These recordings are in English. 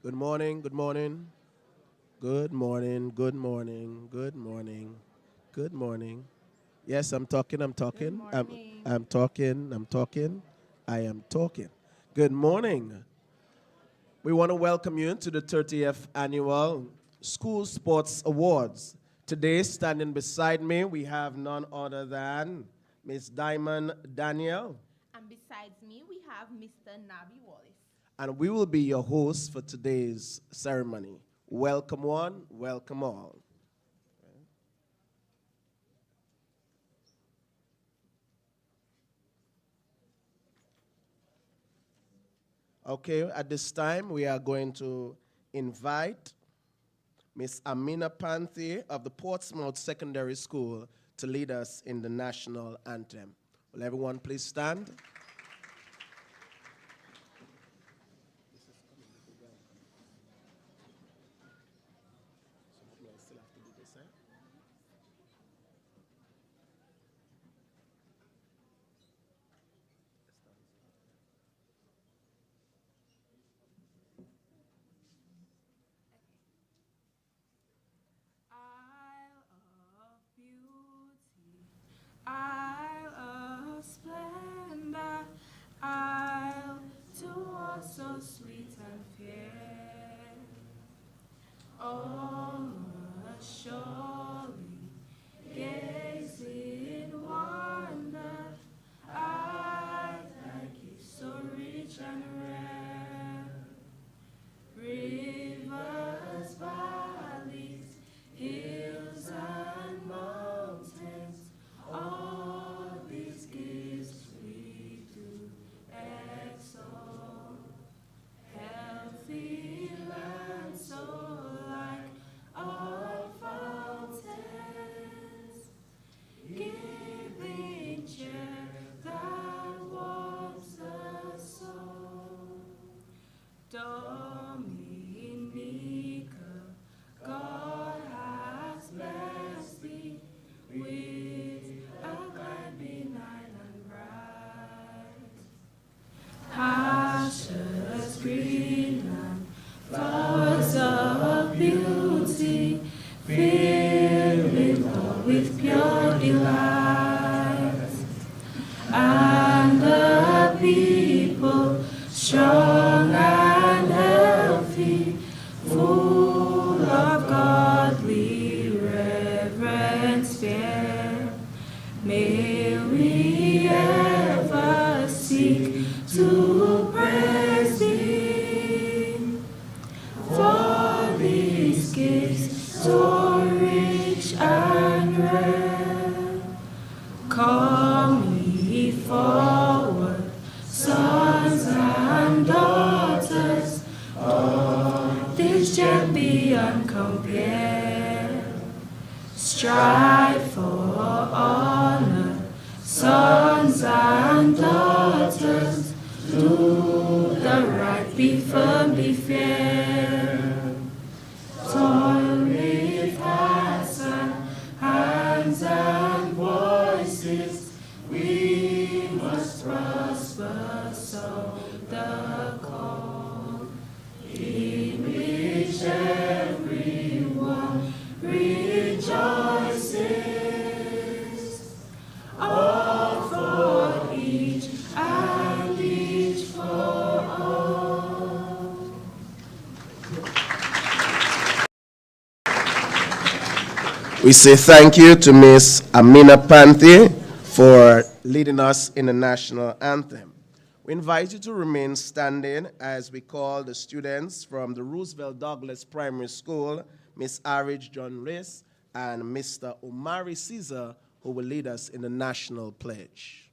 Good morning, good morning, good morning, good morning, good morning, good morning. Yes, I'm talking, I'm Good talking, morning. I'm talking, I'm talking, I am talking. Good morning. We want to welcome you to the 30th Annual School Sports Awards. Today, standing beside me, we have none other than Miss Diamond Danielle, And besides me, we have Mr. Nabi Wallace. and we will be your hosts for today's ceremony. Welcome one, welcome all. Okay, at this time, we are going to invite Miss Amina Panthi of the Portsmouth Secondary School to lead us in the national anthem. Will everyone please stand? Isle of beauty, Isle of splendor, Isle to all so sweet and fair. All must surely gaze in wonder, I thy gifts so rich and rare. Rivers, valleys, hills and mountains, all these gifts we do exalt. Healthy land so like all fountains, giving cheer that warms the soul. Dominica, God has blessed thee with a glad benign and bright. Pastures green and flowers of beauty, filling all with pure delight. And the people strong and healthy, full of godly reverence fear. May we ever seek to praise thee for these gifts so rich and rare. Come ye forward, sons and daughters, this gem beyond compare. Strive for honor, sons and daughters, do the right, be firm, be fair. Toil with hearts and hands and voices, we must prosper, so the call in which everyone rejoices, all for each and each for all. We say thank you to Miss Amina Panthi for leading us in the national anthem. We invite you to remain standing as we call the students from the Roosevelt Douglas Primary School, Miss Arridge John Riss and Mr. Omari Caesar, who will lead us in the national pledge.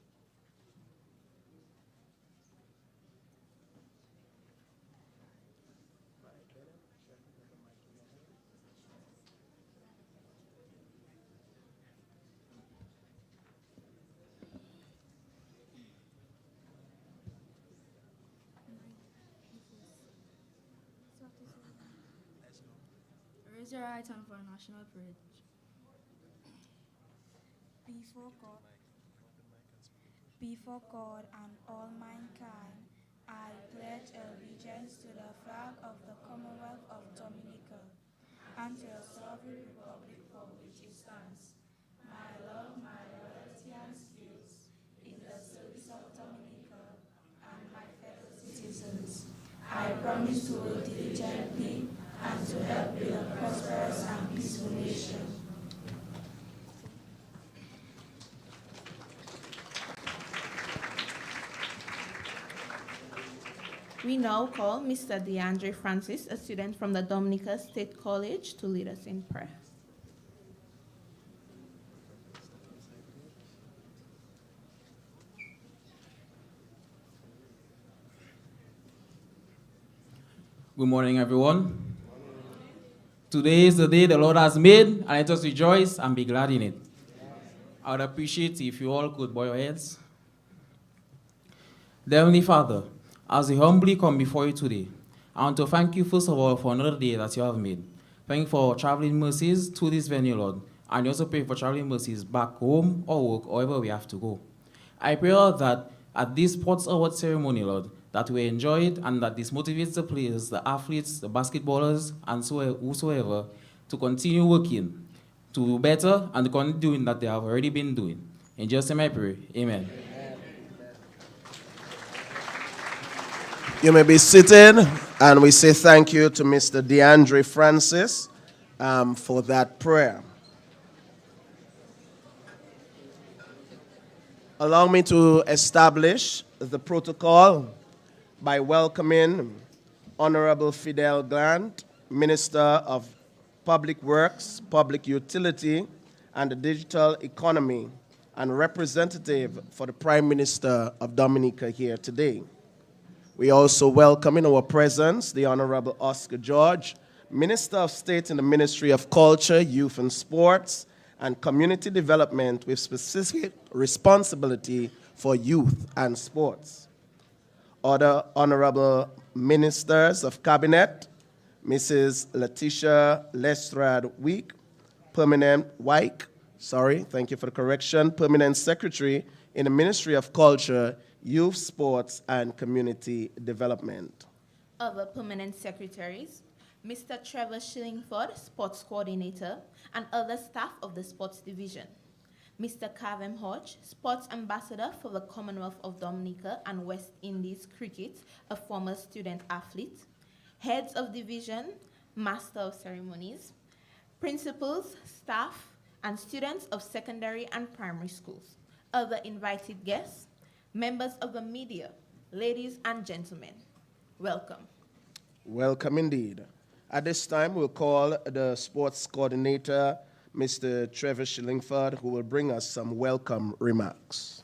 Raise your right hand for a national pledge. Before God and all mankind, I pledge allegiance to the flag of the Commonwealth of Dominica and to the sovereign republic for which it stands. My love, my loyalty and skills in the service of Dominica and my fellow citizens. I promise to work diligently and to help build a prosperous and peaceful nation. We now call Mr. DeAndre Francis, a student from the Dominica State College, to lead us in prayer. Good morning, everyone. Today is the day the Lord has made, and let us rejoice and be glad in it. I would appreciate if you all could bow your heads. Dear Heavenly Father, as we humbly come before you today, I want to thank you first of all for another day that you have made. Thank you for traveling mercies to this venue, Lord, and also pray for traveling mercies back home or work, or wherever we have to go. I pray, Lord, that at this Sports Award ceremony, Lord, that we enjoy it and that this motivates the players, the athletes, the basketballers, and whosoever to continue working, to do better, and to continue doing that they have already been doing. In Jesus' name I pray, amen. You may be seated, and we say thank you to Mr. DeAndre Francis for that prayer. Allow me to establish the protocol by welcoming Honorable Fidel Grant, Minister of Public Works, Public Utility, and the Digital Economy, and representative for the Prime Minister of Dominica here today. We also welcome in our presence the Honorable Oscar George, Minister of State in the Ministry of Culture, Youth and Sports, and Community Development with specific responsibility for youth and sports. Other Honorable Ministers of Cabinet, Mrs. Letitia Lestrade Week, Permanent Secretary in the Ministry of Culture, Youth, Sports, and Community Development. Other permanent secretaries, Mr. Trevor Shillingford, Sports Coordinator, and other staff of the Sports Division. Mr. Kavem Hodge, Sports Ambassador for the Commonwealth of Dominica and West Indies Cricket, a former student athlete. Heads of Division, Master of Ceremonies, principals, staff, and students of secondary and primary schools. Other invited guests, members of the media, ladies and gentlemen, welcome. Welcome indeed. At this time, we'll call the sports coordinator, Mr. Trevor Shillingford, who will bring us some welcome remarks.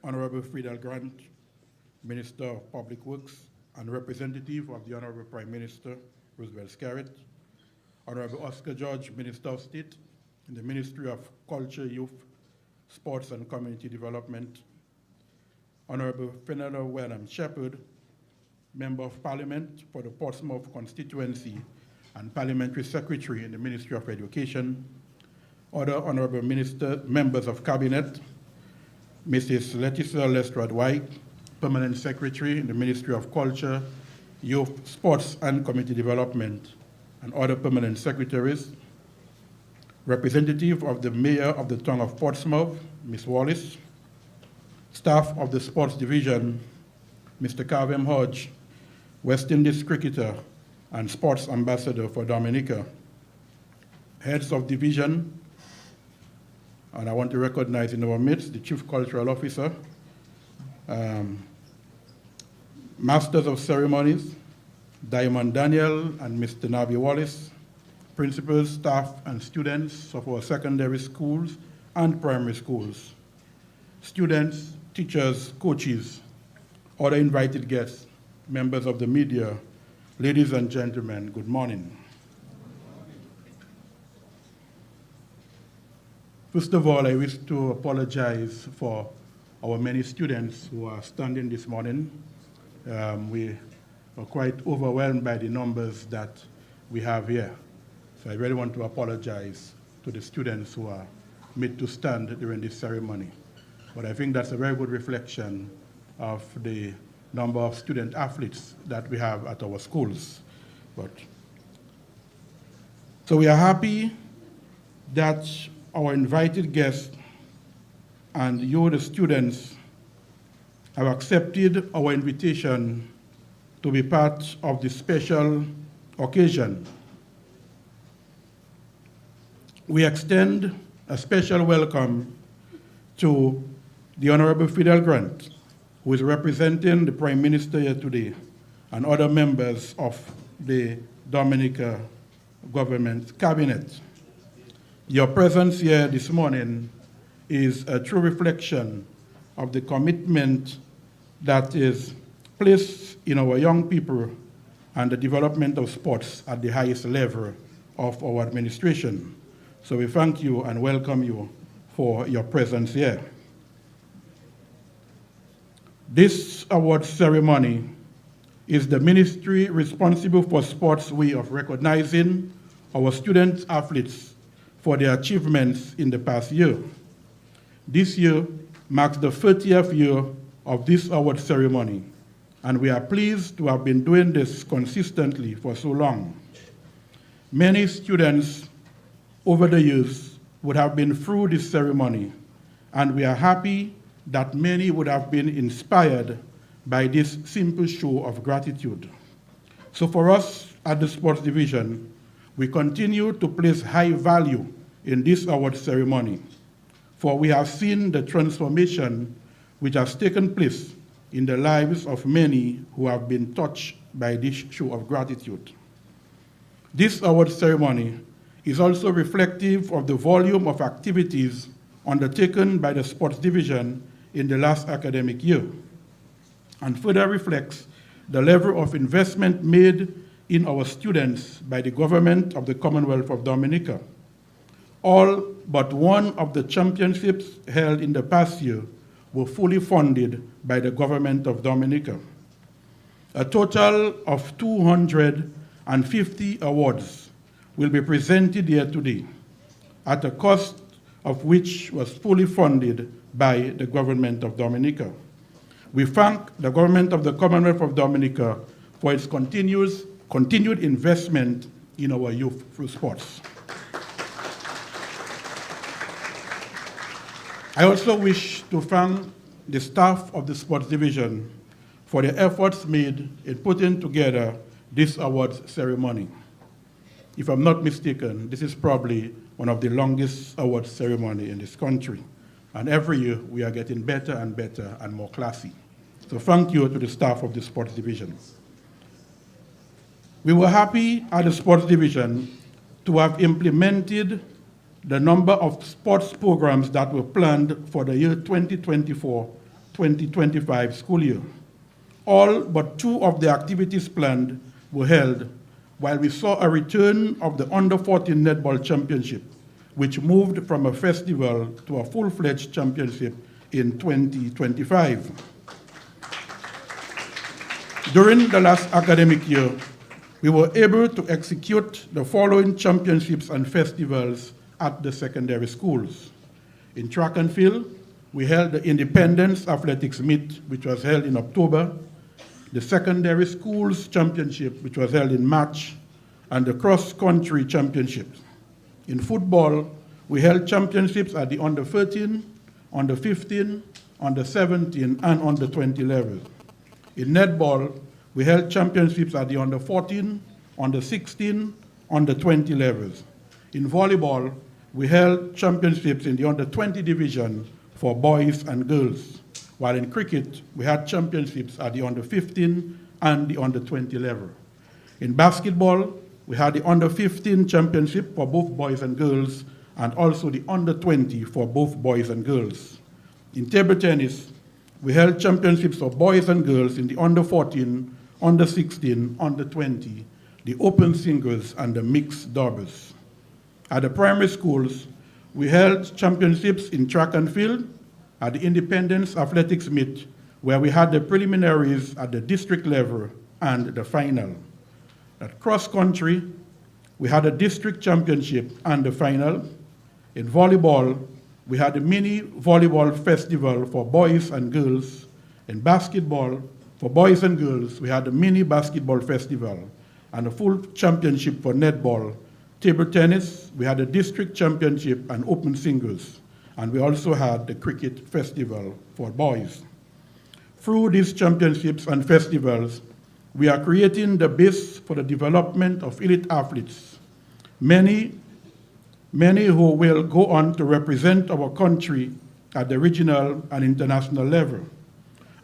Honorable Fidel Grant, Minister of Public Works and representative of the Honorable Prime Minister, Roosevelt Scarrett. Honorable Oscar George, Minister of State in the Ministry of Culture, Youth, Sports and Community Development. Honorable Fenella Wenham Shepherd, Member of Parliament for the Portsmouth constituency and Parliamentary Secretary in the Ministry of Education. Other Honorable Members of Cabinet, Mrs. Letitia Lestrade White, Permanent Secretary in the Ministry of Culture, Youth, Sports and Community Development, and other permanent secretaries. Representative of the Mayor of the Town of Portsmouth, Ms. Wallace. Staff of the Sports Division, Mr. Kavem Hodge, West Indies cricketer and Sports Ambassador for Dominica. Heads of Division, and I want to recognize in our midst the Chief Cultural Officer, Masters of Ceremonies, Diamond Daniel and Mr. Nabi Wallace, principals, staff, and students of our secondary schools and primary schools, students, teachers, coaches, other invited guests, members of the media, ladies and gentlemen, good morning. First of all, I wish to apologize for our many students who are standing this morning. We quite overwhelmed by the numbers that we have here. So I really want to apologize to the students who are made to stand during this ceremony. But I think that's a very good reflection of the number of student athletes that we have at our schools. So we are happy that our invited guests and you, the students, have accepted our invitation to be part of this special occasion. We extend a special welcome to the Honorable Fidel Grant, who is representing the Prime Minister here today, and other members of the Dominica government cabinet. Your presence here this morning is a true reflection of the commitment that is placed in our young people and the development of sports at the highest level of our administration. So we thank you and welcome you for your presence here. This award ceremony is the ministry responsible for sports' way of recognizing our student athletes for their achievements in the past year. This year marks the 30th year of this award ceremony, and we are pleased to have been doing this consistently for so long. Many students over the years would have been through this ceremony, and we are happy that many would have been inspired by this simple show of gratitude. So for us at the Sports Division, we continue to place high value in this award ceremony, for we have seen the transformation which has taken place in the lives of many who have been touched by this show of gratitude. This award ceremony is also reflective of the volume of activities undertaken by the Sports Division in the last academic year, and further reflects the level of investment made in our students by the government of the Commonwealth of Dominica. All but one of the championships held in the past year were fully funded by the government of Dominica. A total of 250 awards will be presented here today, at a cost of which was fully funded by the government of Dominica. We thank the government of the Commonwealth of Dominica for its continued investment in our youth through sports. I also wish to thank the staff of the Sports Division for their efforts made in putting together this awards ceremony. If I'm not mistaken, this is probably one of the longest awards ceremony in this country. And every year we are getting better and better and more classy. So thank you to the staff of the Sports Division. We were happy at the Sports Division to have implemented the number of sports programs that were planned for the year 2024-2025 school year. All but two of the activities planned were held, while we saw a return of the Under-14 Netball Championship, which moved from a festival to a full-fledged championship in 2025. During the last academic year, we were able to execute the following championships and festivals at the secondary schools. In track and field, we held the Independence Athletics Meet, which was held in October, the Secondary Schools Championship, which was held in March, and the Cross-Country Championship. In football, we held championships at the under-13, under-15, under-17, and under-20 levels. In netball, we held championships at the under-14, under-16, under-20 levels. In volleyball, we held championships in the under-20 division for boys and girls, while in cricket, we had championships at the under-15 and the under-20 level. In basketball, we had the under-15 championship for both boys and girls, and also the under-20 for both boys and girls. In table tennis, we held championships for boys and girls in the under-14, under-16, under-20, the open singles, and the mixed doubles. At the primary schools, we held championships in track and field, at the Independence Athletics Meet, where we had the preliminaries at the district level and the final. At cross country, we had a district championship and the final. In volleyball, we had a mini volleyball festival for boys and girls. In basketball, for boys and girls, we had a mini basketball festival and a full championship for netball. Table tennis, we had a district championship and open singles. And we also had the cricket festival for boys. Through these championships and festivals, we are creating the base for the development of elite athletes, many who will go on to represent our country at the regional and international level.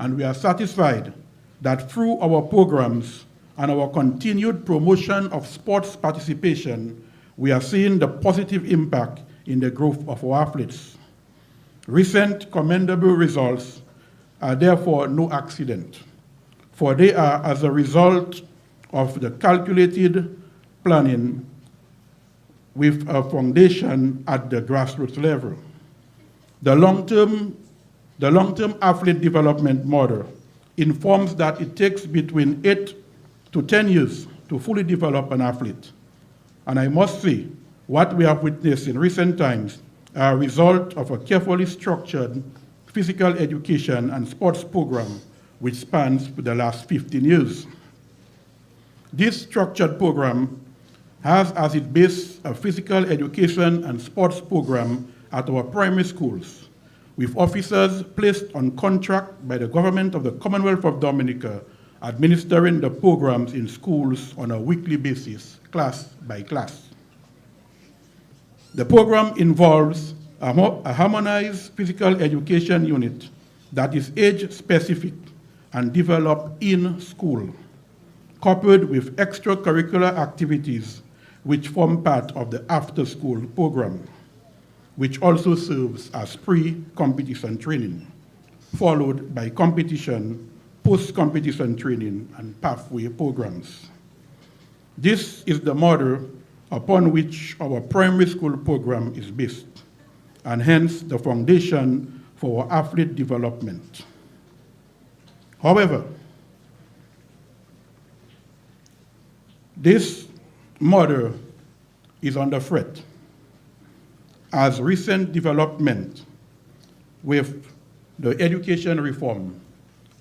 And we are satisfied that through our programs and our continued promotion of sports participation, we are seeing the positive impact in the growth of our athletes. Recent commendable results are therefore no accident, for they are as a result of the calculated planning with a foundation at the grassroots level. The long-term athlete development model informs that it takes between 8 to 10 years to fully develop an athlete. And I must say, what we have witnessed in recent times are a result of a carefully structured physical education and sports program which spans the last 15 years. This structured program has as its base a physical education and sports program at our primary schools, with officers placed on contract by the government of the Commonwealth of Dominica administering the programs in schools on a weekly basis, class by class. The program involves a harmonized physical education unit that is age-specific and developed in school, coupled with extracurricular activities which form part of the after-school program, which also serves as pre-competition training, followed by competition, post-competition training, and pathway programs. This is the model upon which our primary school program is based, and hence the foundation for our athlete development. However, this model is under threat as recent development with the education reform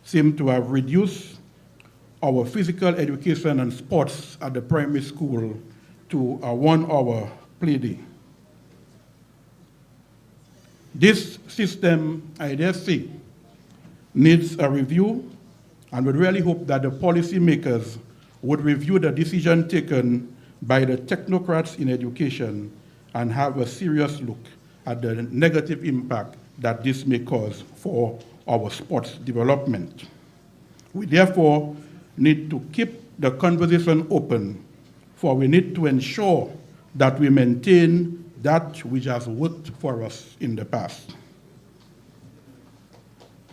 seem to have reduced our physical education and sports at the primary school to a 1-hour play day. This system, I dare say, needs a review, and we really hope that the policymakers would review the decision taken by the technocrats in education and have a serious look at the negative impact that this may cause for our sports development. We therefore need to keep the conversation open, for we need to ensure that we maintain that which has worked for us in the past.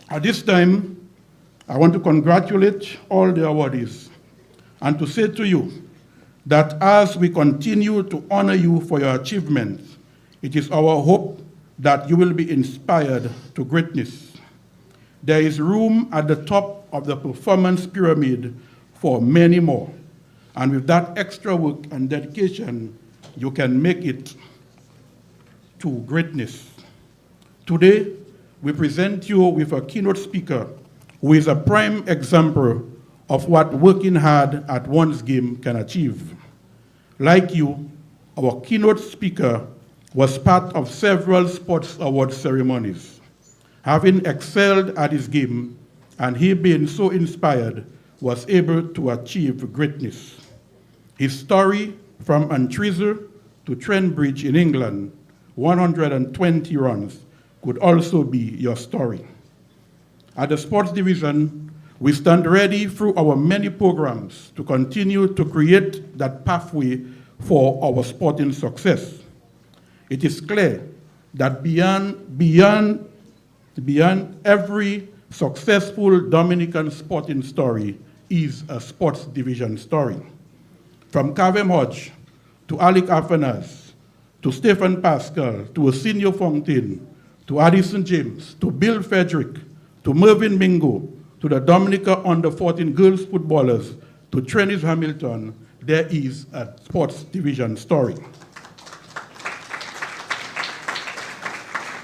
At this time, I want to congratulate all the awardees and to say to you that as we continue to honor you for your achievements, it is our hope that you will be inspired to greatness. There is room at the top of the performance pyramid for many more, and with that extra work and dedication, you can make it to greatness. Today, we present you with a keynote speaker who is a prime example of what working hard at one's game can achieve. Like you, our keynote speaker was part of several sports award ceremonies. Having excelled at his game, and he being so inspired, was able to achieve greatness. His story from Antrizzer to Trent Bridge in England, 120 runs, could also be your story. At the sports division, we stand ready through our many programs to continue to create that pathway for our sporting success. It is clear that beyond every successful Dominican sporting story is a sports division story. From Kavem Hodge to Alec Afanas, to Stephen Pascal, to Arsenio Fontaine, to Addison James, to Bill Frederick, to Mervyn Mingo, to the Dominica under-14 girls footballers to Trennis Hamilton, there is a sports division story.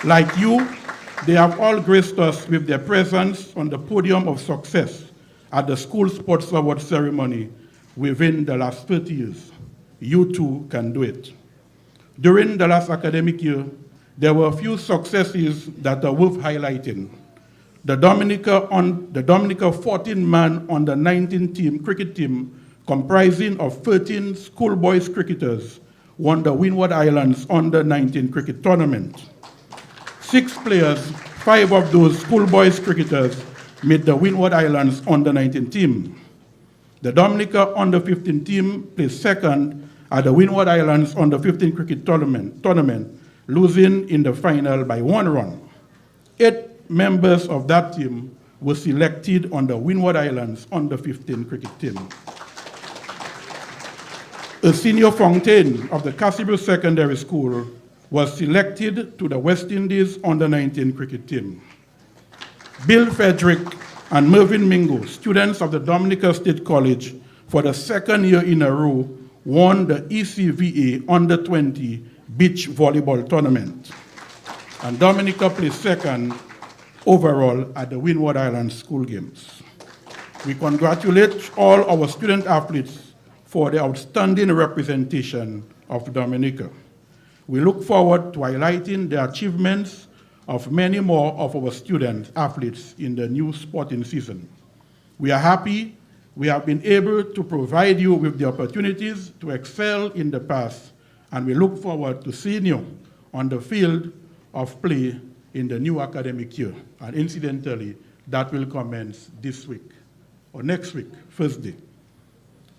Like you, they have all graced us with their presence on the podium of success at the school sports award ceremony within the last 30 years. You too can do it. During the last academic year, there were a few successes that are worth highlighting. The Dominica 14-man under 19 cricket team comprising of 13 schoolboys cricketers won the Windward Islands under 19 cricket tournament. 6 players, 5 of those schoolboys cricketers made the Windward Islands under 19 team. The Dominica under 15 team placed second at the Windward Islands under 15 cricket tournament, losing in the final by 1 run. 8 members of that team were selected on the Windward Islands under 15 cricket team. A senior Fontaine of the Cassibur Secondary School was selected to the West Indies under 19 cricket team. Bill Frederick and Mervyn Mingo, students of the Dominica State College, for the 2nd year in a row, won the ECVA under 20 beach volleyball tournament. And Dominica placed 2nd overall at the Windward Islands School Games. We congratulate all our student athletes for their outstanding representation of Dominica. We look forward to highlighting the achievements of many more of our student athletes in the new sporting season. We are happy we have been able to provide you with the opportunities to excel in the past, and we look forward to seeing you on the field of play in the new academic year. And incidentally, that will commence this week, or next week, Thursday.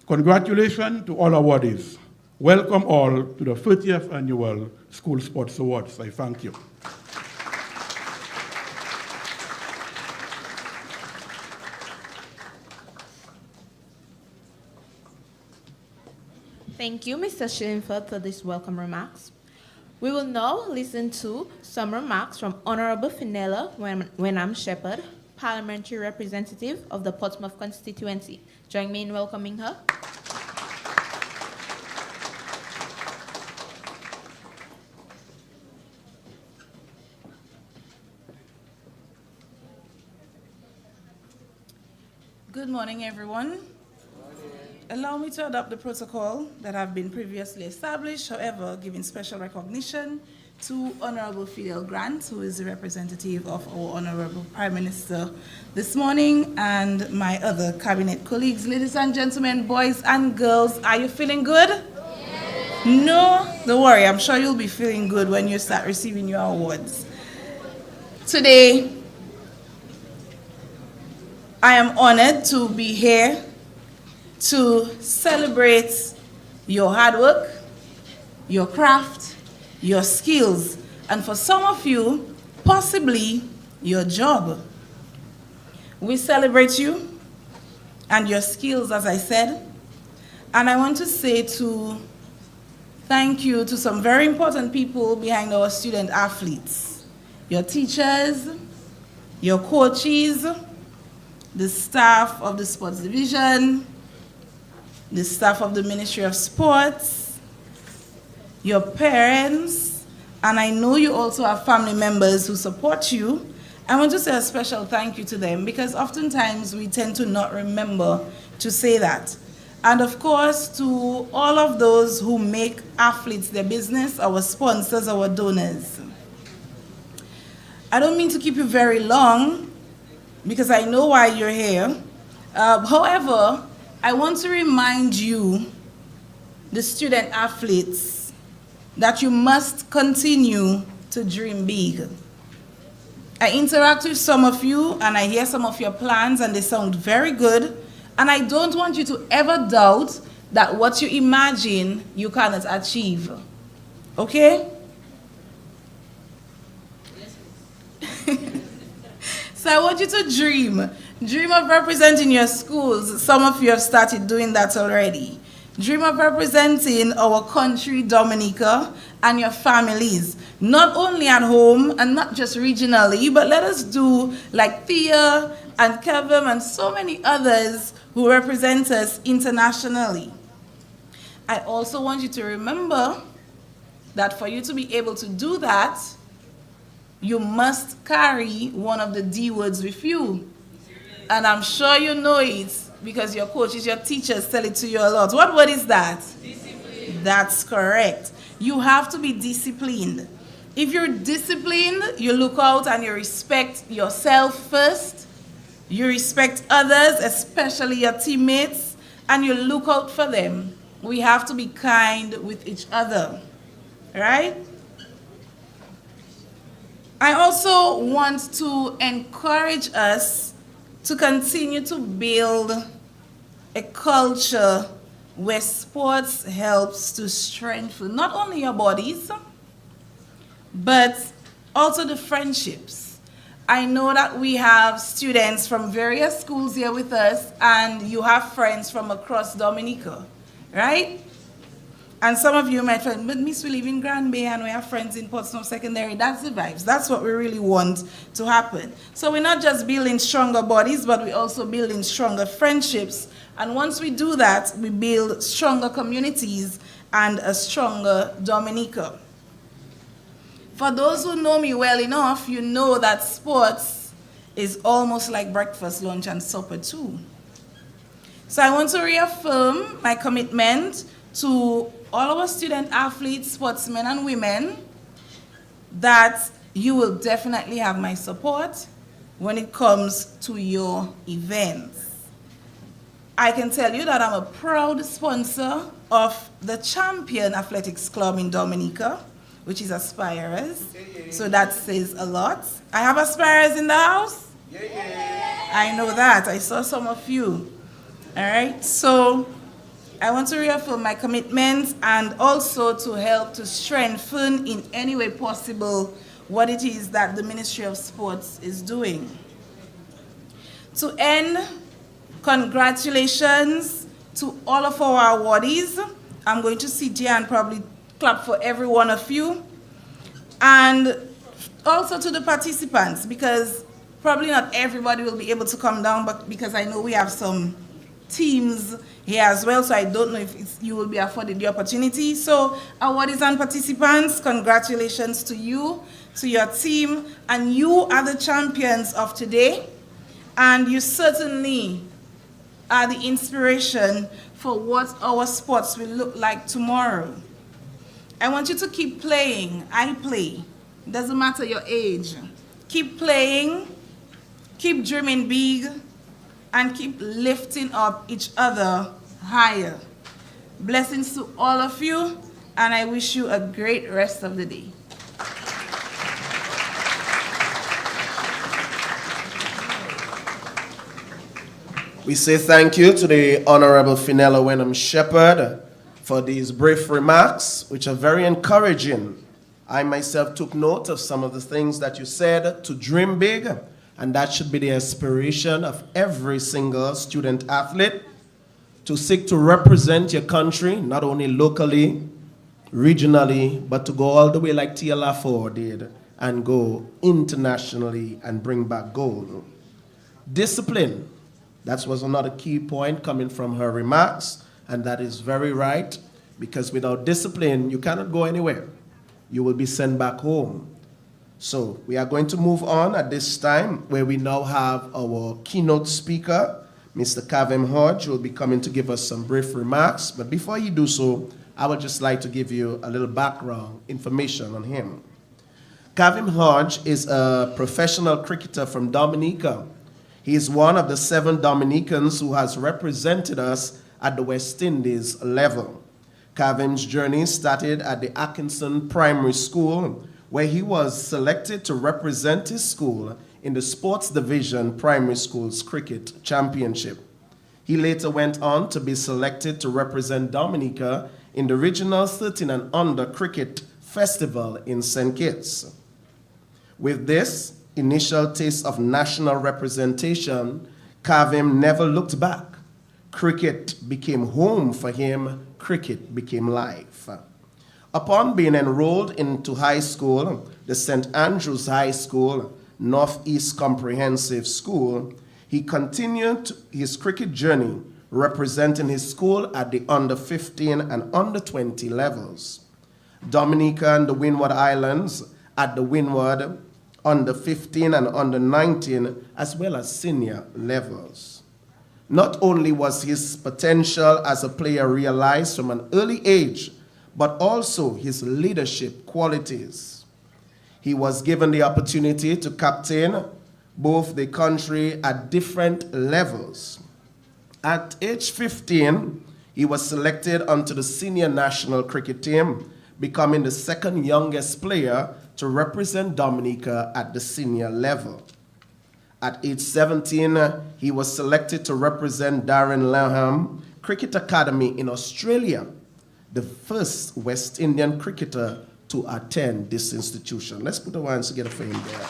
Congratulations to all awardees. Welcome all to the 30th Annual School Sports Awards. I thank you. Thank you, Mr. Schillingford, for these welcome remarks. We will now listen to some remarks from Honorable Finella Wenham Shepherd, Parliamentary Representative of the Portsmouth constituency. Join me in welcoming her. Good morning, everyone. Allow me to adopt the protocol that have been previously established, however, giving special recognition to Honorable Fidel Grant, who is the representative of our Honorable Prime Minister this morning, and my other cabinet colleagues. Ladies and gentlemen, boys and girls, are you feeling good? Yes. No? Don't worry, I'm sure you'll be feeling good when you start receiving your awards. Today, I am honored to be here to celebrate your hard work, your craft, your skills, and for some of you, possibly your job. We celebrate you and your skills, as I said, and I want to say thank you to some very important people behind our student athletes, your teachers, your coaches, the staff of the sports division, the staff of the Ministry of Sports, your parents, and I know you also have family members who support you. I want to say a special thank you to them because oftentimes we tend to not remember to say that. And of course, to all of those who make athletes their business, our sponsors, our donors. I don't mean to keep you very long because I know why you're here. However, I want to remind you, the student athletes, that you must continue to dream big. I interact with some of you and I hear some of your plans and they sound very good. And I don't want you to ever doubt that what you imagine you cannot achieve. Okay? So I want you to dream. Dream of representing your schools. Some of you have started doing that already. Dream of representing our country, Dominica, and your families. Not only at home and not just regionally, but let us do like Thea and Kevin and so many others who represent us internationally. I also want you to remember that for you to be able to do that, you must carry one of the D words with you. And I'm sure you know it because your coaches, your teachers tell it to you a lot. What word is that? Discipline. That's correct. You have to be disciplined. If you're disciplined, you look out and you respect yourself first. You respect others, especially your teammates, and you look out for them. We have to be kind with each other, right? I also want to encourage us to continue to build a culture where sports helps to strengthen not only your bodies, but also the friendships. I know that we have students from various schools here with us, and you have friends from across Dominica, right? And some of you might find, but Miss, we live in Grand Bay and we have friends in Portsmouth Secondary. That's the vibes. That's what we really want to happen. So we're not just building stronger bodies, but we're also building stronger friendships. And once we do that, we build stronger communities and a stronger Dominica. For those who know me well enough, you know that sports is almost like breakfast, lunch, and supper too. So I want to reaffirm my commitment to all our student athletes, sportsmen, and women that you will definitely have my support when it comes to your events. I can tell you that I'm a proud sponsor of the Champion Athletics Club in Dominica, which is Aspirers. So that says a lot. I have Aspirers in the house? I know that. I saw some of you. All right. So I want to reaffirm my commitment and also to help to strengthen in any way possible what it is that the Ministry of Sports is doing. To end, congratulations to all of our awardees. I'm going to sit here and probably clap for every one of you. And also to the participants, because probably not everybody will be able to come down, but because I know we have some teams here as well, so I don't know if you will be afforded the opportunity. So awardees and participants, congratulations to you, to your team, and you are the champions of today, and you certainly are the inspiration for what our sports will look like tomorrow. I want you to keep playing. I play. It doesn't matter your age. Keep playing, keep dreaming big, and keep lifting up each other higher. Blessings to all of you, and I wish you a great rest of the day. We say thank you to the Honorable Finella Wenham Shepherd for these brief remarks, which are very encouraging. I myself took note of some of the things that you said, to dream big, and that should be the aspiration of every single student athlete, to seek to represent your country, not only locally, regionally, but to go all the way like Tia Lafleur did and go internationally and bring back gold. Discipline, that was another key point coming from her remarks, and that is very right, because without discipline, you cannot go anywhere. You will be sent back home. So we are going to move on at this time, where we now have our keynote speaker, Mr. Kavem Hodge, who will be coming to give us some brief remarks. But before you do so, I would just like to give you a little background information on him. Kavem Hodge is a professional cricketer from Dominica. He is one of the 7 Dominicans who has represented us at the West Indies level. Kavem's journey started at the Atkinson Primary School, where he was selected to represent his school in the Sports Division Primary Schools Cricket Championship. He later went on to be selected to represent Dominica in the Regional 13 and Under Cricket Festival in St. Kitts. With this initial taste of national representation, Kavem never looked back. Cricket became home for him. Cricket became life. Upon being enrolled into high school, the St. Andrews High School, Northeast Comprehensive School, He continued his cricket journey representing his school at the under 15 and under 20 levels. Dominica and the Windward Islands at the Windward under 15 and under 19, as well as senior levels. Not only was his potential as a player realized from an early age, but also his leadership qualities. He was given the opportunity to captain both the country at different levels. At age 15, he was selected onto the senior national cricket team, becoming the second youngest player to represent Dominica at the senior level. At age 17, he was selected to represent Darren Lanham Cricket Academy in Australia, the first West Indian cricketer to attend this institution. Let's put our hands together for him there.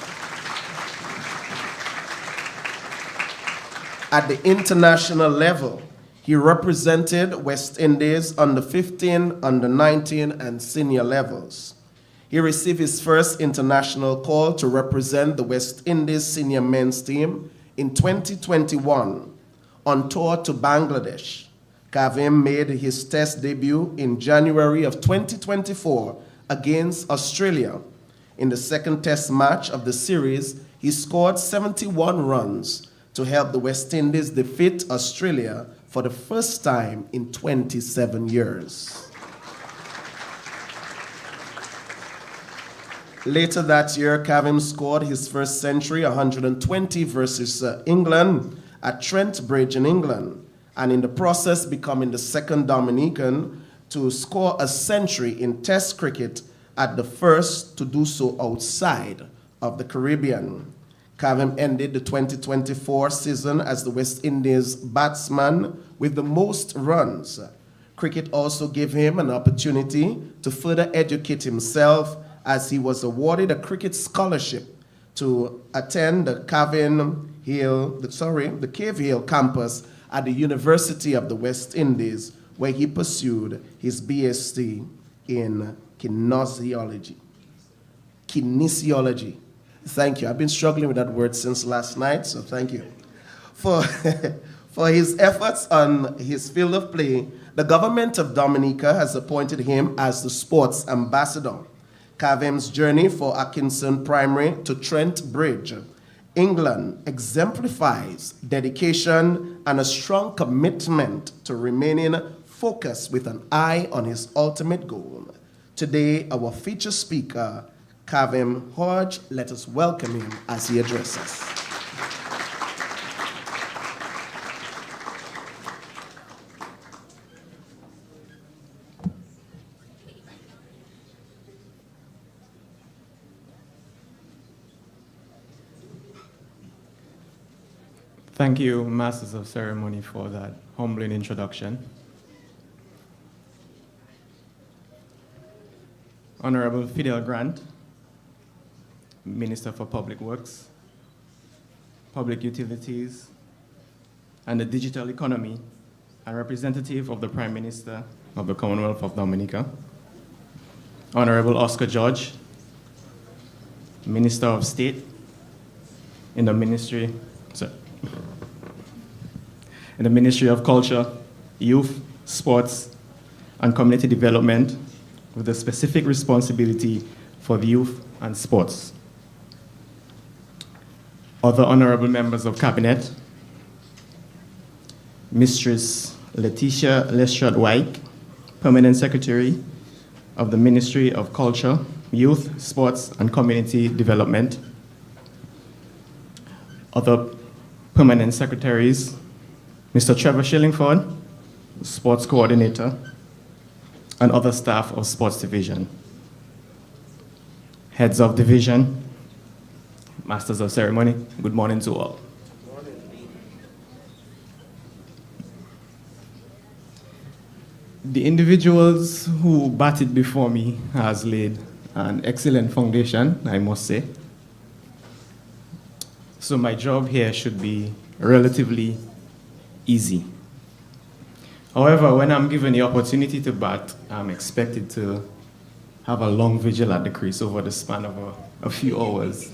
At the international level, he represented West Indies under 15, under 19, and senior levels. He received his first international call to represent the West Indies senior men's team in 2021 on tour to Bangladesh. Kavem made his test debut in January of 2024 against Australia. In the second test match of the series, he scored 71 runs to help the West Indies defeat Australia for the first time in 27 years. Later that year, Kavem scored his first century, 120 versus England at Trent Bridge in England, and in the process becoming the second Dominican to score a century in Test cricket at the first to do so outside of the Caribbean. Kavem ended the 2024 season as the West Indies batsman with the most runs. Cricket also gave him an opportunity to further educate himself as he was awarded a cricket scholarship to attend the Cave Hill campus at the University of the West Indies, where he pursued his BSc in kinesiology. Thank you. I've been struggling with that word since last night, so thank you. For his efforts on his field of play, the government of Dominica has appointed him as the sports ambassador. Kavem's journey for Atkinson Primary to Trent Bridge, England, exemplifies dedication and a strong commitment to remaining focused with an eye on his ultimate goal. Today, our feature speaker, Kavem Hodge, let us welcome him as he addresses. Thank you, Masters of Ceremony, for that humbling introduction. Honorable Fidel Grant, Minister for Public Works, Public Utilities, and the Digital Economy, and representative of the Prime Minister of the Commonwealth of Dominica. Honorable Oscar George, Minister of State in the Ministry of Culture, Youth, Sports, and Community Development, with a specific responsibility for the youth and sports. Other honorable members of Cabinet, Mistress Letitia Lestrade-White, Permanent Secretary of the Ministry of Culture, Youth, Sports, and Community Development. Other permanent secretaries, Mr. Trevor Shillingford, Sports Coordinator, and other staff of Sports Division. Heads of Division, Masters of Ceremony, good morning to all. The individuals who batted before me has laid an excellent foundation, I must say. So my job here should be relatively easy. However, when I'm given the opportunity to bat, I'm expected to have a long vigil at the crease over the span of a few hours.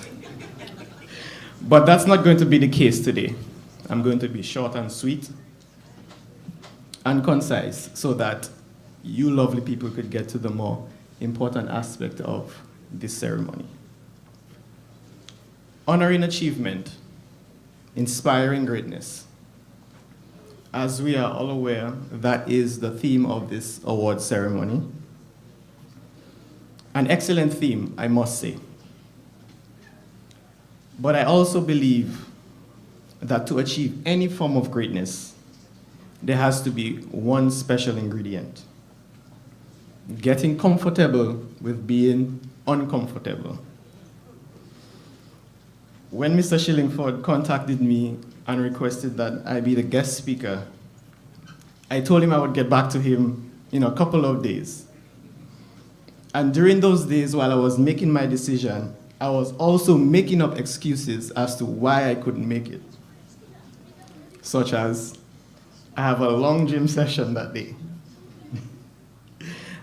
But that's not going to be the case today. I'm going to be short and sweet and concise so that you lovely people could get to the more important aspect of this ceremony. Honoring achievement, inspiring greatness. As we are all aware, that is the theme of this award ceremony. An excellent theme, I must say. But I also believe that to achieve any form of greatness, there has to be one special ingredient: getting comfortable with being uncomfortable. When Mr. Shillingford contacted me and requested that I be the guest speaker, I told him I would get back to him in a couple of days. And during those days, while I was making my decision, I was also making up excuses as to why I couldn't make it. Such as, I have a long gym session that day.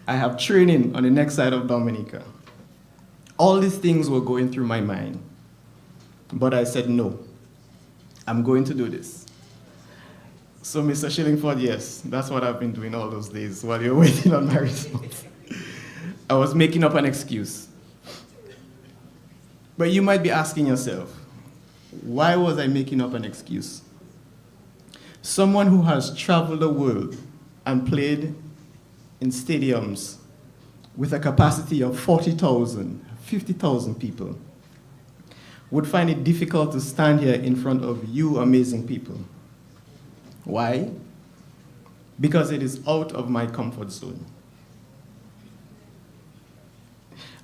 I have training on the next side of Dominica. All these things were going through my mind. But I said, no, I'm going to do this. So Mr. Shillingford, yes, that's what I've been doing all those days while you're waiting on my response. I was making up an excuse. But you might be asking yourself, why was I making up an excuse? Someone who has traveled the world and played in stadiums with a capacity of 40,000, 50,000 people would find it difficult to stand here in front of you amazing people. Why? Because it is out of my comfort zone.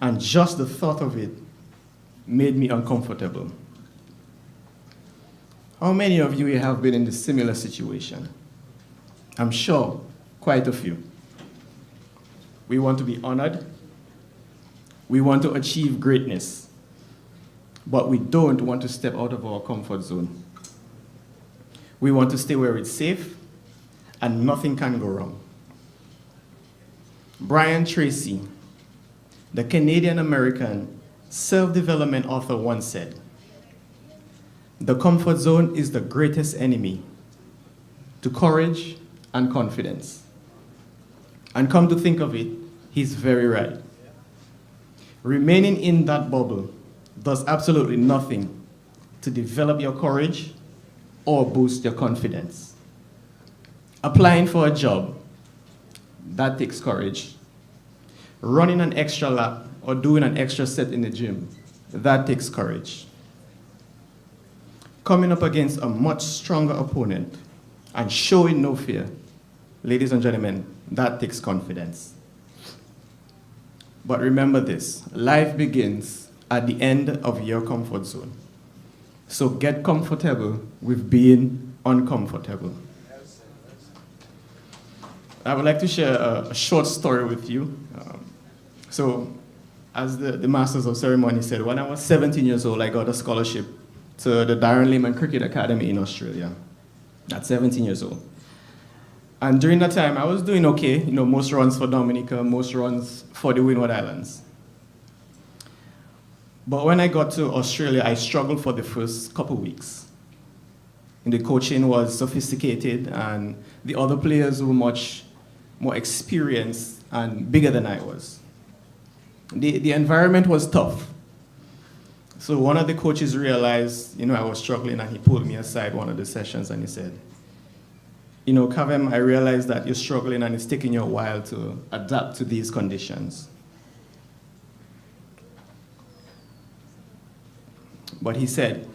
And just the thought of it made me uncomfortable. How many of you have been in a similar situation? I'm sure quite a few. We want to be honored. We want to achieve greatness. But we don't want to step out of our comfort zone. We want to stay where it's safe and nothing can go wrong. Brian Tracy, the Canadian-American self-development author, once said, "The comfort zone is the greatest enemy to courage and confidence." And come to think of it, he's very right. Remaining in that bubble does absolutely nothing to develop your courage or boost your confidence. Applying for a job, that takes courage. Running an extra lap or doing an extra set in the gym, that takes courage. Coming up against a much stronger opponent and showing no fear, ladies and gentlemen, that takes confidence. But remember this, life begins at the end of your comfort zone. So get comfortable with being uncomfortable. I would like to share a short story with you. So, as the Masters of Ceremony said, when I was 17 years old, I got a scholarship to the Darren Lehman Cricket Academy in Australia. At 17 years old. And during that time, I was doing okay. You know, most runs for Dominica, most runs for the Windward Islands. But when I got to Australia, I struggled for the first couple weeks. And the coaching was sophisticated, and the other players were much more experienced and bigger than I was. The environment was tough. So one of the coaches realized, I was struggling, and he pulled me aside one of the sessions and he said, Kavem, I realize that you're struggling and it's taking you a while to adapt to these conditions. But he said,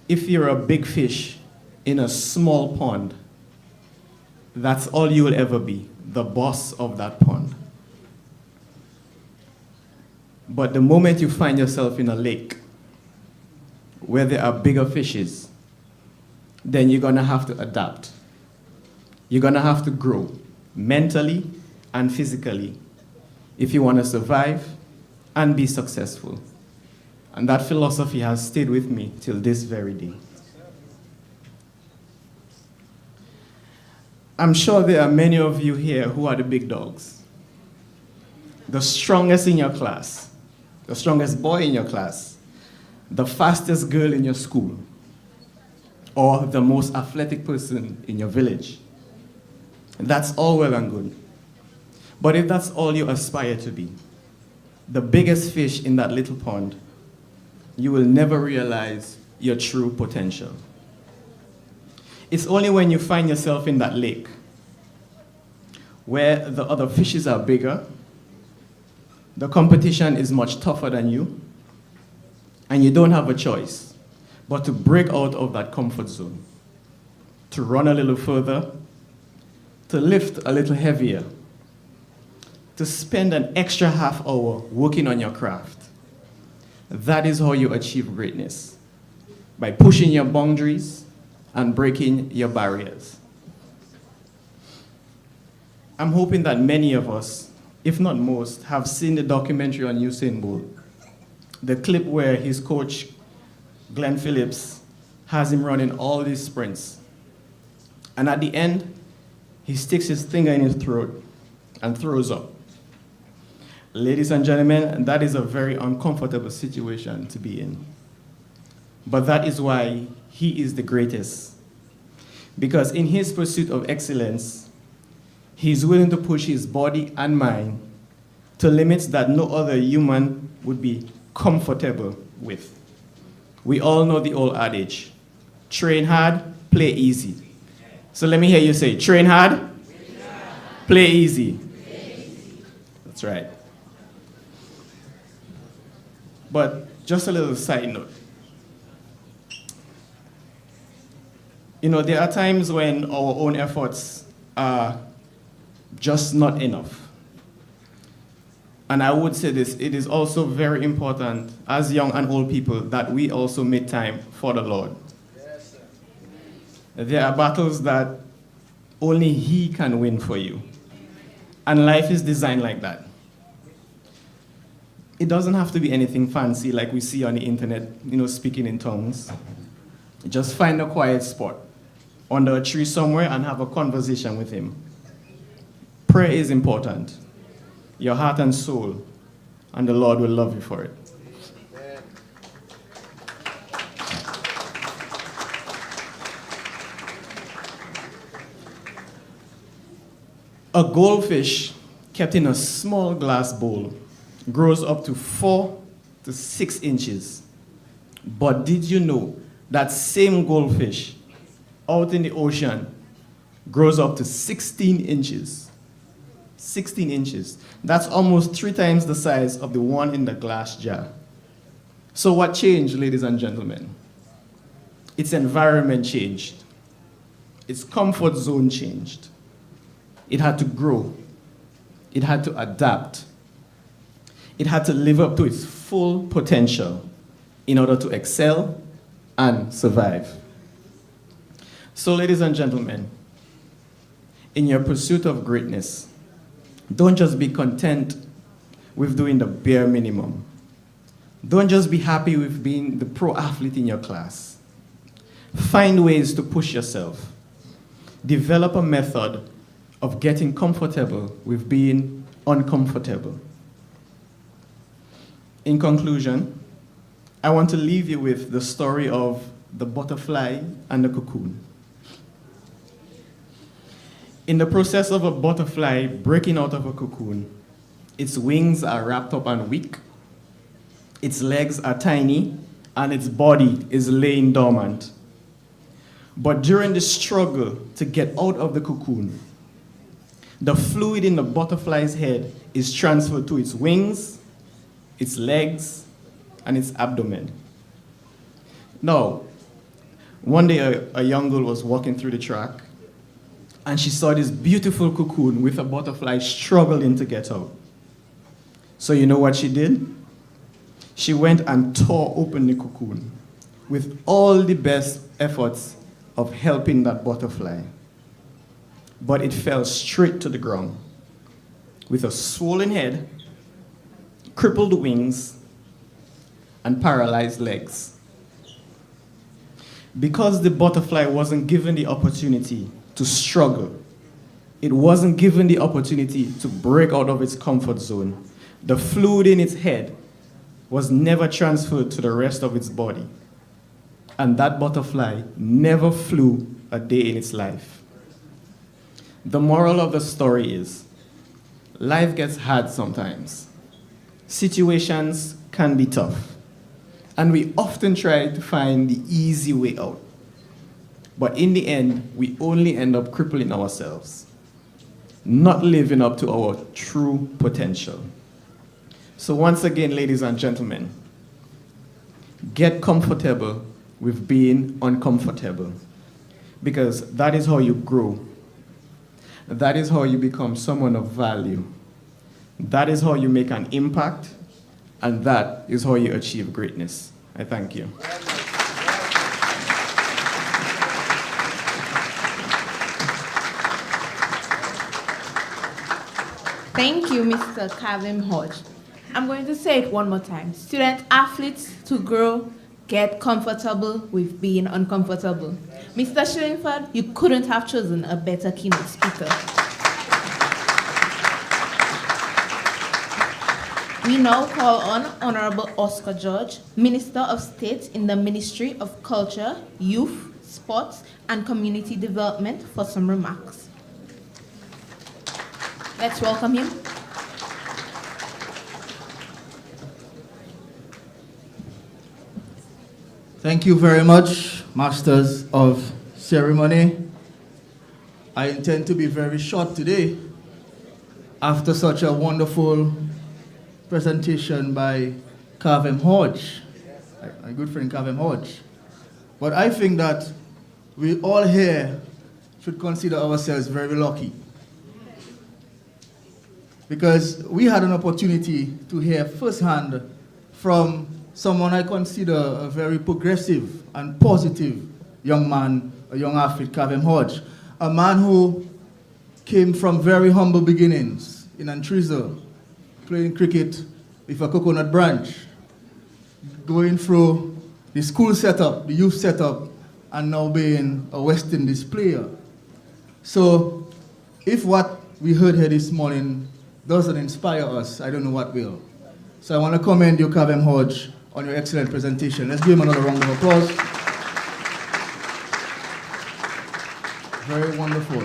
if you're a big fish in a small pond, that's all you will ever be, the boss of that pond. But the moment you find yourself in a lake where there are bigger fishes, then you're going to have to adapt. You're going to have to grow mentally and physically if you want to survive and be successful. And that philosophy has stayed with me till this very day. I'm sure there are many of you here who are the big dogs, the strongest in your class, the strongest boy in your class, the fastest girl in your school, or the most athletic person in your village. That's all well and good. But if that's all you aspire to be, the biggest fish in that little pond, you will never realize your true potential. It's only when you find yourself in that lake where the other fishes are bigger, the competition is much tougher than you, and you don't have a choice but to break out of that comfort zone, to run a little further, to lift a little heavier, to spend an extra half hour working on your craft. That is how you achieve greatness, by pushing your boundaries and breaking your barriers. I'm hoping that many of us, if not most, have seen the documentary on Usain Bolt, the clip where his coach, Glenn Phillips, has him running all these sprints. And at the end, he sticks his finger in his throat and throws up. Ladies and gentlemen, that is a very uncomfortable situation to be in. But that is why he is the greatest. Because in his pursuit of excellence, he's willing to push his body and mind to limits that no other human would be comfortable with. We all know the old adage, train hard, play easy. So let me hear you say, train hard, play easy. That's right. But just a little side note. You know, there are times when our own efforts are just not enough. And I would say this, it is also very important as young and old people that we also make time for the Lord. Yes, sir. There are battles that only He can win for you. And life is designed like that. It doesn't have to be anything fancy like we see on the internet, you know, speaking in tongues. Just find a quiet spot under a tree somewhere and have a conversation with Him. Prayer is important. Your heart and soul, and the Lord will love you for it. A goldfish kept in a small glass bowl grows up to 4 to 6 inches. But did you know that same goldfish out in the ocean grows up to 16 inches? 16 inches. That's almost 3 times the size of the one in the glass jar. So what changed, ladies and gentlemen? Its environment changed. Its comfort zone changed. It had to grow. It had to adapt. It had to live up to its full potential in order to excel and survive. So, ladies and gentlemen, in your pursuit of greatness, don't just be content with doing the bare minimum. Don't just be happy with being the pro athlete in your class. Find ways to push yourself. Develop a method of getting comfortable with being uncomfortable. In conclusion, I want to leave you with the story of the butterfly and the cocoon. In the process of a butterfly breaking out of a cocoon, its wings are wrapped up and weak, its legs are tiny, and its body is laying dormant. But during the struggle to get out of the cocoon, the fluid in the butterfly's head is transferred to its wings, its legs, and its abdomen. Now, one day a young girl was walking through the track, and she saw this beautiful cocoon with a butterfly struggling to get out. So you know what she did? She went and tore open the cocoon with all the best efforts of helping that butterfly. But it fell straight to the ground with a swollen head, crippled wings, and paralyzed legs. Because the butterfly wasn't given the opportunity to struggle, it wasn't given the opportunity to break out of its comfort zone, the fluid in its head was never transferred to the rest of its body. and that butterfly never flew a day in its life. The moral of the story is, life gets hard sometimes. Situations can be tough, and we often try to find the easy way out. But in the end, we only end up crippling ourselves, not living up to our true potential. So once again, ladies and gentlemen, get comfortable with being uncomfortable, because that is how you grow. That is how you become someone of value. That is how you make an impact, and that is how you achieve greatness. I thank you. Thank you, Mr. Kavem Hodge. I'm going to say it one more time. Student athletes to grow, get comfortable with being uncomfortable. Mr. Shillingford, you couldn't have chosen a better keynote speaker. We now call on Honorable Oscar George, Minister of State in the Ministry of Culture, Youth, Sports, and Community Development for some remarks. Let's welcome him. Thank you very much, Masters of Ceremony. I intend to be very short today after such a wonderful presentation by Kavem Hodge, my good friend Kavem Hodge. But I think that we all here should consider ourselves very lucky, because we had an opportunity to hear firsthand from someone I consider a very progressive and positive young man, a young athlete, Kavem Hodge, a man who came from very humble beginnings in Antriza, playing cricket with a coconut branch, going through the school setup, the youth setup, and now being a West Indies player. So if what we heard here this morning doesn't inspire us, I don't know what will. So I want to commend you, Kavem Hodge, on your excellent presentation. Let's give him another round of applause. Very wonderful.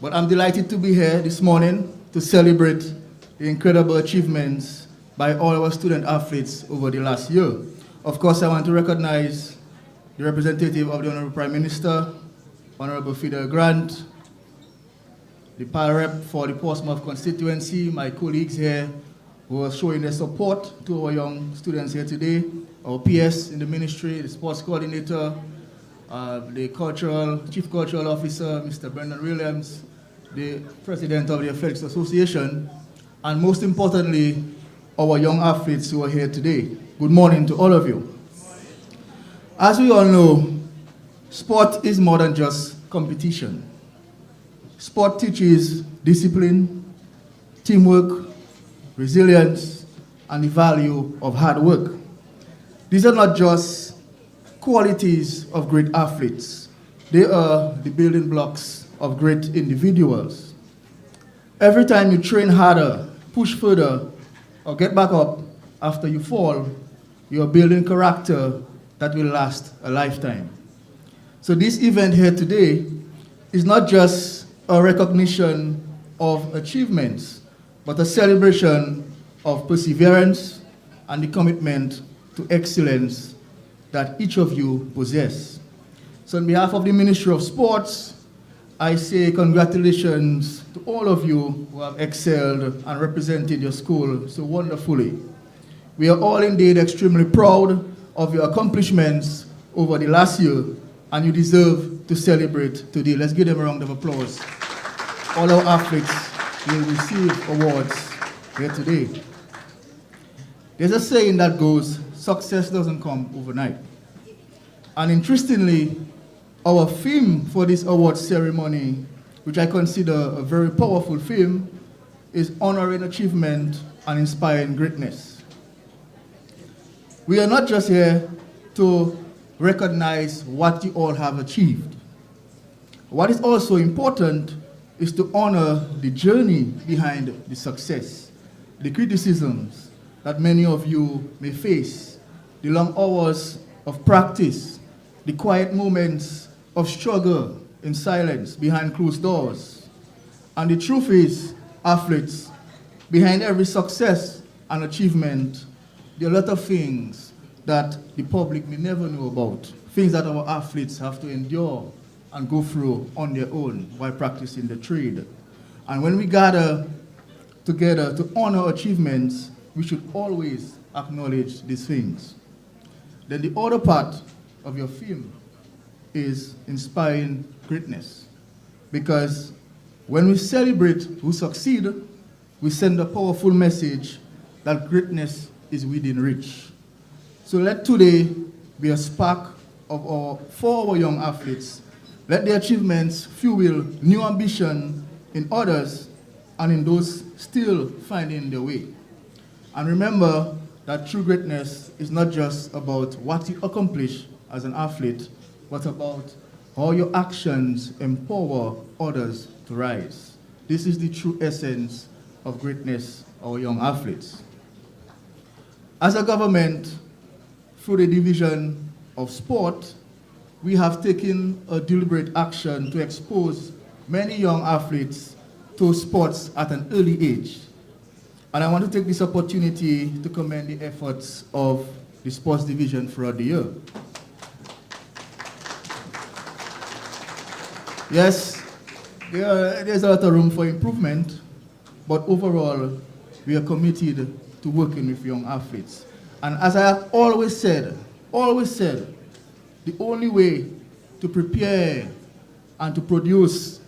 But I'm delighted to be here this morning to celebrate the incredible achievements by all our student athletes over the last year. Of course, I want to recognize the representative of the Honorable Prime Minister, Honorable Fidel Grant, the PAL rep for the Portsmouth constituency, my colleagues here who are showing their support to our young students here today, our PS in the ministry, the sports coordinator, the chief cultural officer, Mr. Brendan Williams, the president of the Athletics Association, and most importantly, our young athletes who are here today. Good morning to all of you. As we all know, sport is more than just competition. Sport teaches discipline, teamwork, resilience, and the value of hard work. These are not just qualities of great athletes. They are the building blocks of great individuals. Every time you train harder, push further, or get back up after you fall, you are building character that will last a lifetime. So this event here today is not just a recognition of achievements, but a celebration of perseverance and the commitment to excellence that each of you possess. So on behalf of the Ministry of Sports, I say congratulations to all of you who have excelled and represented your school so wonderfully. We are all indeed extremely proud of your accomplishments over the last year, and you deserve to celebrate today. Let's give them a round of applause. All our athletes will receive awards here today. There's a saying that goes, success doesn't come overnight. And interestingly, our theme for this award ceremony, which I consider a very powerful theme, is honoring achievement and inspiring greatness. We are not just here to recognize what you all have achieved. What is also important is to honor the journey behind the success, the criticisms that many of you may face, the long hours of practice, the quiet moments of struggle in silence behind closed doors. And the truth is, athletes, behind every success and achievement, there are a lot of things that the public may never know about, things that our athletes have to endure and go through on their own while practicing the trade. And when we gather together to honor achievements, we should always acknowledge these things. Then the other part of your theme is inspiring greatness. Because when we celebrate who succeed, we send a powerful message that greatness is within reach. So let today be a spark for our young athletes. Let their achievements fuel new ambition in others and in those still finding their way. And remember that true greatness is not just about what you accomplish as an athlete, but about how your actions empower others to rise. This is the true essence of greatness, our young athletes. As a government, through the division of sport, we have taken a deliberate action to expose many young athletes to sports at an early age. And I want to take this opportunity to commend the efforts of the sports division throughout the year. Yes, there's a lot of room for improvement, but overall, we are committed to working with young athletes. And as I have always said, the only way to prepare and to produce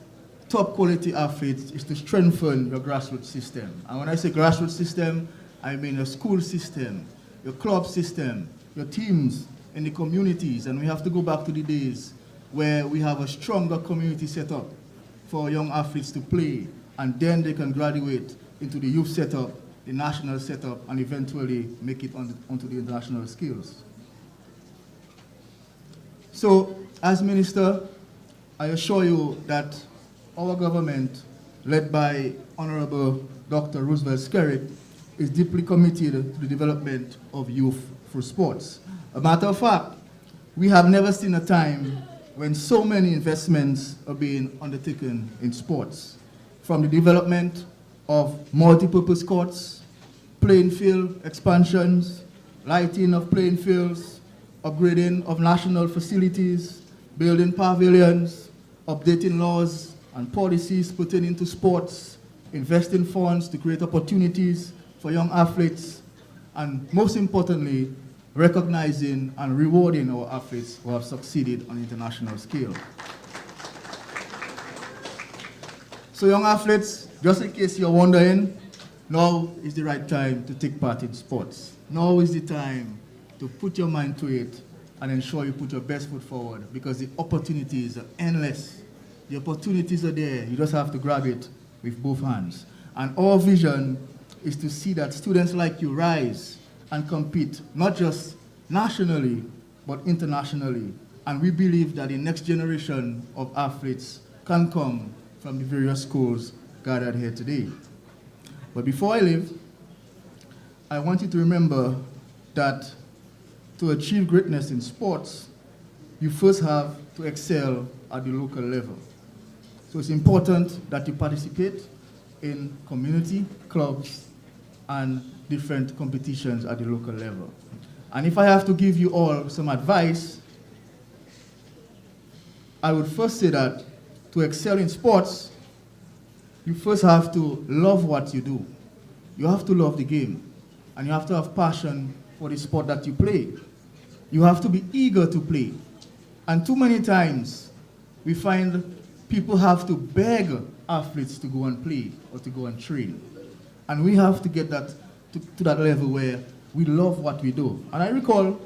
top quality athletes is to strengthen your grassroots system. And when I say grassroots system, I mean your school system, your club system, your teams in the communities. And we have to go back to the days where we have a stronger community setup for young athletes to play, and then they can graduate into the youth setup, the national setup, and eventually make it onto the international skills. So, as Minister, I assure you that our government, led by Honorable Dr. Roosevelt Skerrit, is deeply committed to the development of youth through sports. A matter of fact, we have never seen a time when so many investments are being undertaken in sports, from the development of multi-purpose courts, playing field expansions, lighting of playing fields, upgrading of national facilities, building pavilions, updating laws and policies pertaining to sports, investing funds to create opportunities for young athletes, and most importantly, recognizing and rewarding our athletes who have succeeded on international scale. So young athletes, just in case you're wondering, now is the right time to take part in sports. Now is the time to put your mind to it and ensure you put your best foot forward, because the opportunities are endless. The opportunities are there. You just have to grab it with both hands. And our vision is to see that students like you rise and compete, not just nationally, but internationally. And we believe that the next generation of athletes can come from the various schools gathered here today. But before I leave, I want you to remember that to achieve greatness in sports, you first have to excel at the local level. So it's important that you participate in community, clubs, and different competitions at the local level. And if I have to give you all some advice, I would first say that to excel in sports, you first have to love what you do. You have to love the game, and you have to have passion for the sport that you play. You have to be eager to play. And too many times, we find people have to beg athletes to go and play or to go and train. And we have to get that to that level where we love what we do. And I recall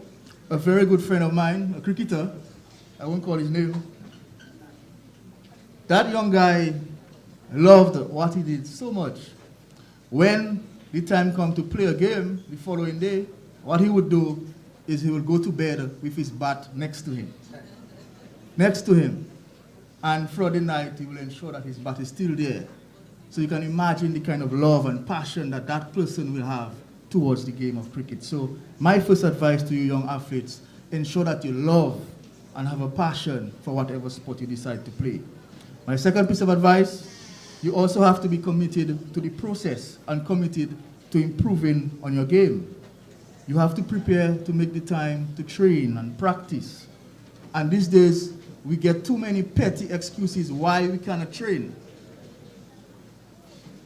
a very good friend of mine, a cricketer, I won't call his name. That young guy loved what he did so much. When the time come to play a game the following day, what he would do is he would go to bed with his bat next to him. Next to him. And Friday night, he will ensure that his bat is still there. So you can imagine the kind of love and passion that that person will have towards the game of cricket. So my first advice to you young athletes ensure that you love and have a passion for whatever sport you decide to play. My second piece of advice, you also have to be committed to the process and committed to improving on your game. You have to prepare to make the time to train and practice. And these days, we get too many petty excuses why we cannot train.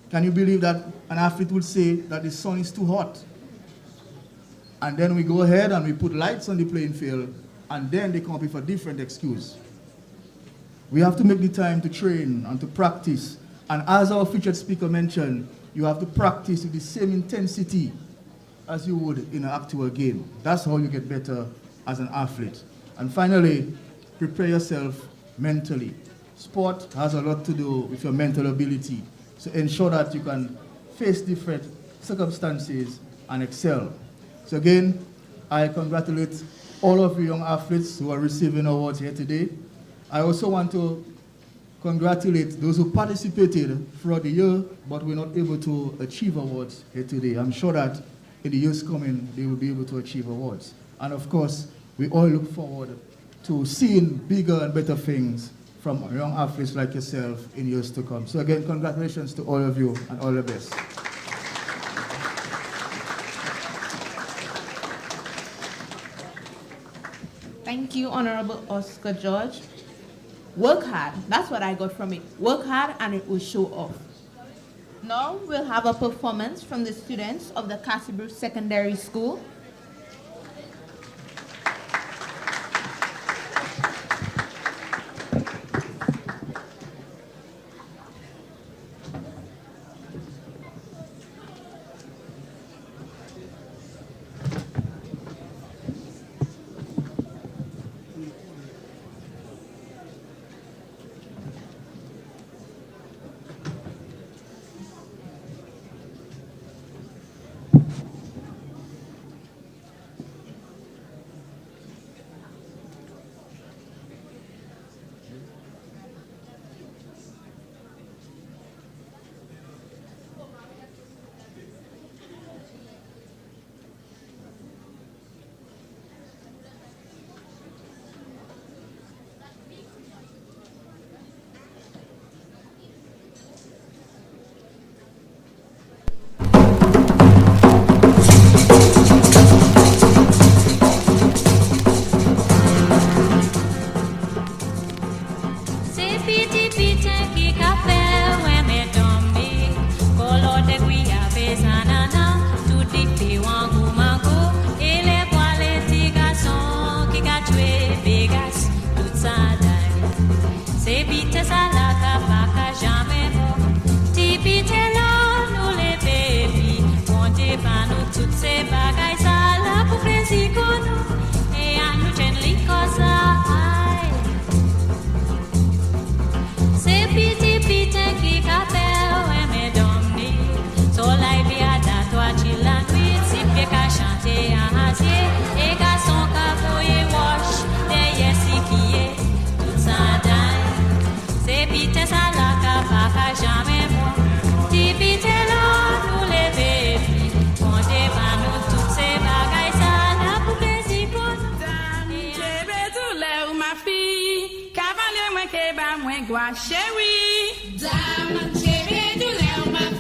Can you believe that an athlete would say that the sun is too hot? And then we go ahead and we put lights on the playing field, and then they come up with a different excuse. We have to make the time to train and to practice. And as our featured speaker mentioned, you have to practice with the same intensity as you would in an actual game. That's how you get better as an athlete. And finally, prepare yourself mentally. Sport has a lot to do with your mental ability. So ensure that you can face different circumstances and excel. So again, I congratulate all of you young athletes who are receiving awards here today. I also want to congratulate those who participated throughout the year but were not able to achieve awards here today. I'm sure that in the years coming, they will be able to achieve awards. And of course, we all look forward to seeing bigger and better things from young athletes like yourself in years to come. So again, congratulations to all of you and all the best. Thank you, Honorable Oscar George. Work hard. That's what I got from it. Work hard and it will show off. Now we'll have a performance from the students of the Cassibru Secondary School. Chérie, dame, chérie, tout l'air, ma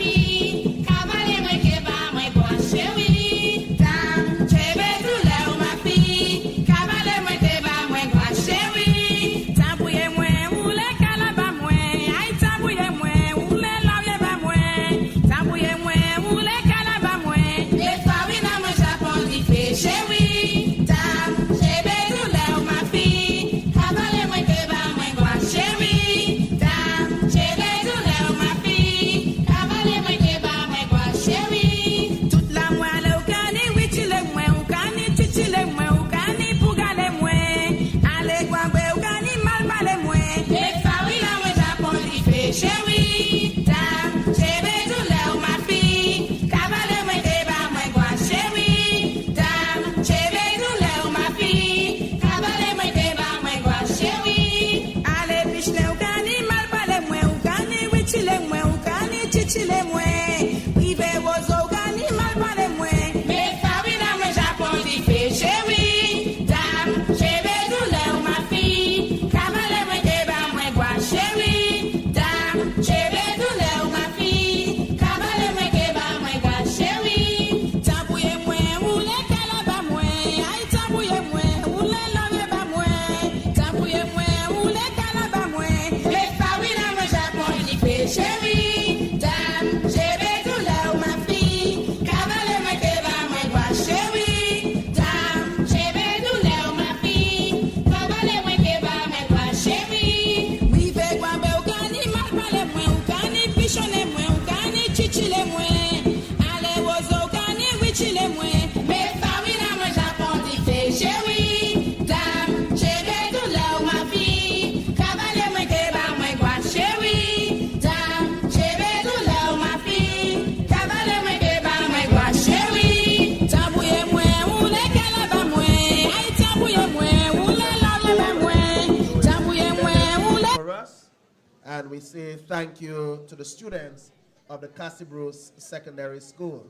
and we say thank you to the students of the Cassie Bruce Secondary School.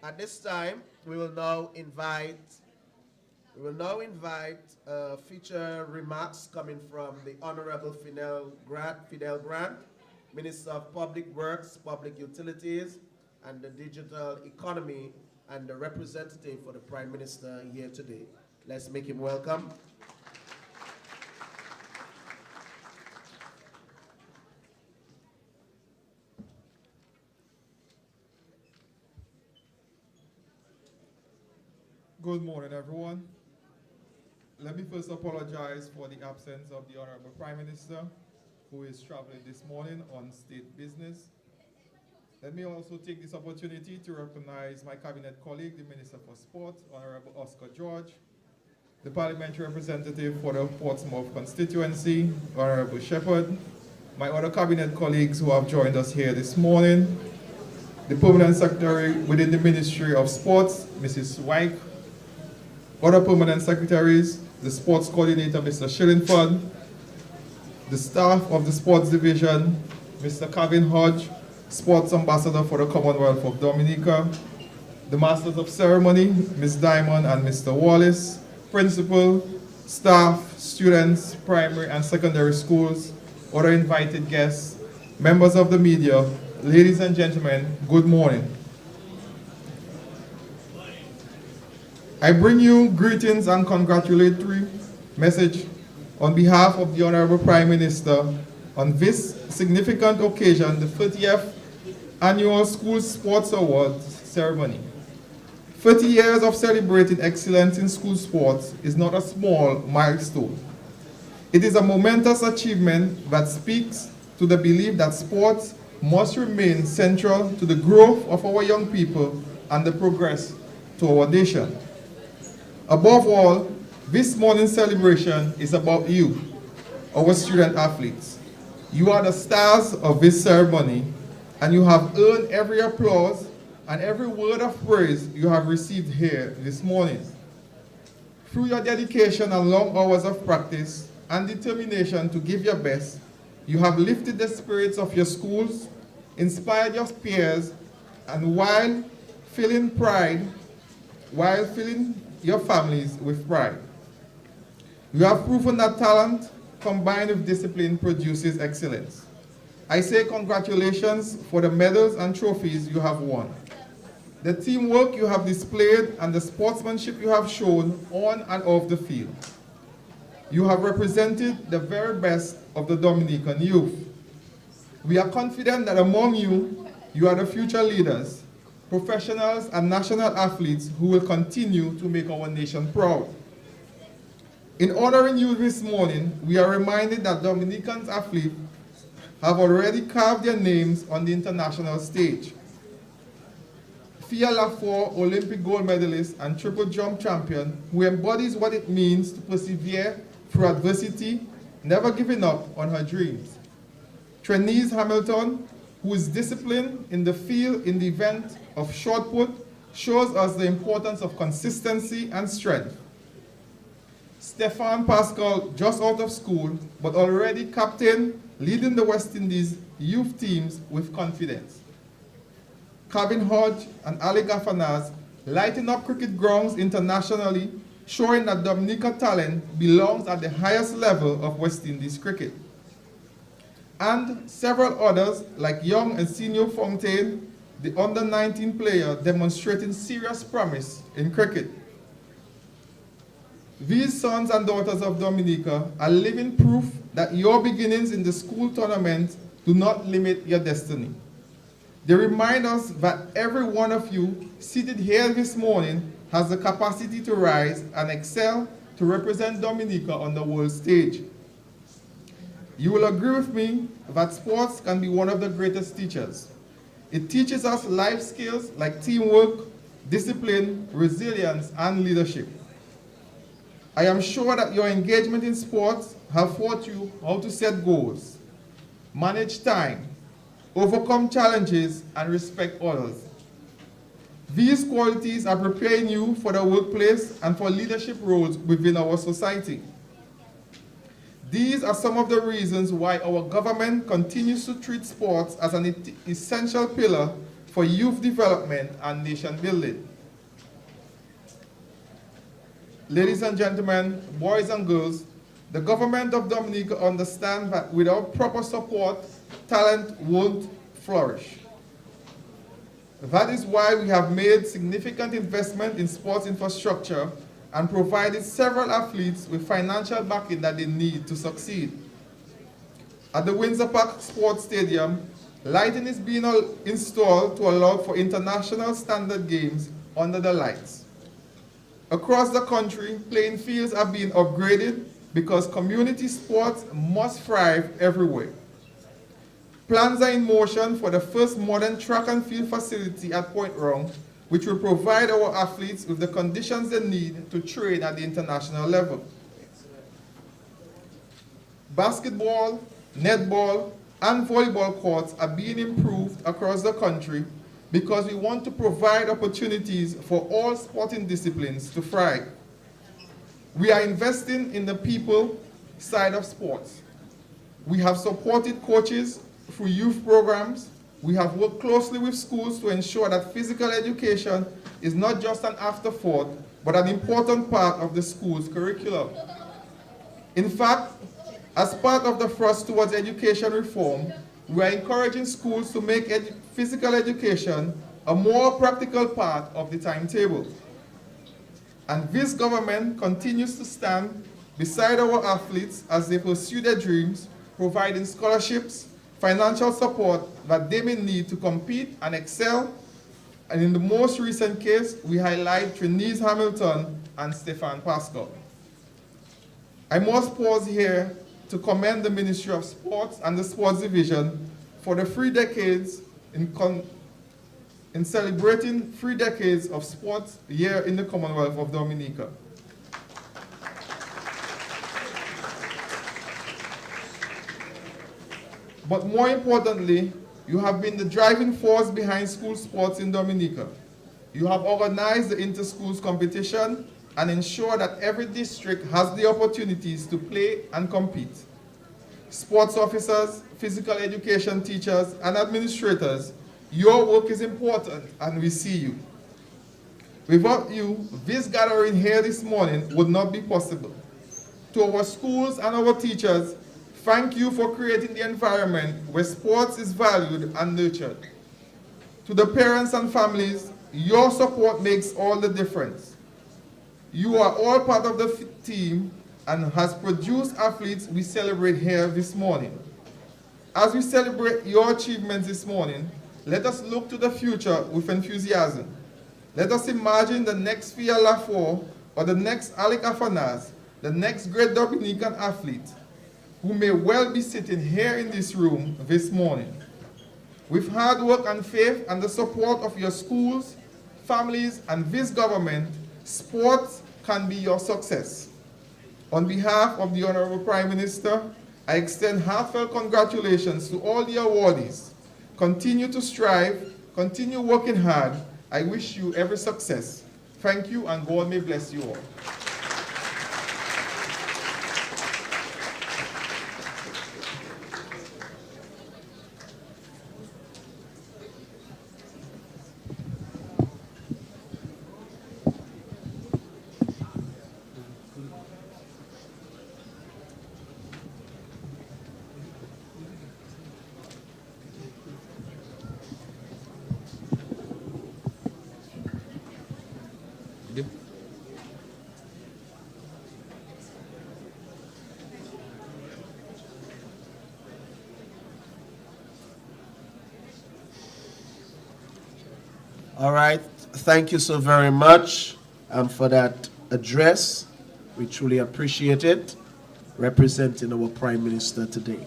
At this time, we will now invite feature remarks coming from the Honorable Fidel Grant, Minister of Public Works, Public Utilities, and the Digital Economy, and the representative for the Prime Minister here today. Let's make him welcome. Good morning, everyone. Let me first apologize for the absence of the Honorable Prime Minister, who is traveling this morning on state business. Let me also take this opportunity to recognize my cabinet colleague, the Minister for Sport, Honorable Oscar George, the Parliamentary Representative for the Portsmouth constituency, Honorable Shepherd, my other cabinet colleagues who have joined us here this morning, the Permanent Secretary within the Ministry of Sports, Mrs. Wyke, other permanent secretaries, the sports coordinator, Mr. Shillingford, the staff of the sports division, Mr. Kevin Hodge, sports ambassador for the Commonwealth of Dominica, the masters of ceremony, Ms. Diamond and Mr. Wallace, principal, staff, students, primary and secondary schools, other invited guests, members of the media, ladies and gentlemen, good morning. I bring you greetings and congratulatory message on behalf of the Honorable Prime Minister on this significant occasion, the 30th Annual School Sports Awards ceremony. 30 years of celebrating excellence in school sports is not a small milestone. It is a momentous achievement that speaks to the belief that sports must remain central to the growth of our young people and the progress to our nation. Above all, this morning's celebration is about you, our student athletes. You are the stars of this ceremony, and you have earned every applause and every word of praise you have received here this morning. Through your dedication and long hours of practice and determination to give your best, you have lifted the spirits of your schools, inspired your peers, and while filling your families with pride. You have proven that talent combined with discipline produces excellence. I say congratulations for the medals and trophies you have won, the teamwork you have displayed, and the sportsmanship you have shown on and off the field. You have represented the very best of the Dominican youth. We are confident that among you, you are the future leaders, professionals and national athletes who will continue to make our nation proud. In honoring you this morning, we are reminded that Dominican athletes have already carved their names on the international stage. Fia Lafour, Olympic gold medalist and triple jump champion, who embodies what it means to persevere through adversity, never giving up on her dreams. Trenise Hamilton, who is disciplined in the field in the event of shot put, shows us the importance of consistency and strength. Stefan Pascal, just out of school, but already captain, leading the West Indies youth teams with confidence. Kevin Hodge and Ali Gafanaz lighting up cricket grounds internationally, showing that Dominica talent belongs at the highest level of West Indies cricket. And several others like young and senior Fontaine, the under-19 player demonstrating serious promise in cricket. These sons and daughters of Dominica are living proof that your beginnings in the school tournament do not limit your destiny. They remind us that every one of you seated here this morning has the capacity to rise and excel to represent Dominica on the world stage. You will agree with me that sports can be one of the greatest teachers. It teaches us life skills like teamwork, discipline, resilience, and leadership. I am sure that your engagement in sports have taught you how to set goals, manage time, overcome challenges, and respect others. These qualities are preparing you for the workplace and for leadership roles within our society. These are some of the reasons why our government continues to treat sports as an essential pillar for youth development and nation building. Ladies and gentlemen, boys and girls, the government of Dominica understands that without proper support, talent won't flourish. That is why we have made significant investment in sports infrastructure and provided several athletes with financial backing that they need to succeed. At the Windsor Park Sports Stadium, lighting is being installed to allow for international standard games under the lights. Across the country, playing fields are being upgraded because community sports must thrive everywhere. Plans are in motion for the first modern track and field facility at Point Round, which will provide our athletes with the conditions they need to train at the international level. Basketball, netball, and volleyball courts are being improved across the country because we want to provide opportunities for all sporting disciplines to thrive. We are investing in the people side of sports. We have supported coaches through youth programs. We have worked closely with schools to ensure that physical education is not just an afterthought, but an important part of the school's curriculum. In fact, as part of the thrust towards education reform, we are encouraging schools to make physical education a more practical part of the timetable. And this government continues to stand beside our athletes as they pursue their dreams, providing scholarships, financial support that they may need to compete and excel. And in the most recent case, we highlight Trinise Hamilton and Stefan Pascal. I must pause here to commend the Ministry of Sports and the Sports Division for the 3 decades in celebrating 3 decades of sports year in the Commonwealth of Dominica. But more importantly, you have been the driving force behind school sports in Dominica. You have organized the inter-schools competition and ensure that every district has the opportunities to play and compete. Sports officers, physical education teachers, and administrators, your work is important and we see you. Without you, this gathering here this morning would not be possible. To our schools and our teachers, thank you for creating the environment where sports is valued and nurtured. To the parents and families, your support makes all the difference. You are all part of the team and has produced athletes we celebrate here this morning. As we celebrate your achievements this morning, let us look to the future with enthusiasm. Let us imagine the next Fia Lafour or the next Alec Afanaz, the next great Dominican athlete, who may well be sitting here in this room this morning. With hard work and faith and the support of your schools, families, and this government, sports can be your success. On behalf of the Honorable Prime Minister, I extend heartfelt congratulations to all the awardees. Continue to strive, continue working hard. I wish you every success. Thank you, and God may bless you all. All right, thank you so very much for that address. We truly appreciate it, representing our Prime Minister today.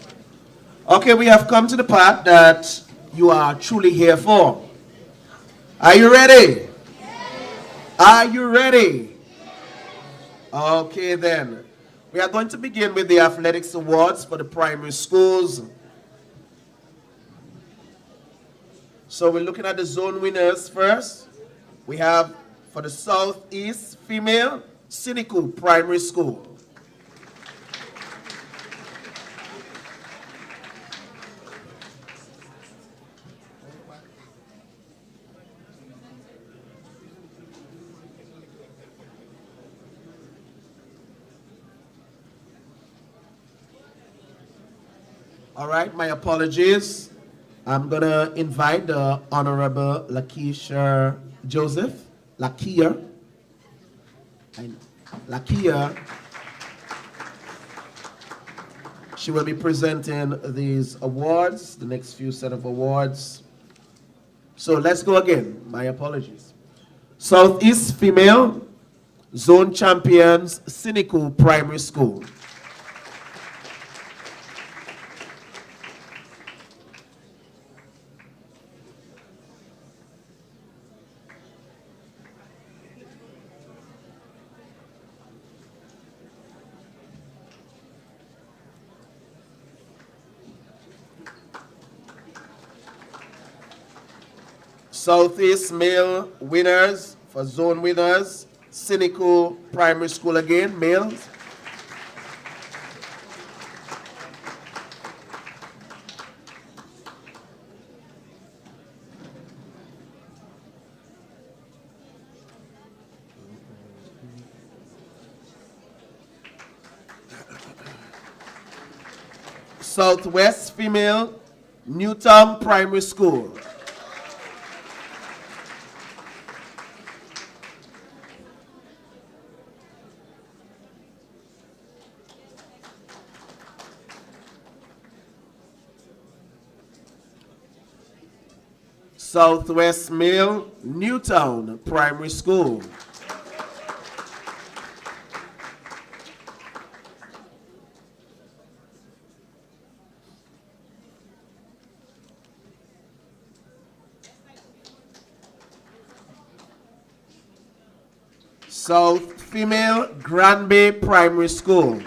Okay, we have come to the part that you are truly here for. Are you ready? Are you ready? Okay then. We are going to begin with the athletics awards for the primary schools. So we're looking at the zone winners first. We have for the Southeast Female, Siniku Primary School. All right, my apologies. I'm going to invite the Honorable Lakeisha Joseph. Lakia. She will be presenting these awards, the next few set of awards. So let's go again. My apologies. Southeast Female Zone Champions, Cynical Primary School. Southeast Male winners for zone winners, Cynical Primary School again, males. Southwest Female Newtown Primary School. Southwest Male Newtown Primary School. South Female Granby Primary School.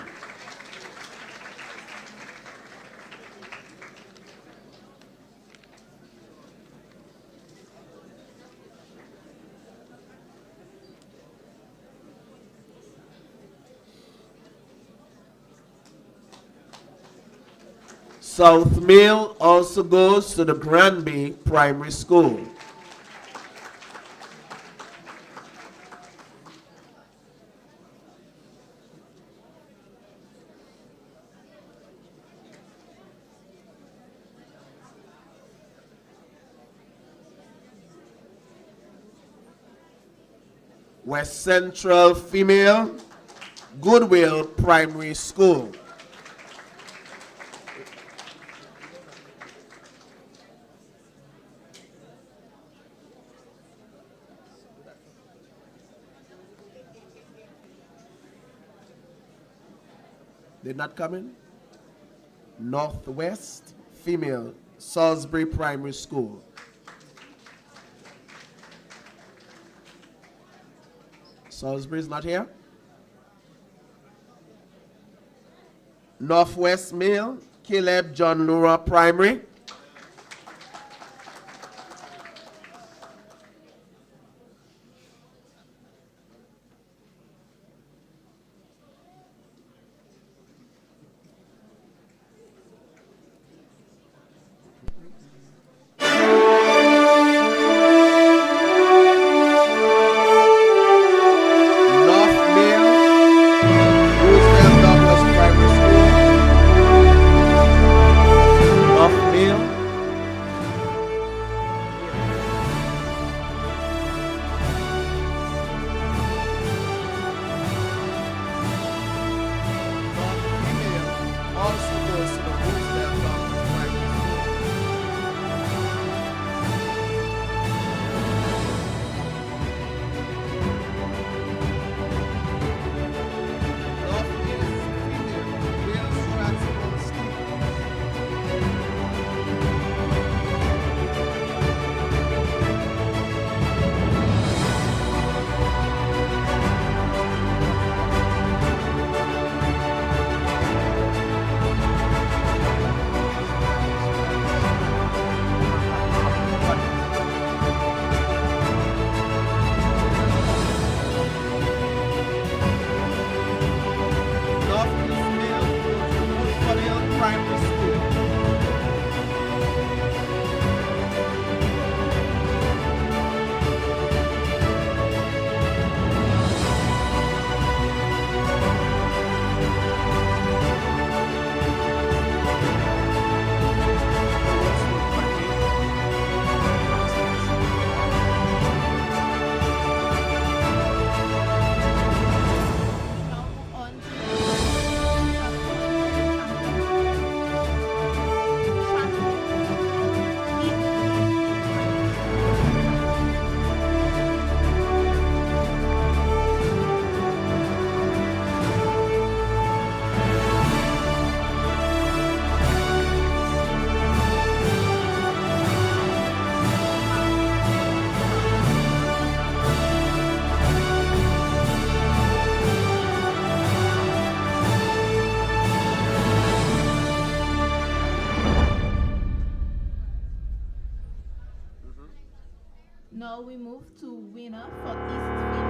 South Male also goes to the Granby Primary School. West Central Female Goodwill Primary School. They're not coming? Northwest Female Salisbury Primary School. Salisbury's not here? Northwest Male Caleb John Lura Primary. North Male Honor for East Female.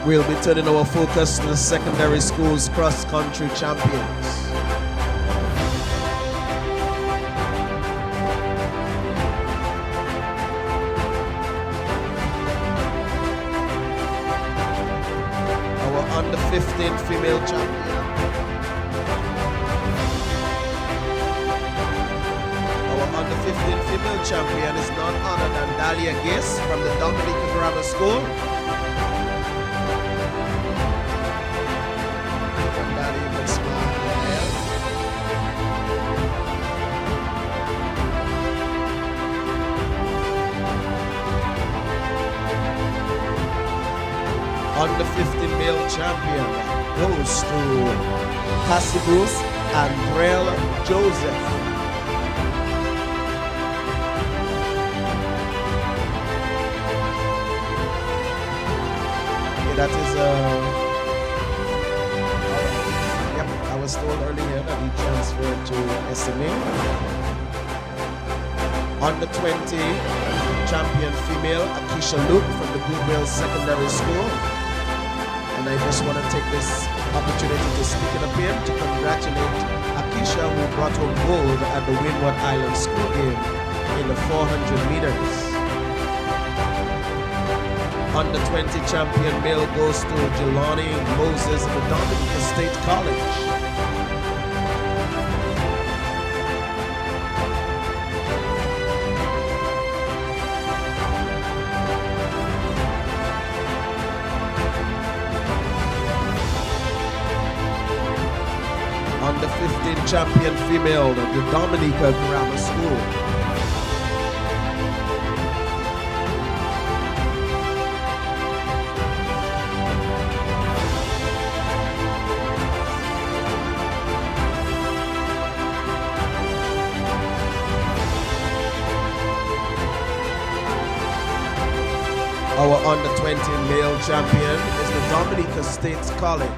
We'll be turning our focus to the secondary schools cross-country champions. Our under 15 female champion. Our under 15 female champion is none other than Dahlia Gis from the Dominica Grammar School. Under 15 male champion goes to Cassibus and Brel Joseph. Okay, that is yep, I was told earlier that he transferred to SMA. Under 20 champion female Akisha Luke from the Goodwill Secondary School. And I just want to take this opportunity to speak in a bit to congratulate Akisha, who brought home gold at the Windward Island School game in the 400 meters. Under 20 champion male goes to Jelani Moses of the Dominica State College. Under 15 champion female of the Dominica Grammar School. Our under 20 male champion is the Dominica State College.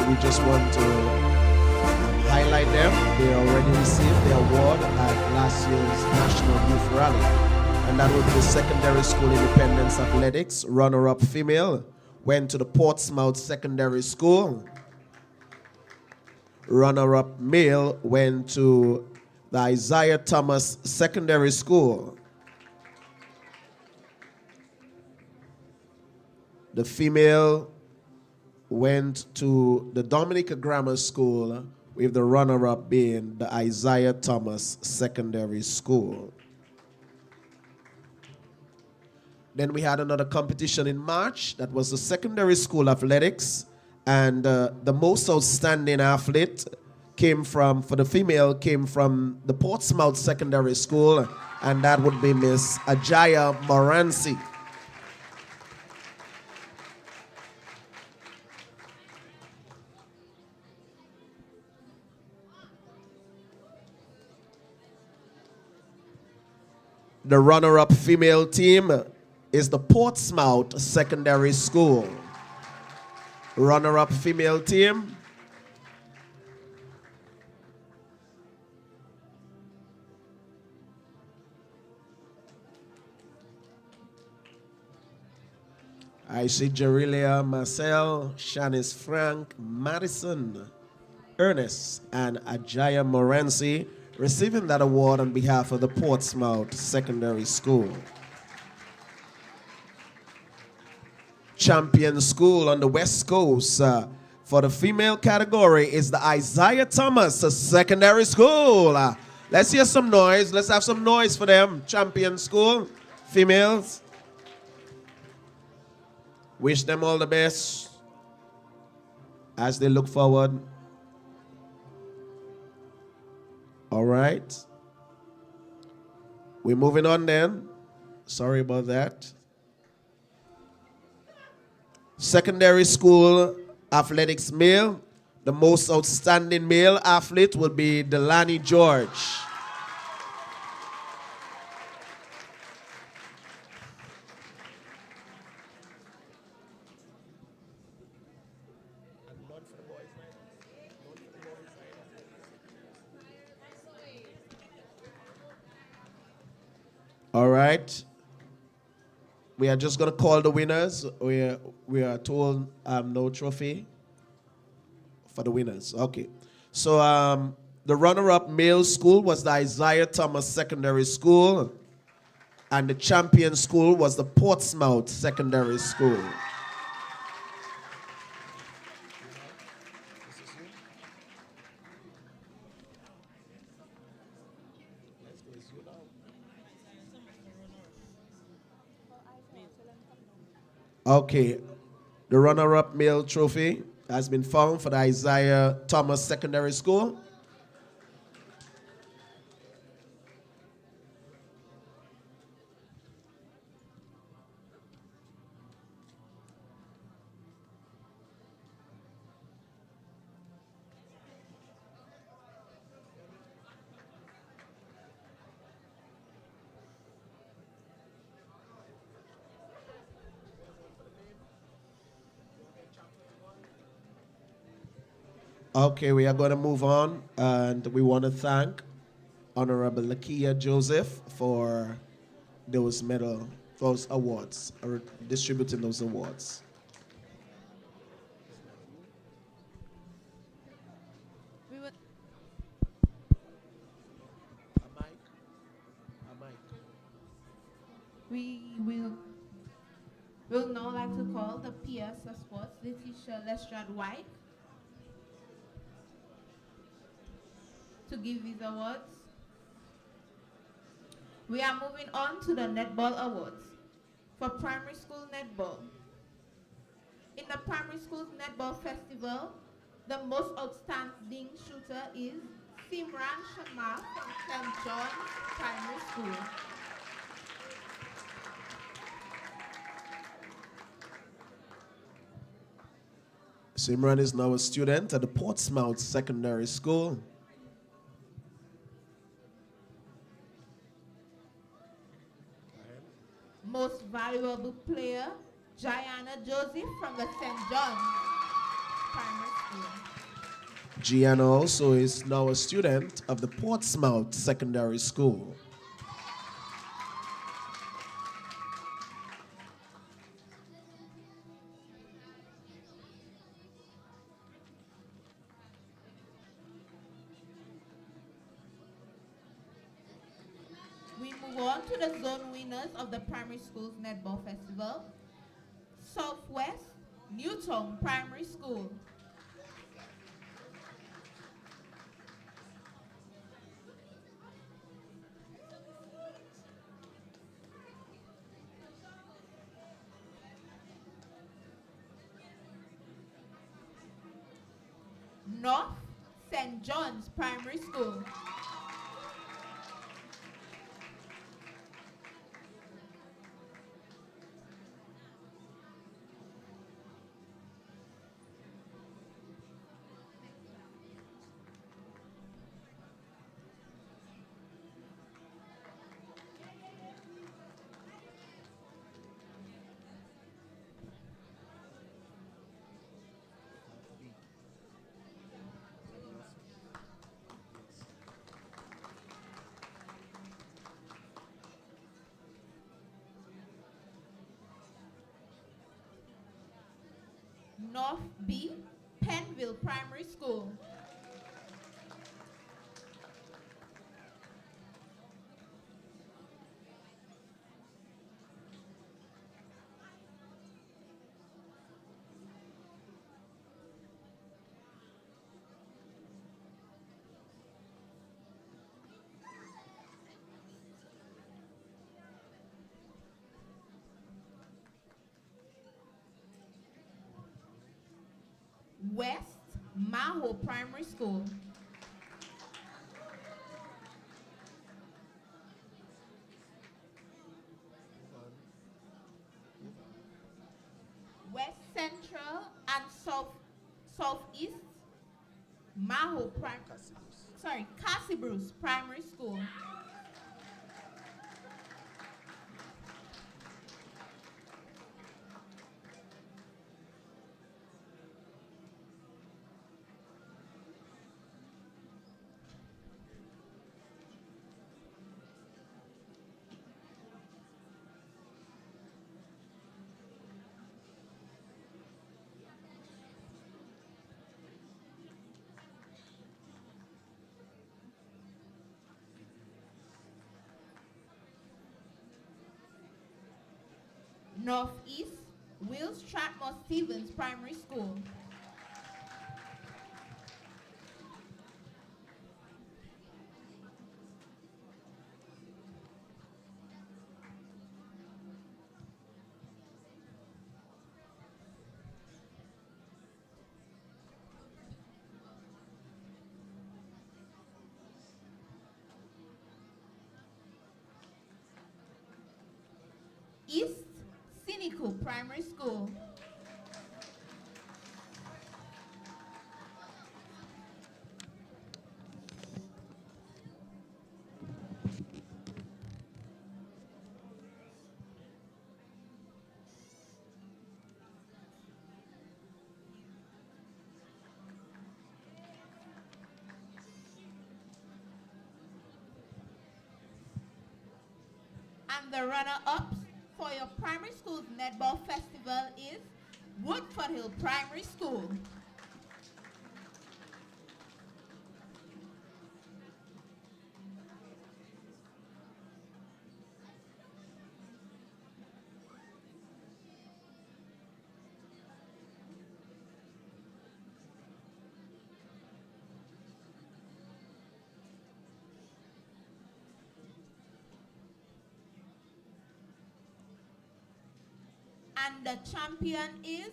We just want to highlight them. They already received the award at last year's National Youth Rally. And that would be the Secondary School Independence Athletics. Runner-up female went to the Portsmouth Secondary School. Runner-up male went to the Isaiah Thomas Secondary School. The female went to the Dominica Grammar School, with the runner-up being the Isaiah Thomas Secondary School. Then we had another competition in March. That was the Secondary School Athletics. And the most outstanding athlete came from, for the female, came from the Portsmouth Secondary School. And that would be Miss Ajaya Moransi. The runner-up female team is the Portsmouth Secondary School. Runner-up female team. I see Jerilia Marcel, Shanice Frank, Madison, Ernest, and Ajaya Moransi receiving that award on behalf of the Portsmouth Secondary School. Champion school on the West Coast for the female category is the Isaiah Thomas Secondary School. Let's hear some noise. Let's have some noise for them. Champion school, females. Wish them all the best as they look forward. All right. We're moving on then. Sorry about that. Secondary school Athletics male, the most outstanding male athlete will be Delaney George. All right. We are just going to call the winners. We are told no trophy for the winners. Okay. So the runner-up male school was the Isaiah Thomas Secondary School, and the champion school was the Portsmouth Secondary School. Okay, the runner-up male trophy has been found for the Isaiah Thomas Secondary School. Okay, we are going to move on, and we want to thank Honorable Lakia Joseph for those awards, or distributing those awards. We will now like to call the PS of Sports, Letitia Lestrade White, to give these awards. We are moving on to the Netball Awards for primary school netball. In the primary school netball festival, the most outstanding shooter is Simran Sharma from St. John's Primary School. Simran is now a student at the Portsmouth Secondary School. Most valuable player, Gianna Joseph from the St. John's Primary School. Gianna also is now a student of the Portsmouth Secondary School. We move on to the zone winners of the Primary Schools Netball Festival. Southwest Newtown Primary School. North St. John's Primary School. North B, Penville Primary School. West Maho Primary School. West Central and South Cassie Bruce Primary School. Northeast Will Stratmore Stevens Primary School. East Cynical Primary School. And the runner-ups for your primary school's netball festival is Woodford Hill Primary School. And the champion is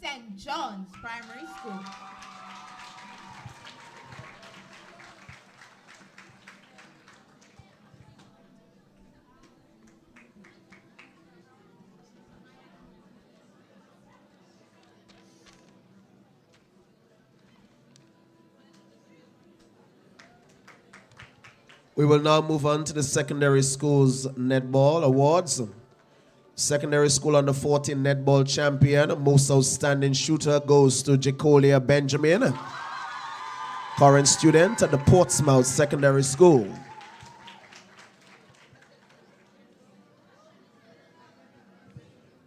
St. John's Primary School. We will now move on to the secondary schools netball awards. Secondary school under 14 netball champion, most outstanding shooter goes to Jacolia Benjamin, current student at the Portsmouth Secondary School.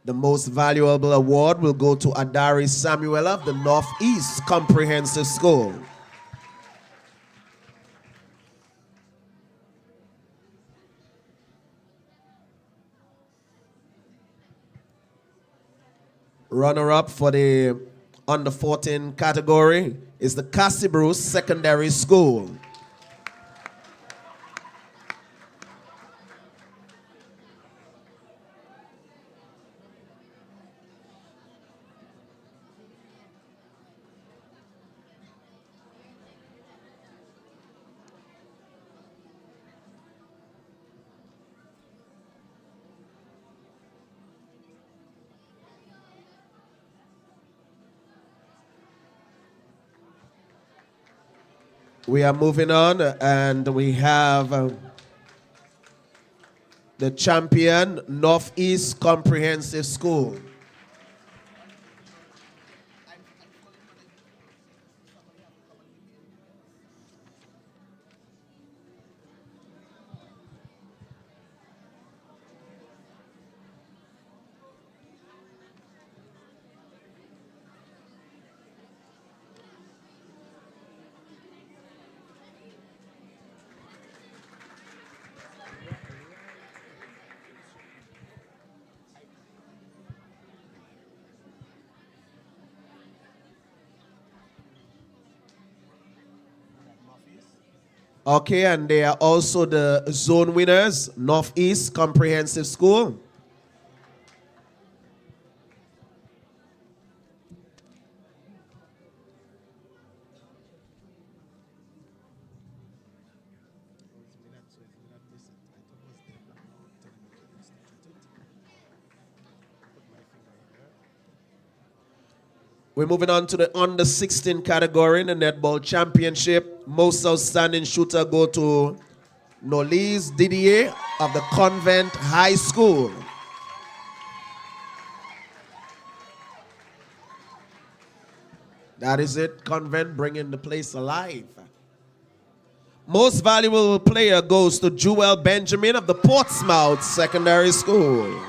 The most valuable award will go to Adari Samuel of the Northeast Comprehensive School. Runner-up for the under 14 category is the Cassie Bruce Secondary School. We are moving on, and we have the champion, Northeast Comprehensive School. Okay, and they are also the zone winners, Northeast Comprehensive School. We're moving on to the under 16 category in the netball championship. Most outstanding shooter go to Nolise Didier of the Convent High School. That is it, Convent bringing the place alive. Most valuable player goes to Jewel Benjamin of the Portsmouth Secondary School.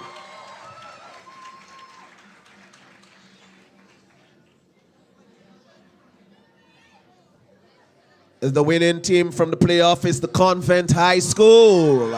The winning team from the playoff is the Convent High School.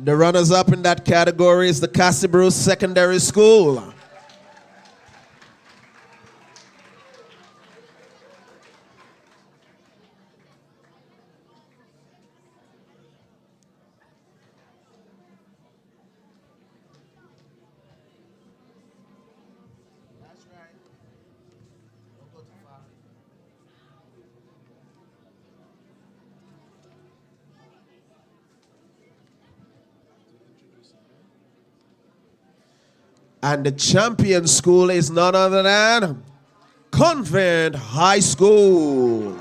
The runners-up in that category is the Cassibru Secondary School. And the champion school is none other than Convent High School.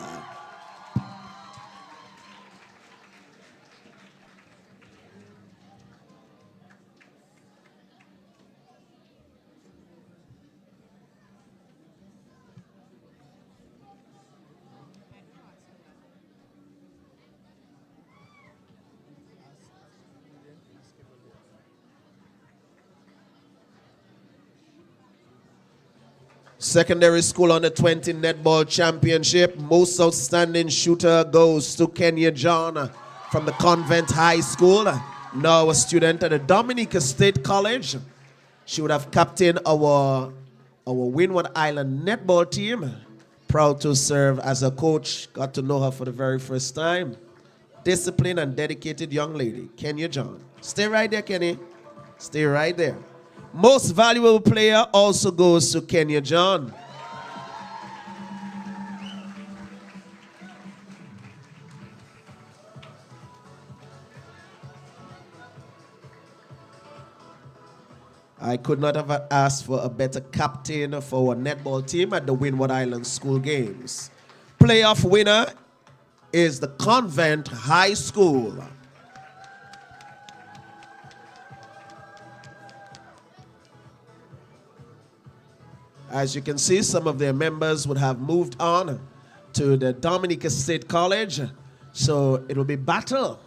Secondary School Under 20 Netball Championship. Most outstanding shooter goes to Kenya John from the Convent High School. Now a student at the Dominica State College. She would have captained our Windward Island netball team. Proud to serve as a coach. Got to know her for the very first time. Disciplined and dedicated young lady, Kenya John. Stay right there, Kenny. Stay right there. Most valuable player also goes to Kenya John. I could not have asked for a better captain for our netball team at the Windward Island School Games. Playoff winner is the Convent High School. As you can see, some of their members would have moved on to the Dominica State College. So it will be battle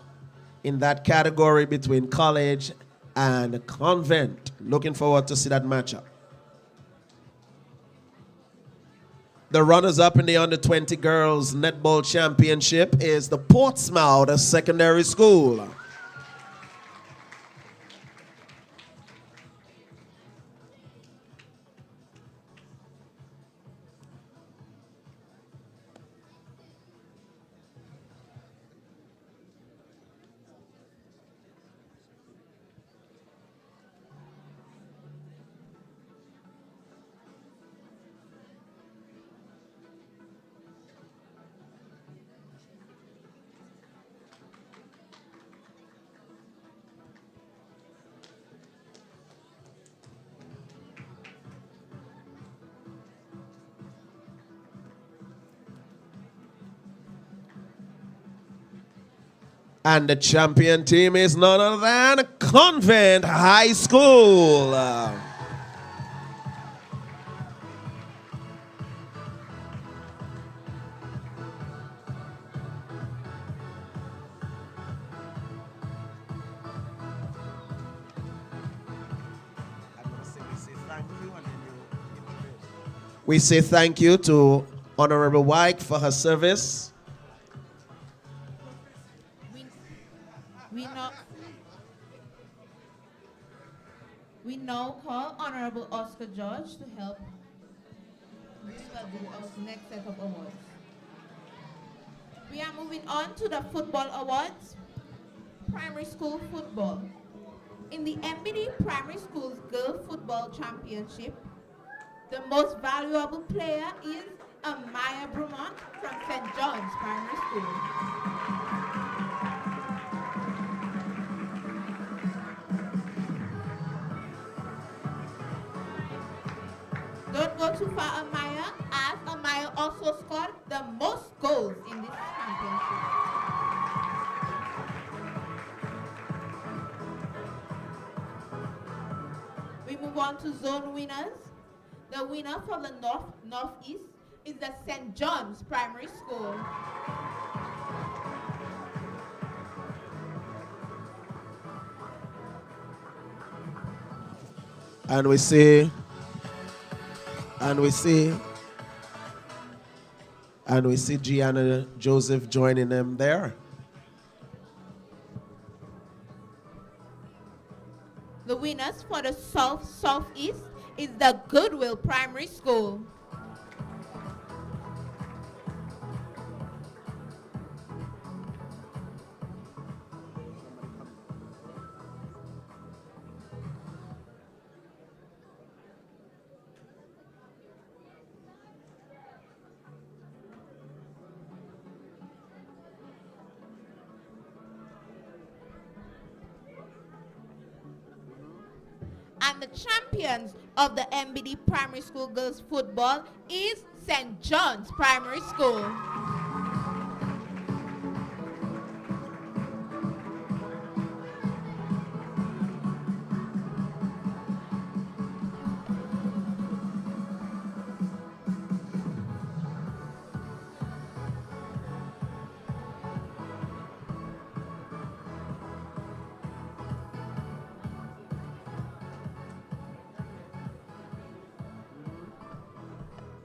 in that category between college and convent. Looking forward to see that matchup. The runners-up in the Under-20 Girls Netball Championship is the Portsmouth Secondary School. And the champion team is none other than Convent High School. We say thank you to Honorable Wyke for her service. We now call Honorable Oscar George to help do our next set of awards. We are moving on to the football awards. Primary school football. In the MBD Primary Schools Girl Football Championship, The most valuable player is Amaya Brumont from St. John's Primary School. Don't go too far, Amaya, as Amaya also scored the most goals in this championship. We move on to zone winners. The winner for the Northeast is the St. John's Primary School. And we see Gianna Joseph joining them there. The winners for the Southeast is the Goodwill Primary School. And the champions of the MBD Primary School Girls Football is St. John's Primary School.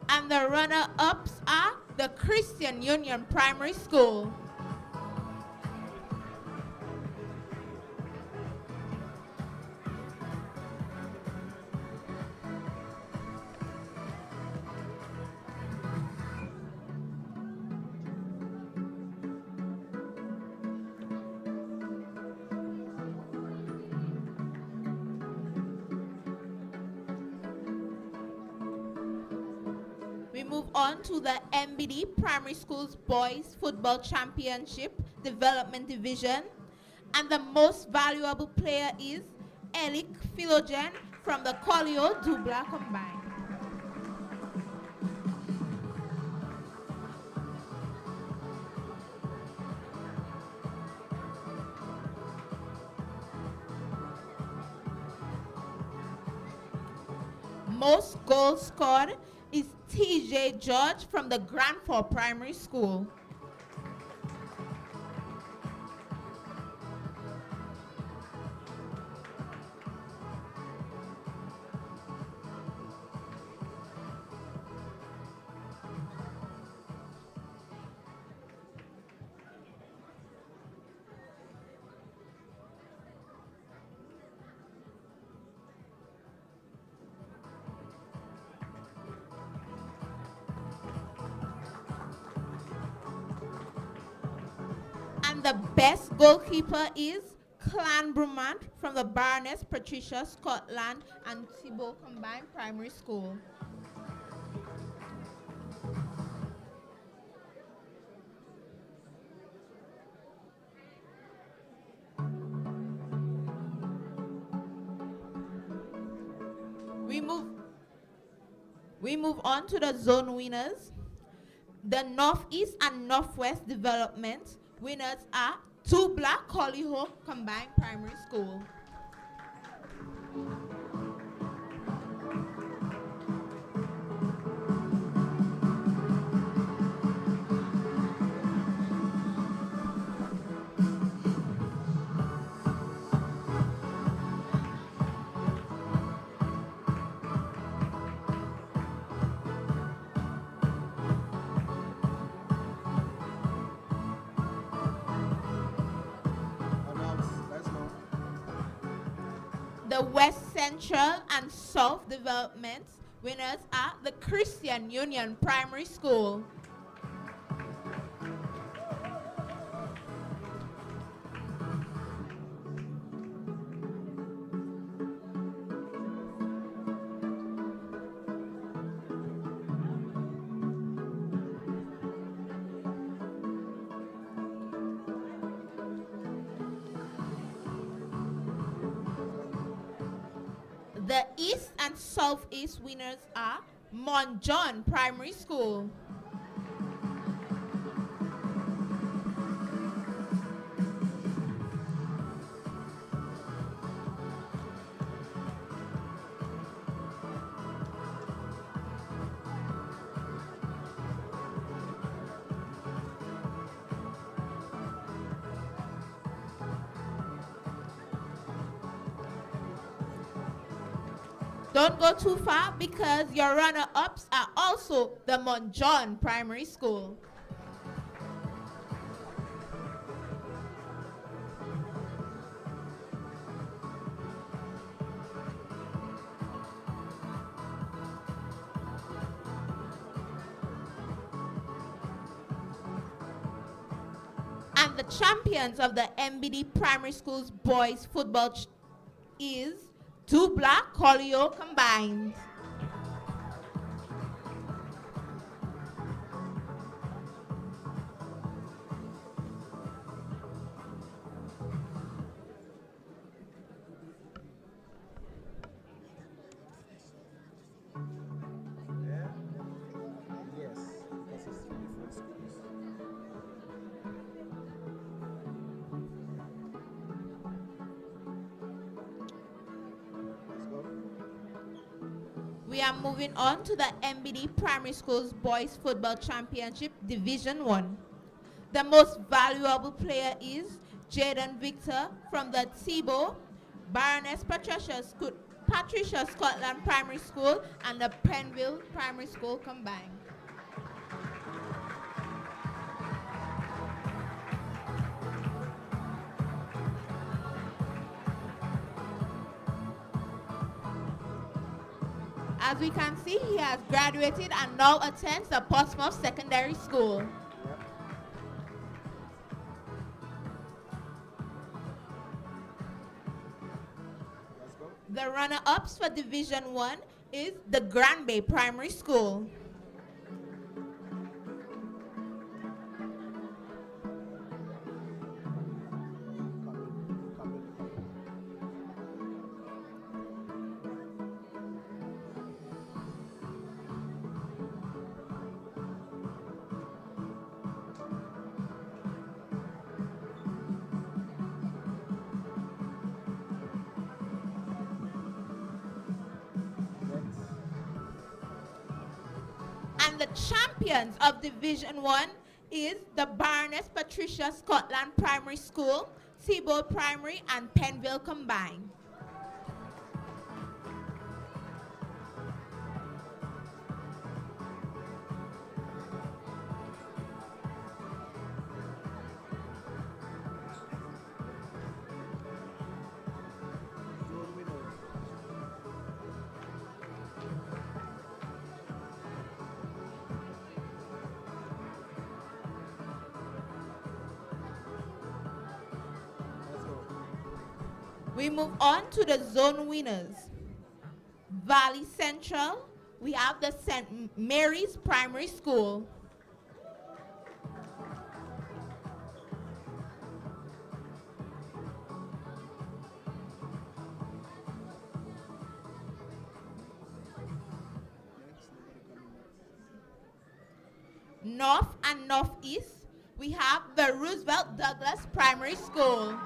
And the runner-ups are the Christian Union Primary School. We move on to the MBD Primary Schools Boys Football Championship Development Division. And the most valuable player is Elic Philogen from the Colio Dubla Combined. Most goals scored is TJ George from the Granford Primary School. And the best goalkeeper is Clan Brumant from the Baroness Patricia Scotland and Thibault Combined Primary School. We move on to the zone winners. The Northeast and Northwest Development winners are Two Black Collyhope Combined Primary School. The West Central and South Development winners are the Christian Union Primary School. The East and Southeast winners are Mont John Primary School. Don't go too far because your runner-ups are also the Mont John Primary School. And the champions of the MBD Primary School's boys football is Dubla Colio combined. We are moving on to the MBD Primary School's Boys Football Championship Division 1. The most valuable player is Jaden Victor from the Thibault, Baroness Patricia Scotland Primary School and the Penville Primary School combined. As we can see, he has graduated and now attends the Portsmouth Secondary School. The runner-ups for Division 1 is the Granby Primary School. And the champions of Division 1 is the Baroness Patricia Scotland Primary School, Thibault Primary, and Penville combined. We move on to the zone winners. Valley Central, we have the St. Mary's Primary School. North and Northeast, we have the Roosevelt Douglas Primary School.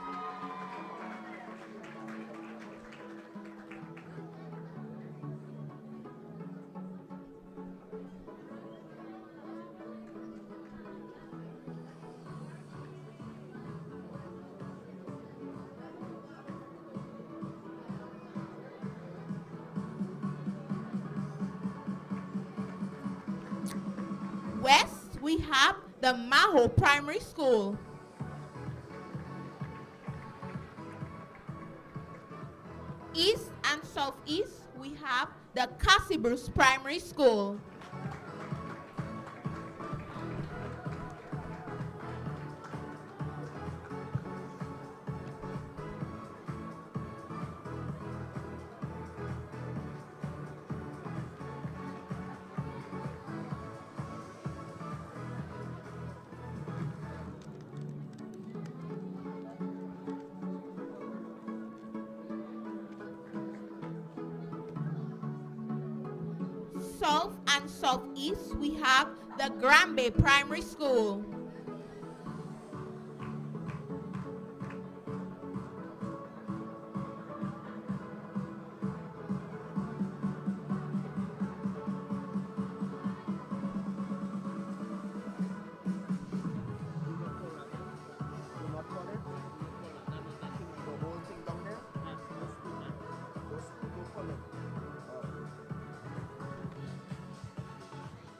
West, we have the Maho Primary School. East and Southeast, we have the Cassibus Primary School. south and southeast, we have the Granby Primary School.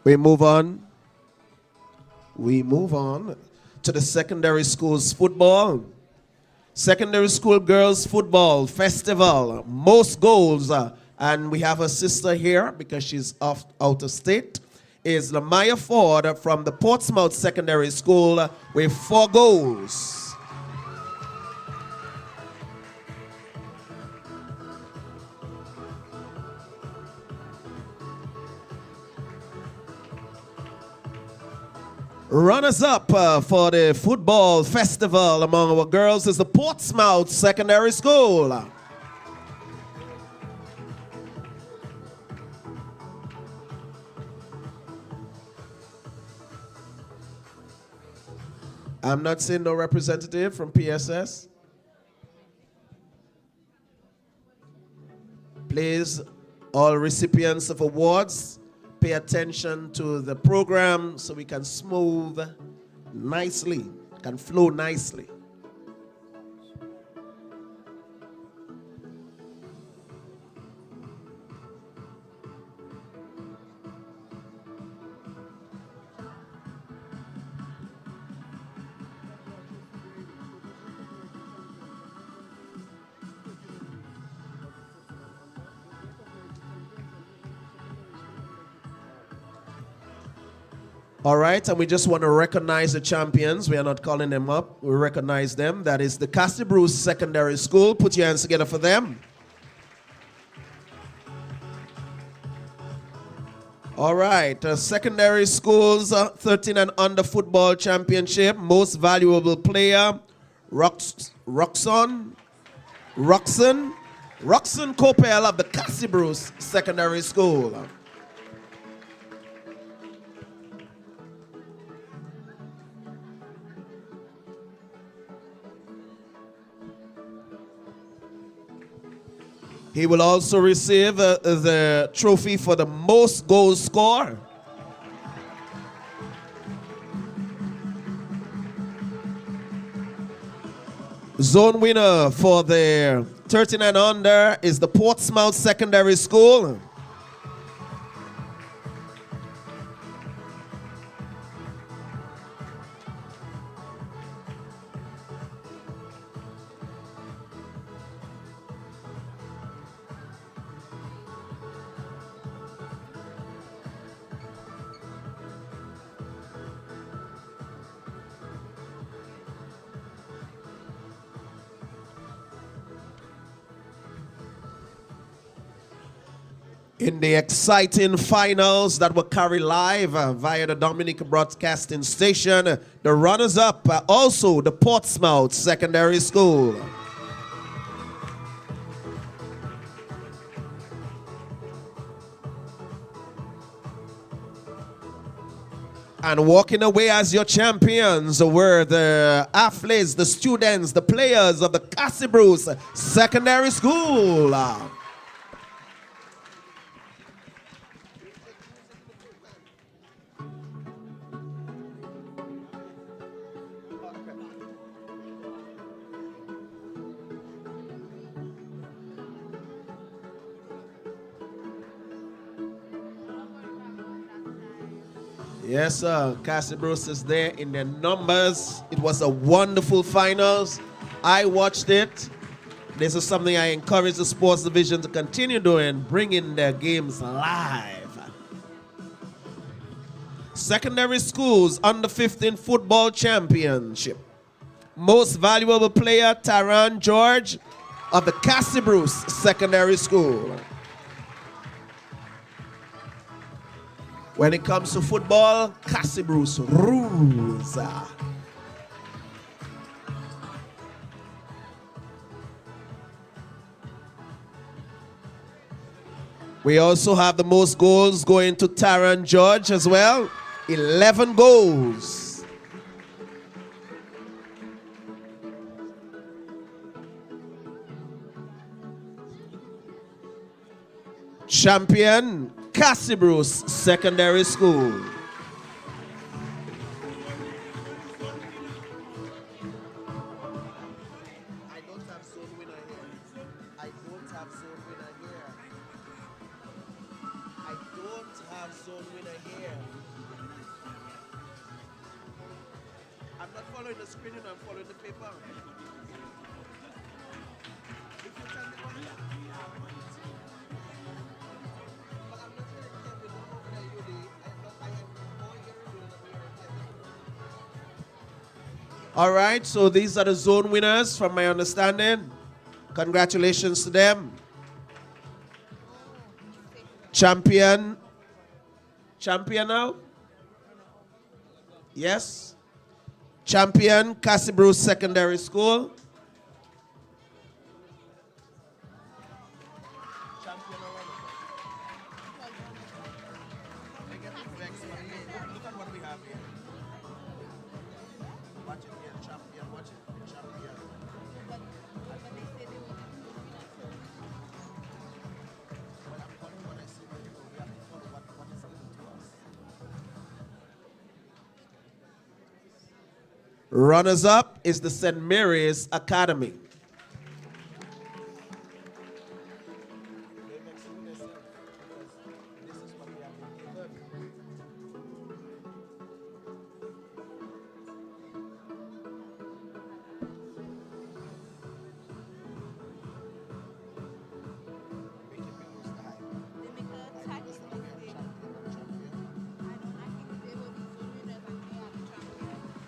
We move on. We move on to the secondary schools football. Secondary school girls football festival, most goals, and we have a sister here because she's out of state, is Lamaya Ford from the Portsmouth Secondary School with 4 goals. Runners-up for the football festival among our girls is the Portsmouth Secondary School. I'm not seeing no representative from PSS. Please, all recipients of awards, pay attention to the program so we can smooth nicely, can flow nicely. All right, and we just want to recognize the champions. We are not calling them up. We recognize them. That is the Cassie Bruce Secondary School. Put your hands together for them. All right, secondary schools 13 and under football championship. Most valuable player, Roxon Copel of the Cassie Bruce Secondary School. He will also receive the trophy for the most goals scored. Zone winner for the 13 and under is the Portsmouth Secondary School. In the exciting finals that were carried live via the Dominica Broadcasting Station, the runners-up are also the Portsmouth Secondary School. And walking away as your champions were the athletes, the students, the players of the Cassie Bruce Secondary School. Yes, sir. Cassie Bruce is there in their numbers. It was a wonderful finals. I watched it. This is something I encourage the sports division to continue doing, bringing their games live. Secondary schools under 15 football championship. Most valuable player, Taran George of the Cassie Bruce Secondary School. When it comes to football, Cassie Bruce rules. We also have the most goals going to Taron George as well. 11 goals. Champion, Cassie Bruce Secondary School. All right, so these are the zone winners from my understanding. Congratulations to them. Champion now? Yes. Champion, Cassie Bruce Secondary School. Runners up is the St. Mary's Academy.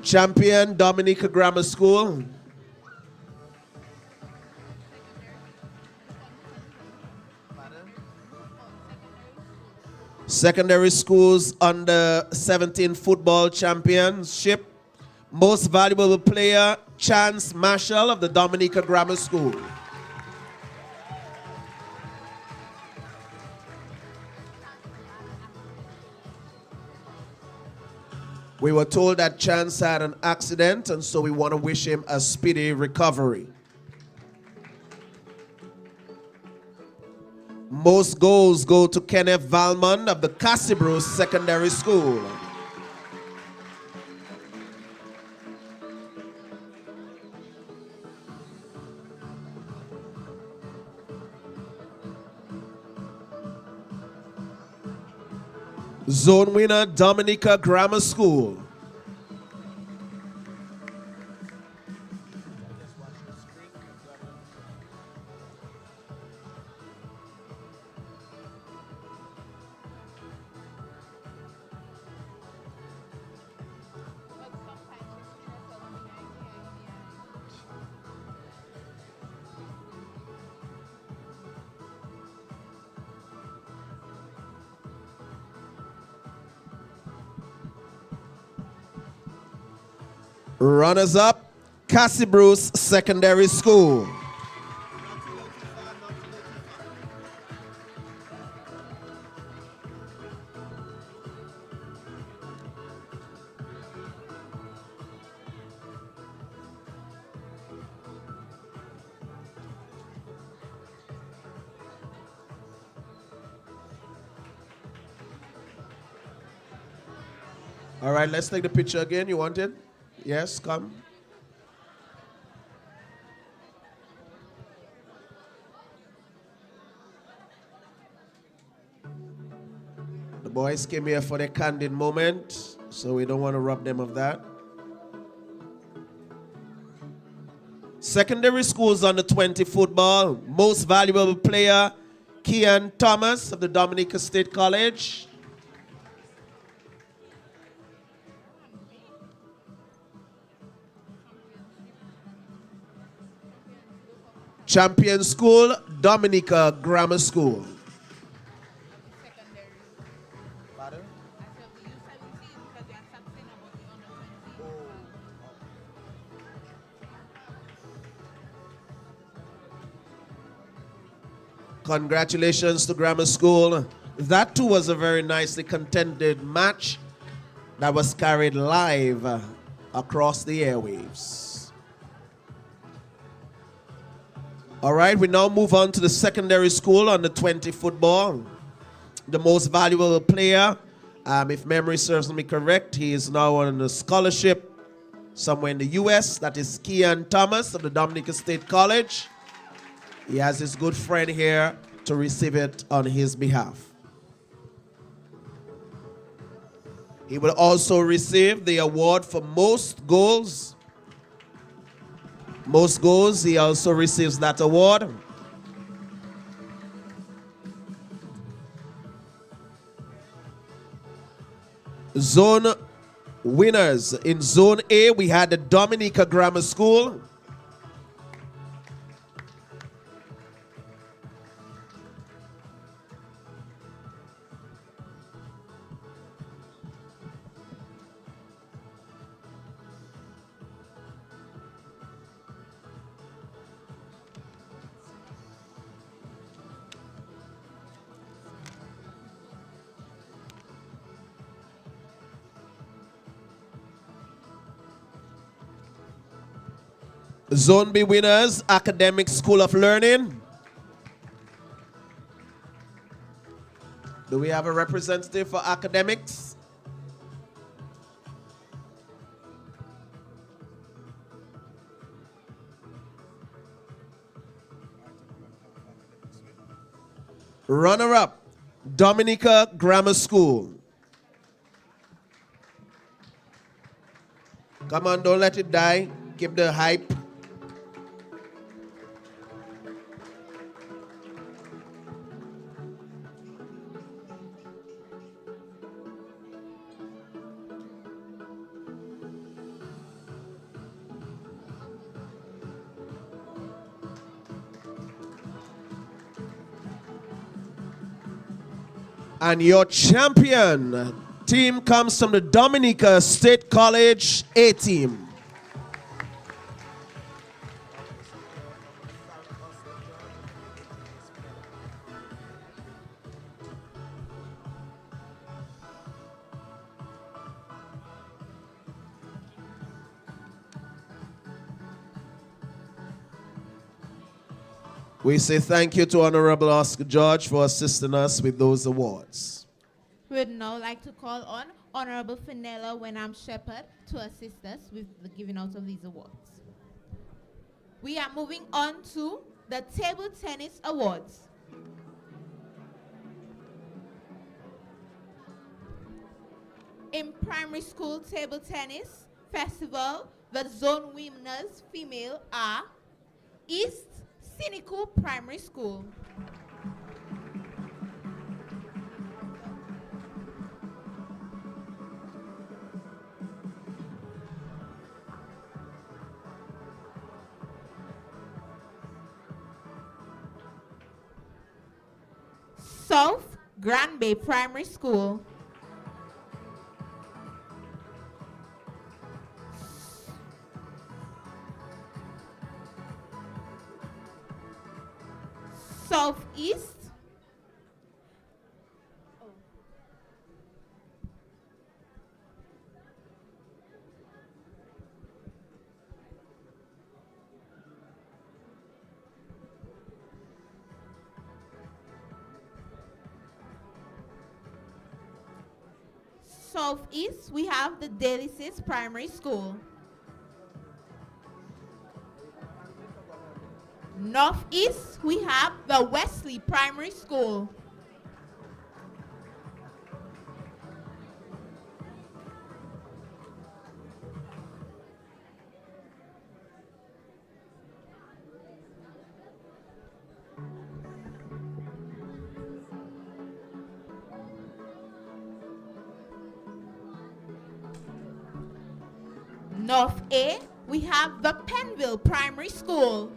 Champion, Dominica Grammar School. Secondary Schools under 17 football championship. Most valuable player, Chance Marshall of the Dominica Grammar School. We were told that Chance had an accident, and so we want to wish him a speedy recovery. Most goals go to Kenneth Valmont of the Cassie Bruce Secondary School. Zone winner, Dominica Grammar School. Runners up, Cassie Bruce Secondary School. All right, let's take the picture again. You want it? Yes, come. The boys came here for their candid moment, so we don't want to rob them of that. Secondary schools under 20 football. Most valuable player, Kian Thomas of the Dominica State College. Champion School, Dominica Grammar School. Congratulations to Grammar School. That too was a very nicely contended match that was carried live across the airwaves. All right, we now move on to the secondary school under 20 football. The most valuable player, if memory serves me correct, he is now on a scholarship somewhere in the U.S. That is Kean Thomas of the Dominica State College. He has his good friend here to receive it on his behalf. He will also receive the award for most goals. Most goals, he also receives that award. Zone winners. In Zone A, we had the Dominica Grammar School. Zone B winners, Academic School of Learning. Do we have a representative for academics? Runner-up, Dominica Grammar School. Come on, don't let it die. Keep the hype. And your champion team comes from the Dominica State College A team. We say thank you to Honorable Oscar George for assisting us with those awards. We'd now like to call on Honorable Fenella Wenham Shepherd to assist us with the giving out of these awards. We are moving on to the Table Tennis Awards. In primary school table tennis festival, the zone winners female are East Siniku Primary School. South Grand Bay Primary School. Southeast. Southeast, we have the Delices Primary School. Northeast, we have the Wesley Primary School. North A, we have the Penville Primary School.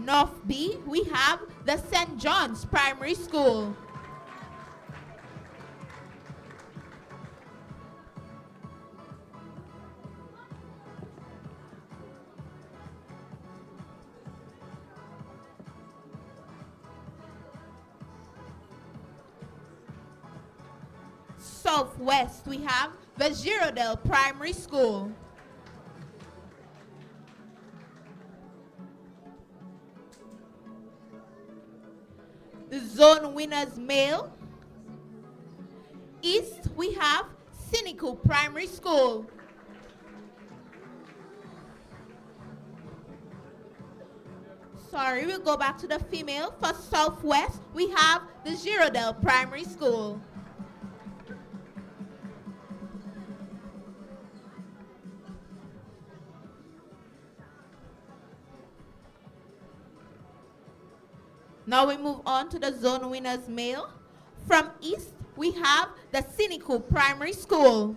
North B, we have the St. John's Primary School. Southwest, we have the Girardel Primary School. The zone winners male. East, we have Cynical Primary School. Sorry, we'll go back to the female. For Southwest, we have the Girardel Primary School. Now we move on to the zone winners male. From East, we have the Cynical Primary School.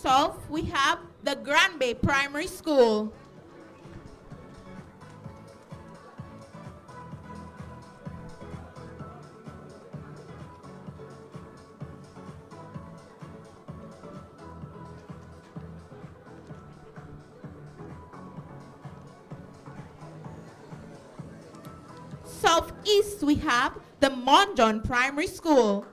South, we have the Grand Bay Primary School. Southeast, we have the Mont John Primary School.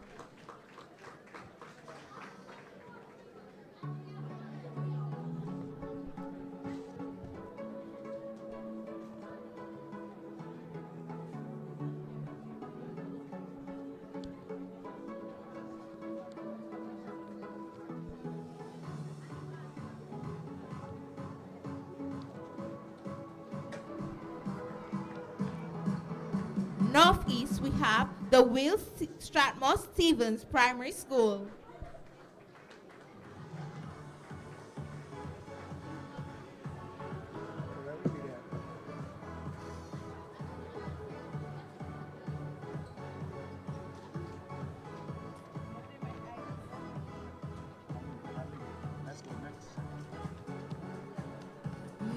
Northeast, we have the Will Strathmore Stevens Primary School.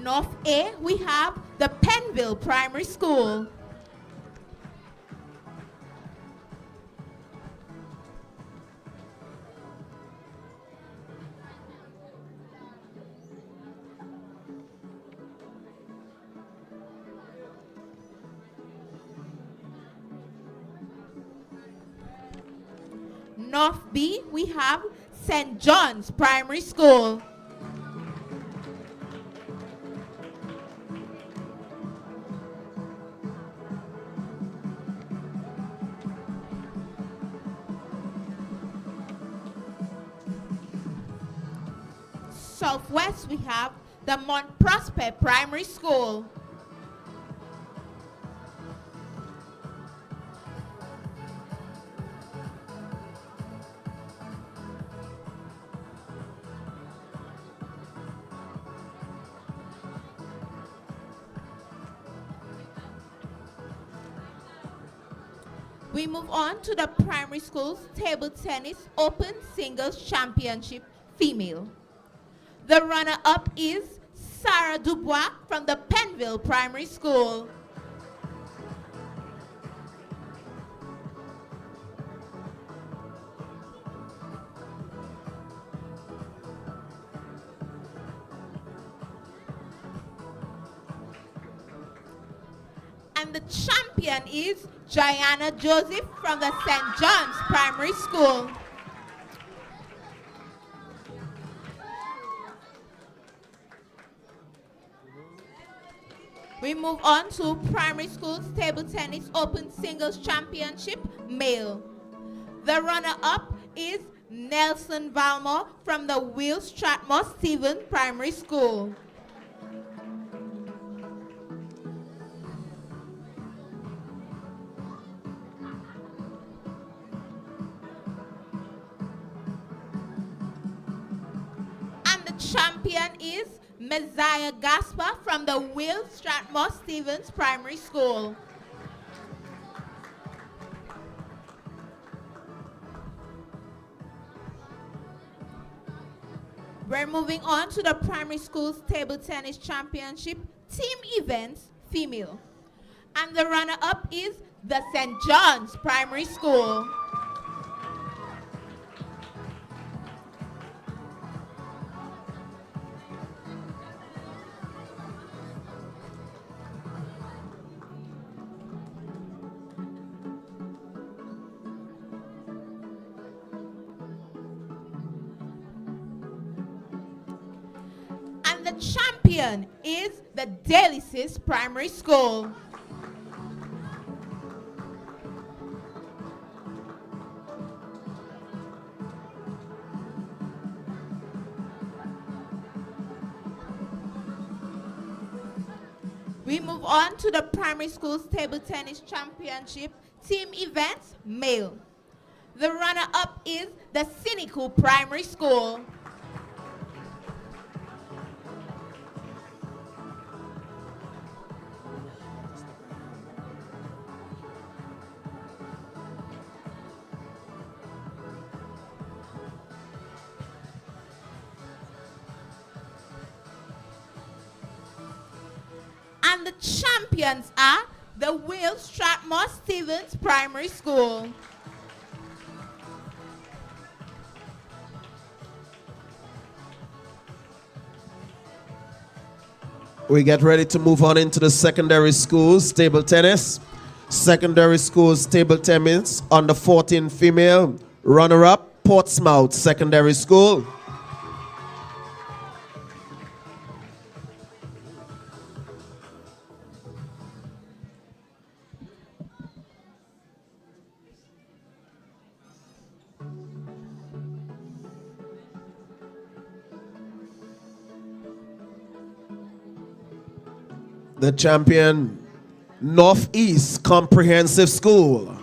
North A, we have the Penville Primary School. North B, we have St. John's Primary School. Southwest, we have the Mount Prosper Primary School. We move on to the primary school's table tennis open singles championship female. The runner-up is Sarah Dubois from the Penville Primary School. And the champion is Diana Joseph from the St. John's Primary School. We move on to primary school's table tennis open singles championship male. The runner-up is Nelson Valmore from the Will Strathmore Stephen Primary School. champion is Messiah Gasper from the Will Strathmore Stevens Primary School. We're moving on to the primary school's table tennis championship team events female. And the runner-up is the St. John's Primary School. And the champion is the Delicis Primary School. We move on to the primary school's table tennis championship team events male. The runner-up is the Cynical Primary School. And the champions are the Will Strathmore Stevens Primary School. We get ready to move on into the secondary schools table tennis. Secondary schools table tennis under 14 female. Runner-up, Portsmouth Secondary School. The champion, Northeast Comprehensive School.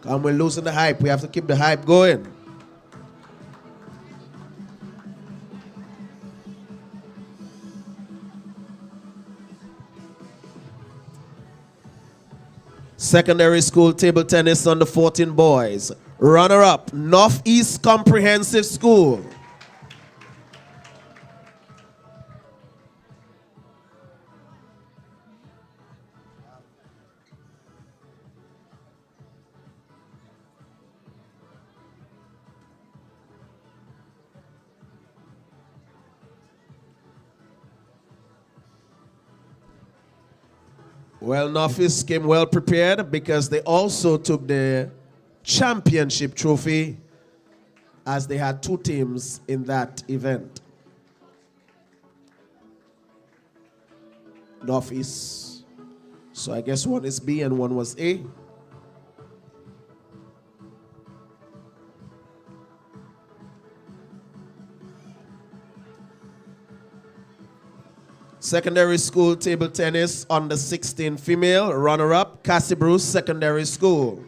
Come, we're losing the hype. We have to keep the hype going. Secondary school table tennis under 14 boys. Runner-up, Northeast Comprehensive School. Well, Northeast came well prepared because they also took the championship trophy as they had two teams in that event. Northeast. So I guess one is B and one was A. Secondary school table tennis under 16 female. Runner-up, Cassie Bruce Secondary School.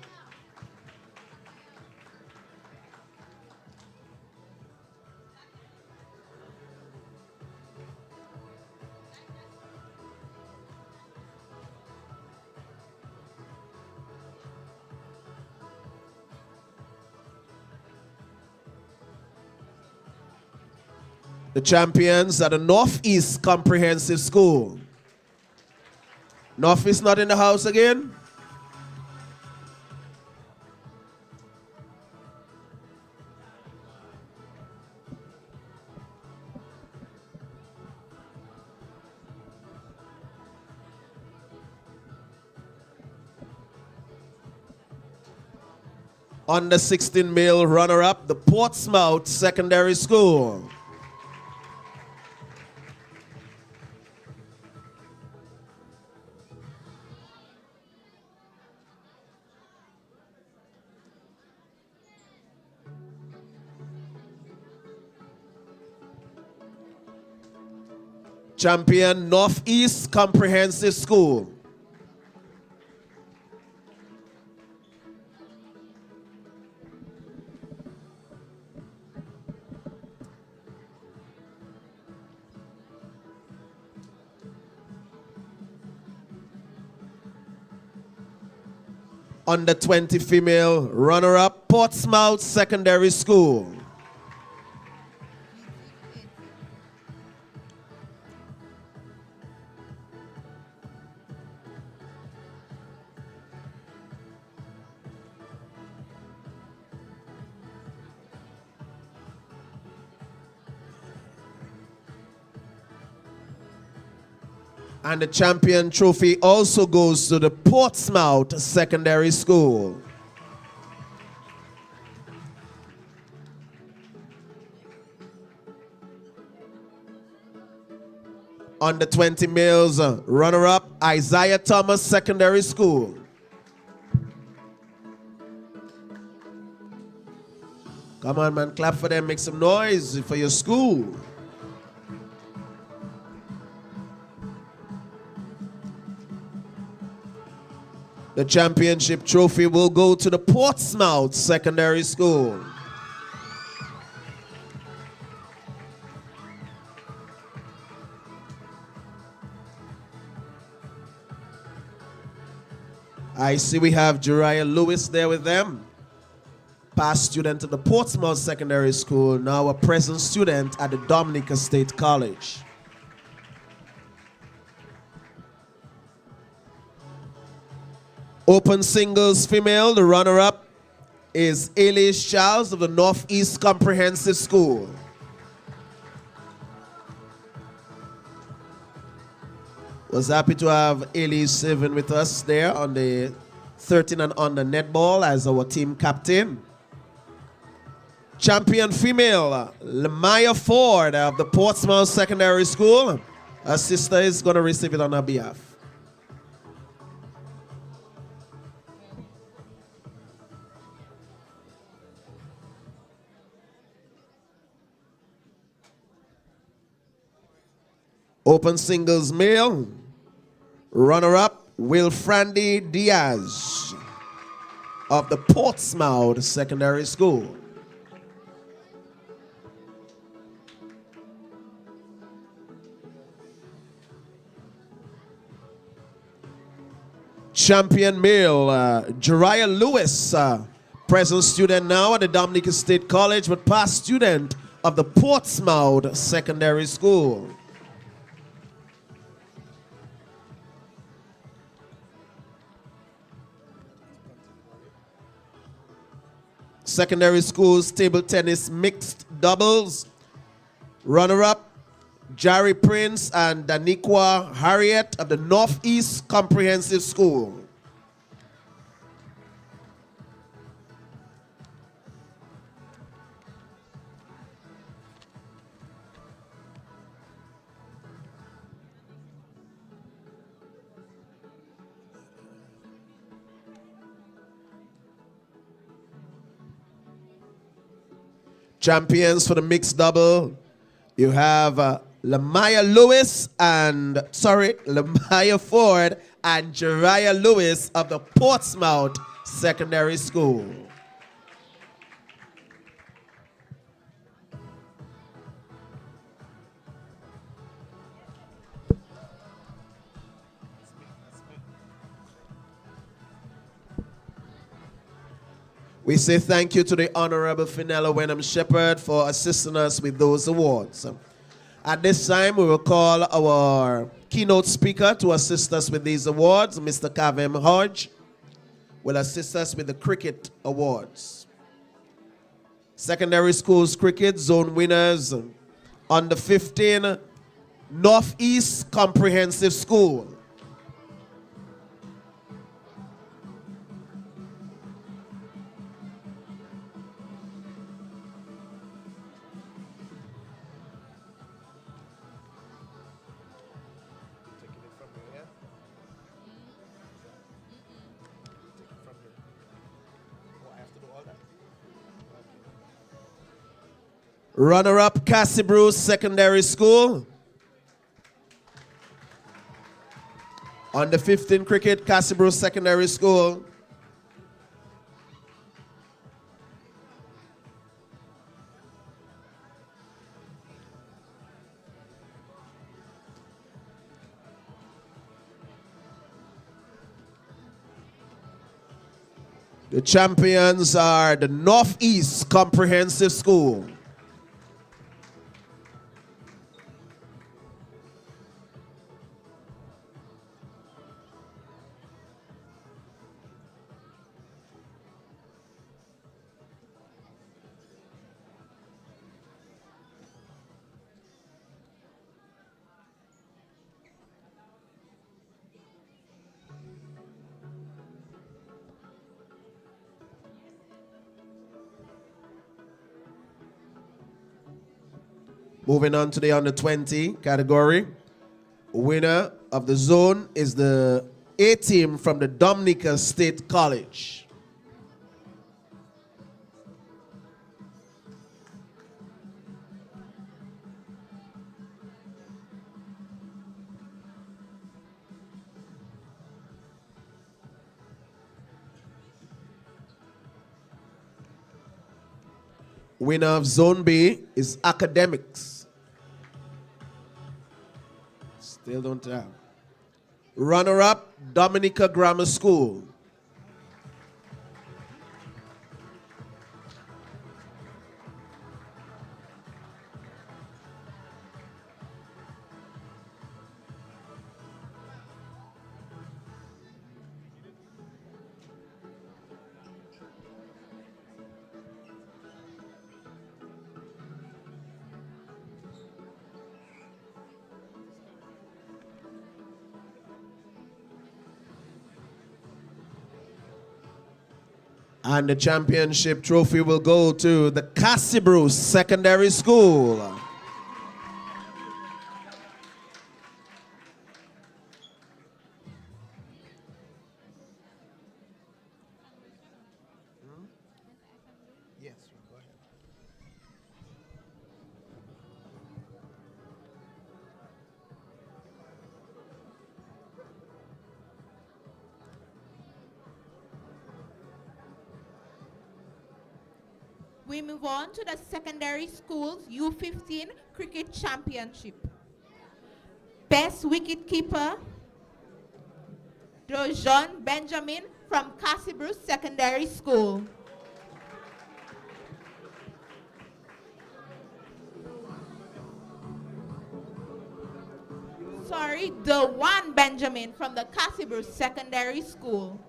The champions are the Northeast Comprehensive School. Northeast not in the house again? Under 16 male runner-up, the Portsmouth Secondary School. Champion, Northeast Comprehensive School. Under 20 female runner-up, Portsmouth Secondary School. And the champion trophy also goes to the Portsmouth Secondary School. Under 20 males, runner-up, Isaiah Thomas Secondary School. Come on, man, clap for them, make some noise for your school. The championship trophy will go to the Portsmouth Secondary School. I see we have Jeriah Lewis there with them. Past student of the Portsmouth Secondary School, now a present student at the Dominica State College. Open singles female, the runner-up is Elise Charles of the Northeast Comprehensive School. Was happy to have Elise Seven with us there on the 13 and under netball as our team captain. Champion female, Lemaya Ford of the Portsmouth Secondary School. Her sister is going to receive it on her behalf. Open singles male, runner-up, Wilfrandy Diaz of the Portsmouth Secondary School. Champion male, Jeriah Lewis, present student now at the Dominica State College, but past student of the Portsmouth Secondary School. Secondary schools table tennis mixed doubles. Runner-up, Jerry Prince and Daniqua Harriet of the Northeast Comprehensive School. Champions for the mixed double, you have Lemaya Ford and Jeriah Lewis of the Portsmouth Secondary School. We say thank you to the Honorable Fenella Wenham Shepherd for assisting us with those awards. At this time, we will call our keynote speaker to assist us with these awards. Mr. Kavem Hodge will assist us with the cricket awards. Secondary schools cricket zone winners, under 15, Northeast Comprehensive School. Runner-up, Cassibrew Secondary School. Under 15 cricket, Cassibrew Secondary School. The champions are the Northeast Comprehensive School. Moving on to the under 20 category. Winner of the zone is the A team from the Dominica State College. Winner of Zone B is Academics. Still don't have. Runner-up, Dominica Grammar School. And the championship trophy will go to the Cassibru Secondary School. Yes, go ahead. We move on to the Secondary Schools U15 Cricket Championship. Best wicketkeeper, Dojon Benjamin from Cassibru Secondary School. Sorry, Dewan Benjamin from the Cassibru Secondary School.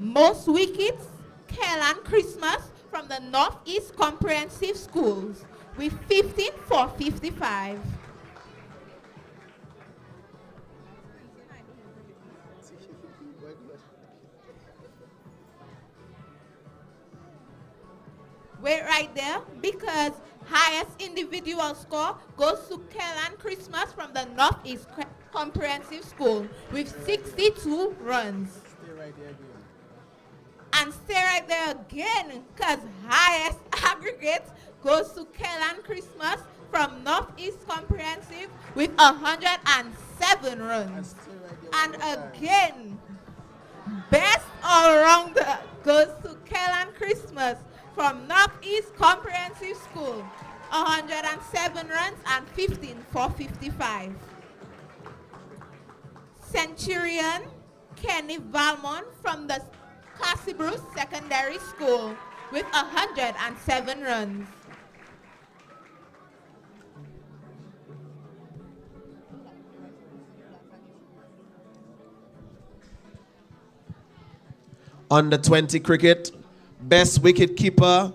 Most wickets, Kellan Christmas from the Northeast Comprehensive Schools with 15 for 55. Wait right there, because highest individual score goes to Kellan Christmas from the Northeast Comprehensive School with 62 runs. Stay right there again. And stay right there again, because highest aggregate goes to Kellan Christmas from Northeast Comprehensive with 107 runs. And again, best all-rounder goes to Kellan Christmas from Northeast Comprehensive School, 107 runs and 15 for 55. Centurion Kenny Valmont from the Cassibru Secondary School with 107 runs. Under 20 cricket, best wicketkeeper,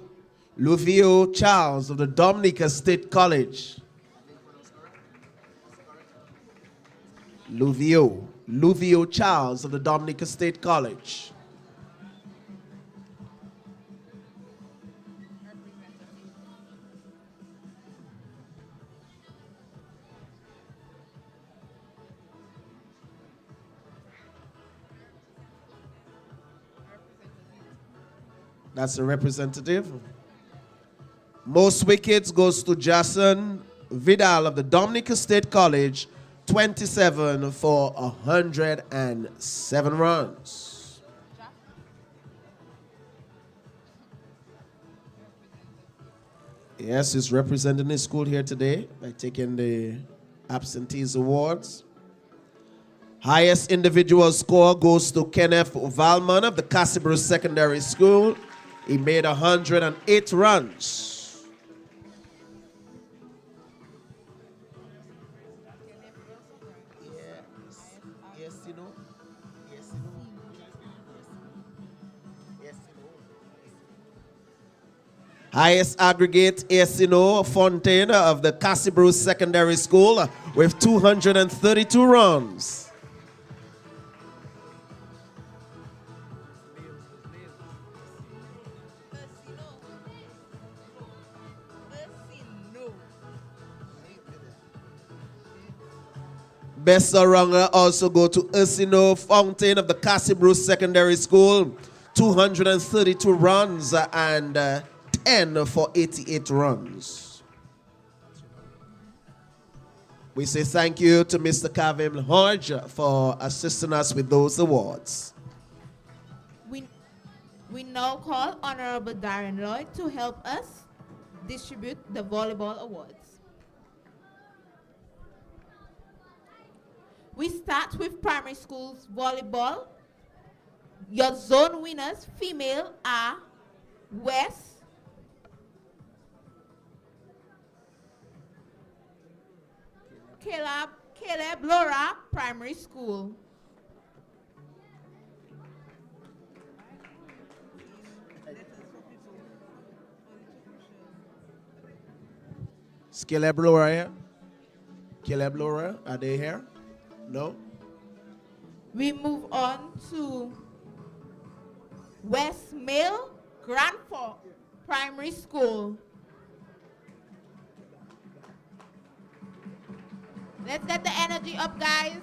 Luvio Charles of the Dominica State College. Luvio Charles of the Dominica State College. That's a representative. Most wickets goes to Jason Vidal of the Dominica State College, 27 for 107 runs. Yes, he's representing his school here today by taking the absentees awards. Highest individual score goes to Kenneth Valmon of the Cassibru Secondary School. He made 108 runs. Highest aggregate Esino Fontaine of the Cassibru Secondary School with 232 runs. Best runner also go to Esino Fontaine of the Cassibru Secondary School, 232 runs and 10 for 88 runs. We say thank you to Mr. Kavim Hodge for assisting us with those awards. We now call Honorable Darren Lloyd to help us distribute the volleyball awards. We start with primary schools volleyball. Your zone winners, female, are West, Caleb Laura Primary School. Is Caleb Laura here? Caleb Laura, are they here? No? We move on to West Mill Grandford Primary School. Let's get the energy up, guys.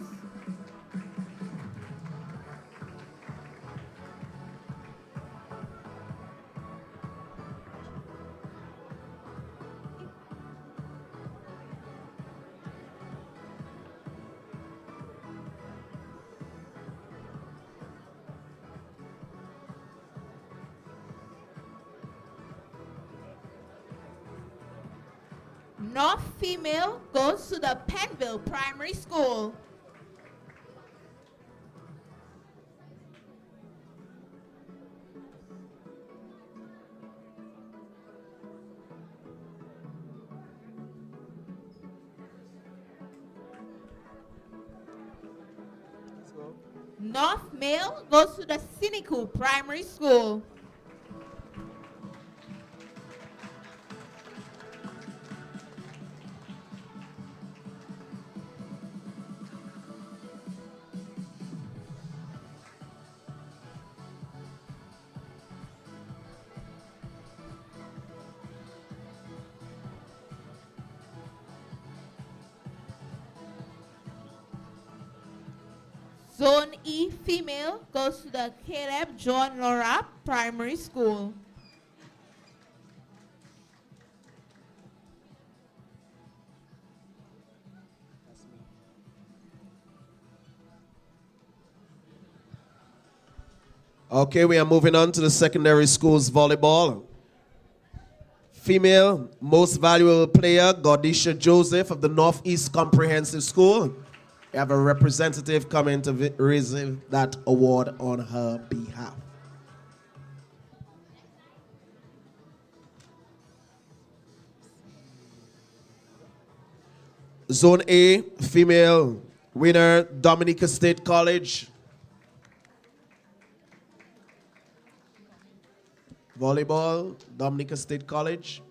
North female goes to the Penville Primary School. North male goes to the Cynical Primary School. Zone E female goes to the Caleb John Laura Primary School. Okay, we are moving on to the secondary schools volleyball. Female most valuable player, Godisha Joseph of the Northeast Comprehensive School. We have a representative coming to receive that award on her behalf. Zone A, female winner, Dominica State College. Volleyball, Dominica State College.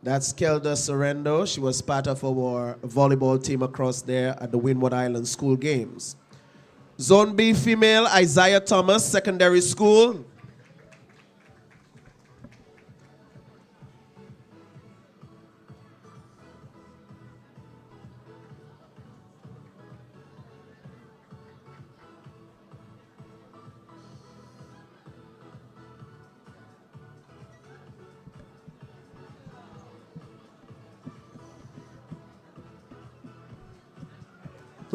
That's Kelda Sorrendo. She was part of our volleyball team across there at the Windward Island School Games. Zone B female, Isaiah Thomas, Secondary School.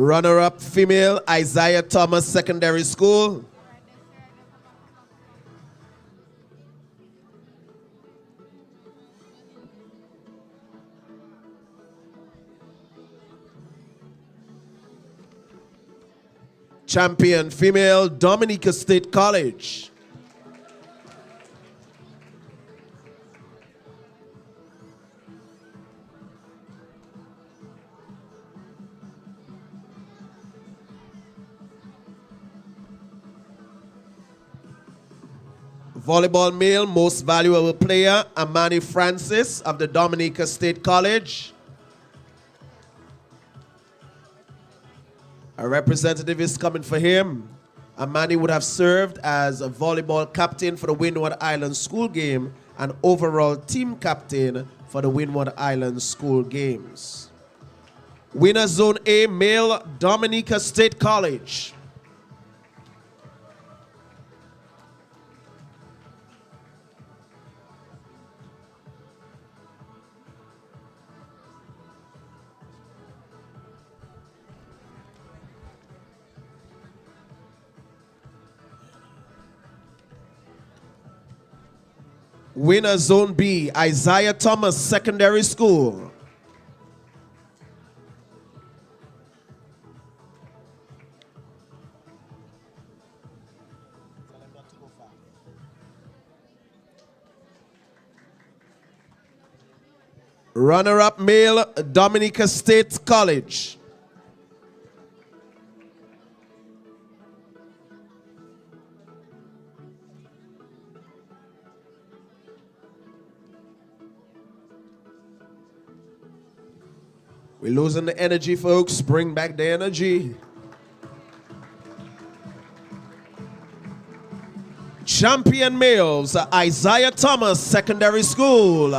Runner-up female, Isaiah Thomas Secondary School. Champion female, Dominica State College. Volleyball male, most valuable player, Amani Francis of the Dominica State College. A representative is coming for him. Amani would have served as a volleyball captain for the Windward Island School game and overall team captain for the Windward Island School games. Winner Zone A, male, Dominica State College. Winner Zone B, Isaiah Thomas Secondary School. Runner-up male, Dominica State College. We're losing the energy, folks. Bring back the energy. Champion males, Isaiah Thomas Secondary School.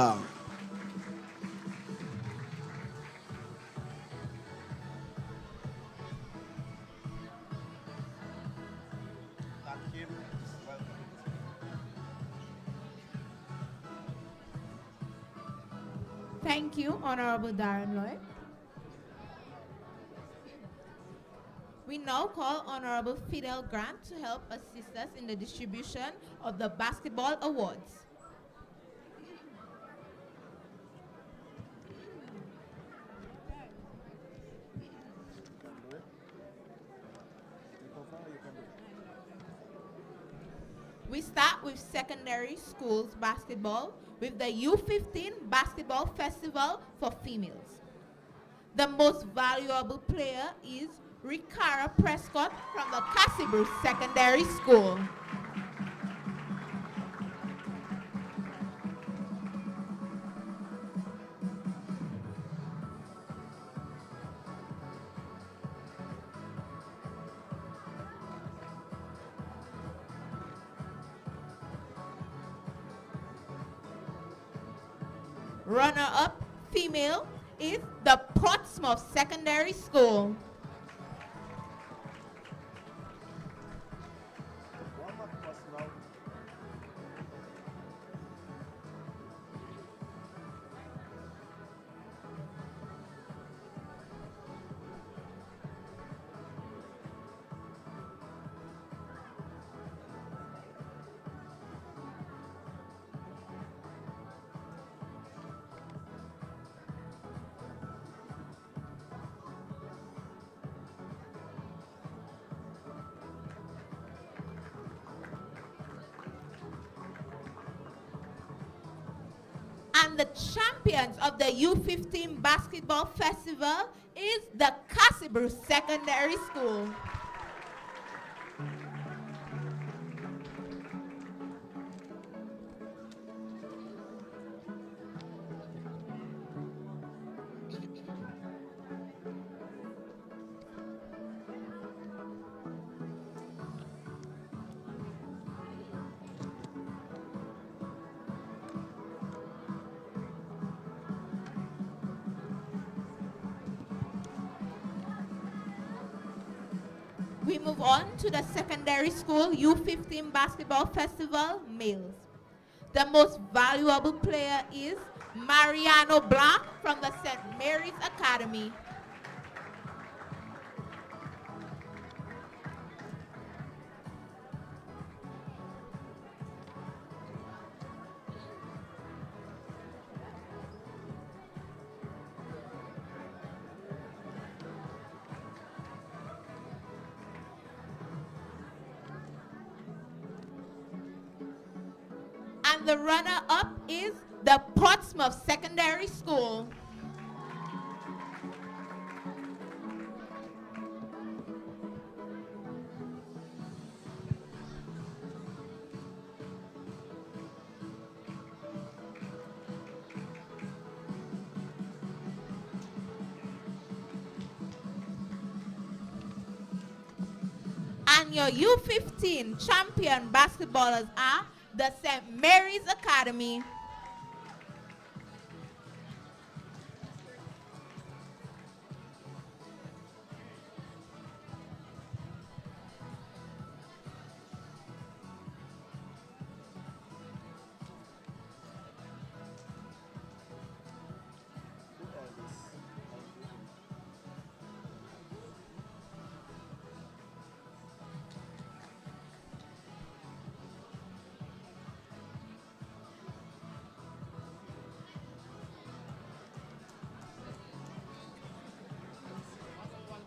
Thank you, Honorable Darren Lloyd. We now call Honorable Fidel Grant to help assist us in the distribution of the basketball awards. We start with secondary schools basketball with the U15 Basketball Festival for females. The most valuable player is Ricara Prescott from the Cassibru Secondary School. Runner-up female is the Portsmouth Secondary School. And the champions of the U15 Basketball Festival is the Cassibru Secondary School. We move on to the secondary school U15 Basketball Festival males. The most valuable player is Mariano Blanc from the St. Mary's Academy. And the runner-up is the Portsmouth Secondary School. And your U15 champion basketballers are the St. Mary's Academy.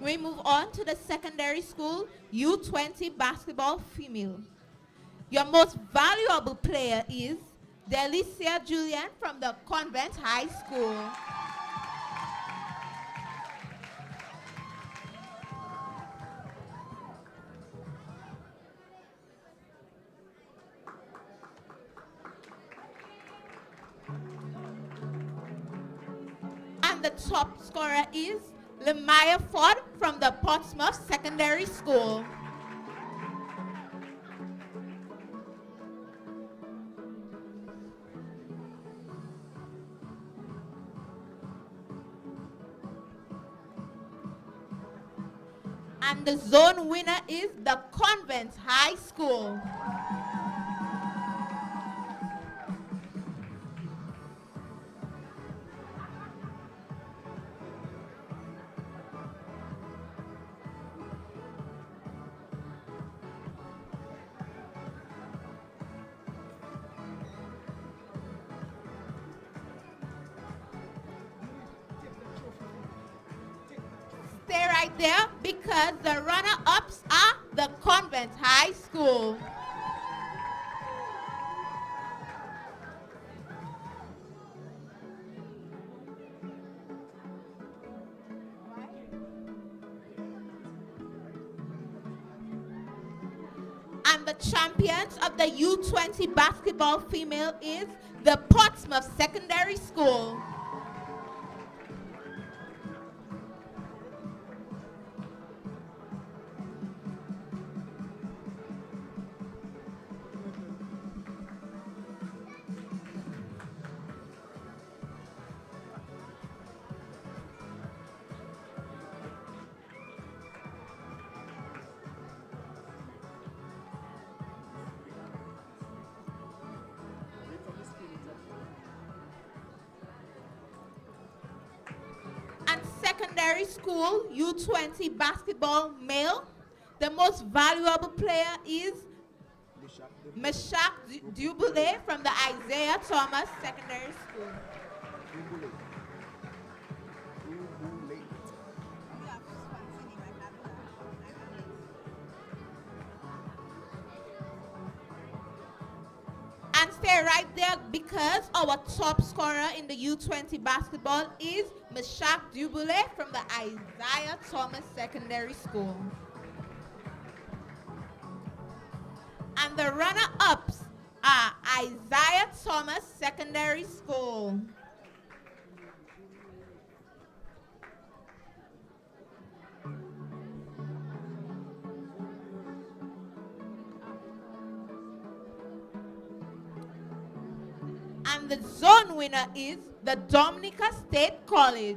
We move on to the secondary school U20 basketball female. Your most valuable player is Delicia Julian from the Convent High School. And the top scorer is Lemaya Ford from the Portsmouth Secondary School. And the zone winner is the Convent High School. Stay right there because the runner-ups are the Convent High School. And the champions of the U20 basketball female is the Portsmouth Secondary School. Secondary school U20 basketball male, the most valuable player is Meshach Dubule from the Isaiah Thomas Secondary School. And stay right there because our top scorer in the U20 basketball is Meshach Dubule from the Isaiah Thomas Secondary School. And the runner-ups are Isaiah Thomas Secondary School. And the zone winner is the Dominica State College.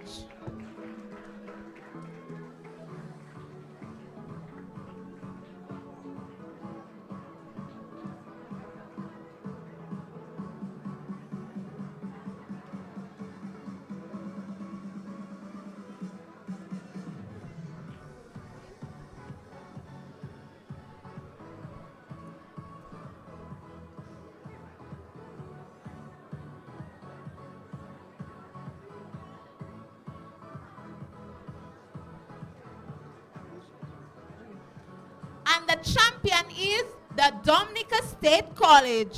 And the champion is the Dominica State College.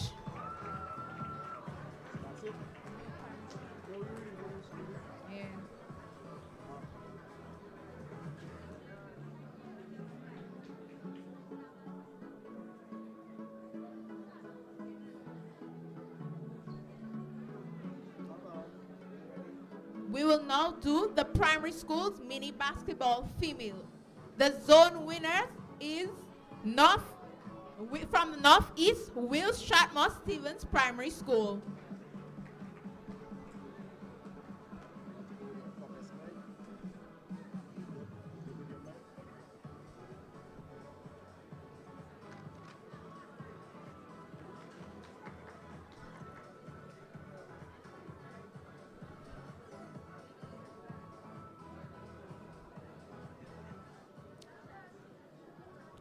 We will now do the primary school's mini basketball female. The zone winner is from the Northeast, Will Stratmore Stevens Primary School.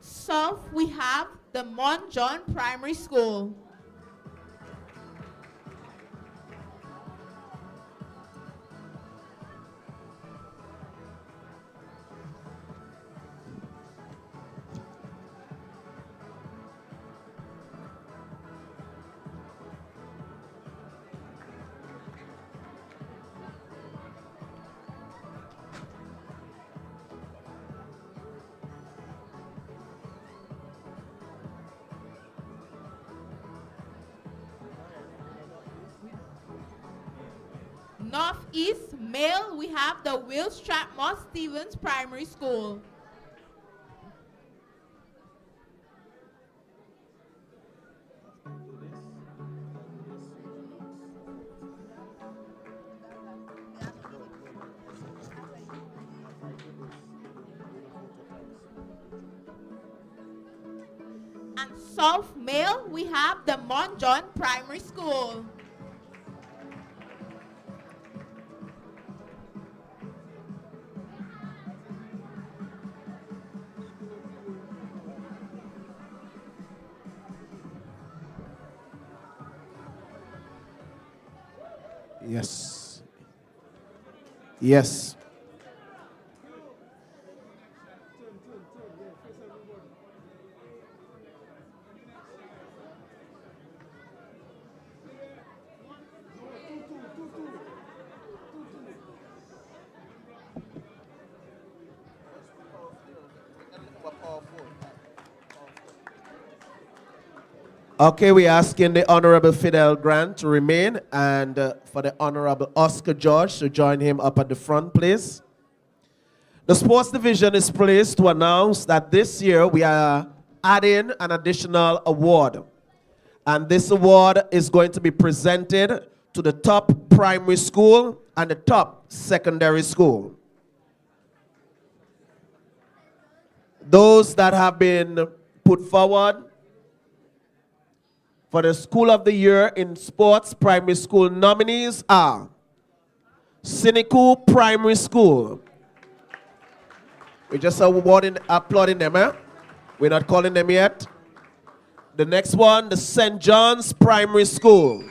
South, we have the Mont John Primary School. Northeast male, we have the Will Stratmore Stevens Primary School. And South male, we have the Mont John Primary School. Yes. Yes. Okay, we're asking the Honorable Fidel Grant to remain and for the Honorable Oscar George to join him up at the front, please. The sports division is pleased to announce that this year we are adding an additional award. And this award is going to be presented to the top primary school and the top secondary school. Those that have been put forward for the School of the Year in Sports Primary School nominees are Siniku Primary School. We're just applauding them, eh? We're not calling them yet. The next one, the St. John's Primary School.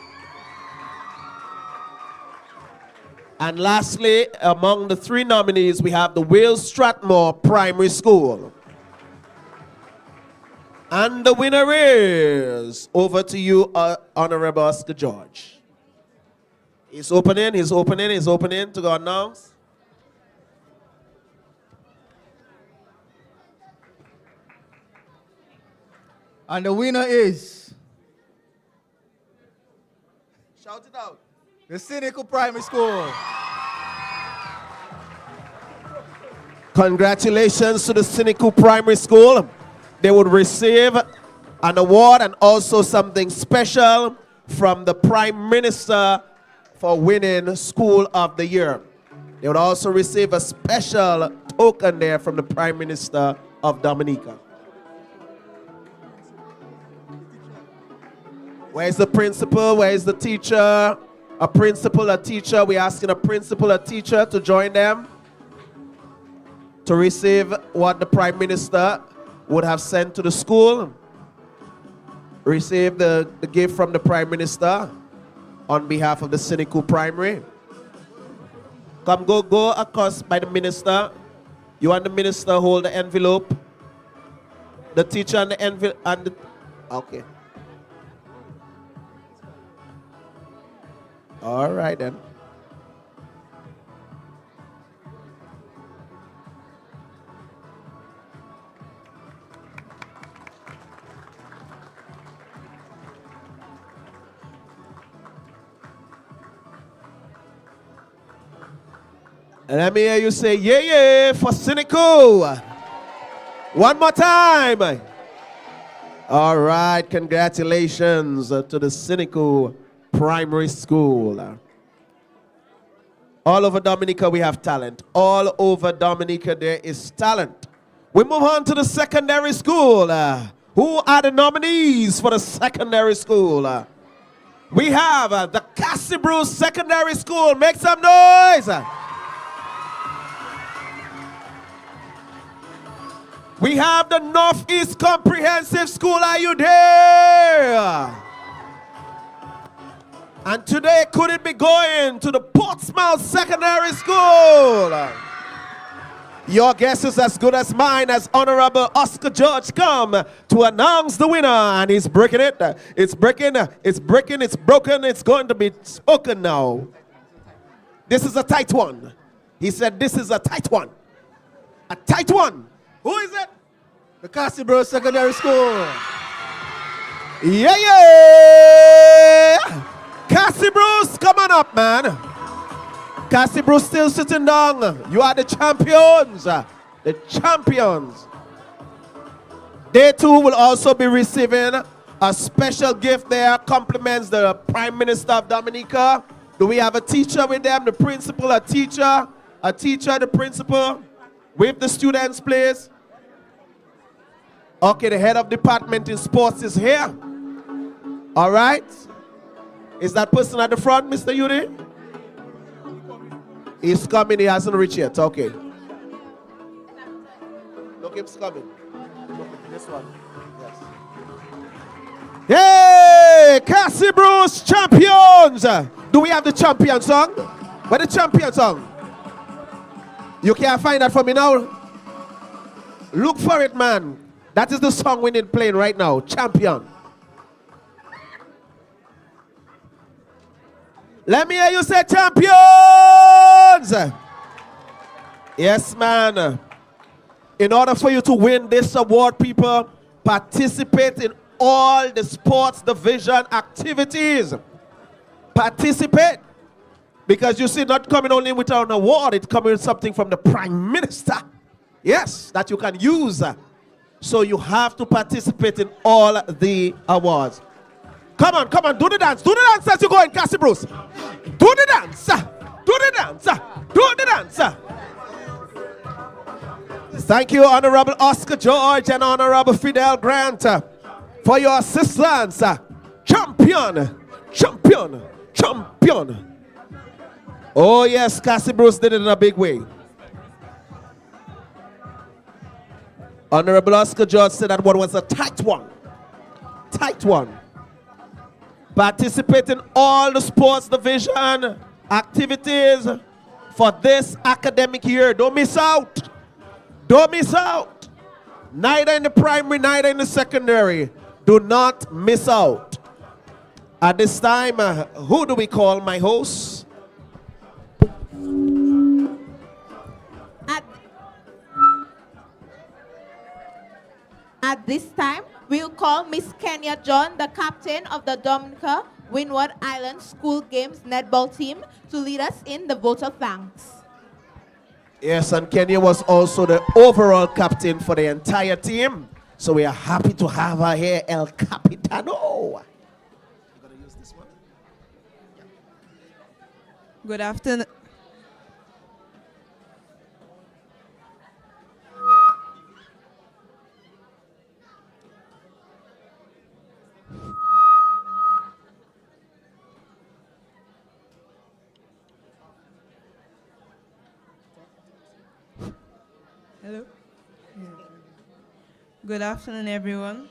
And lastly, among the three nominees, we have the Will Stratmore Primary School. And the winner is, over to you, Honorable Oscar George. He's opening to go announce. And the winner is... Shout it out. The Siniku Primary School. Congratulations to the Siniku Primary School. They would receive an award and also something special from the Prime Minister for winning School of the Year. They would also receive a special token there from the Prime Minister of Dominica. Where's the principal? Where's the teacher? A principal, a teacher. We're asking a principal, a teacher to join them to receive what the Prime Minister would have sent to the school. Receive the gift from the Prime Minister on behalf of the Siniku Primary. Come, go across by the minister. You and the minister hold the envelope. The teacher and the envelope and the, okay. All right then. Let me hear you say, yeah, yeah, for Cynical. One more time. All right, congratulations to the Cynical Primary School. All over Dominica, we have talent. All over Dominica, there is talent. We move on to the secondary school. Who are the nominees for the secondary school? We have the Cassie Bruce Secondary School. Make some noise. We have the Northeast Comprehensive School. Are you there? And today, could it be going to the Portsmouth Secondary School? Your guess is as good as mine as Honorable Oscar George come to announce the winner. And he's breaking it. It's breaking, it's breaking, it's broken. It's going to be spoken now. This is a tight one. He said this is a tight one. A tight one. Who is it? The Cassie Bruce Secondary School. Yeah, yeah. Cassie Bruce, come on up, man. Cassie Bruce still sitting down. You are the champions. The champions. They too will also be receiving a special gift there. Compliments the Prime Minister of Dominica. Do we have a teacher with them? The principal, a teacher, the principal. With the students, please. Okay, the head of department in sports is here. All right. Is that person at the front, Mr. Yuri? He's coming, he hasn't reached yet. Okay. Look, he's coming. Look, this one. Yes. Hey, Cassie Bruce champions. Do we have the champion song? Where the champion song? You can't find that for me now? Look for it, man. That is the song we need playing right now. Champion. Let me hear you say champions. Yes, man. In order for you to win this award, people, participate in all the sports division activities. Participate. Because you see, not coming only with an award, it's coming with something from the Prime Minister. Yes, that you can use. So you have to participate in all the awards. Come on, do the dance. Do the dance as you go in, Cassie Bruce. Do the dance. Do the dance. Do the dance. Thank you, Honorable Oscar George and Honorable Fidel Grant, for your assistance. Champion. Champion. Champion. Oh, yes, Cassie Bruce did it in a big way. Honorable Oscar George said that one was a tight one. Tight one. Participate in all the sports division activities for this academic year. Don't miss out. Don't miss out. Neither in the primary, neither in the secondary. Do not miss out. At this time, who do we call my host? At this time, we'll call Miss Kenya John, the captain of the Dominica Windward Island School Games netball team, to lead us in the vote of thanks. Yes, and Kenya was also the overall captain for the entire team. So we are happy to have her here, El Capitano. You're going to use this one? Good afternoon. Hello. Good afternoon, everyone.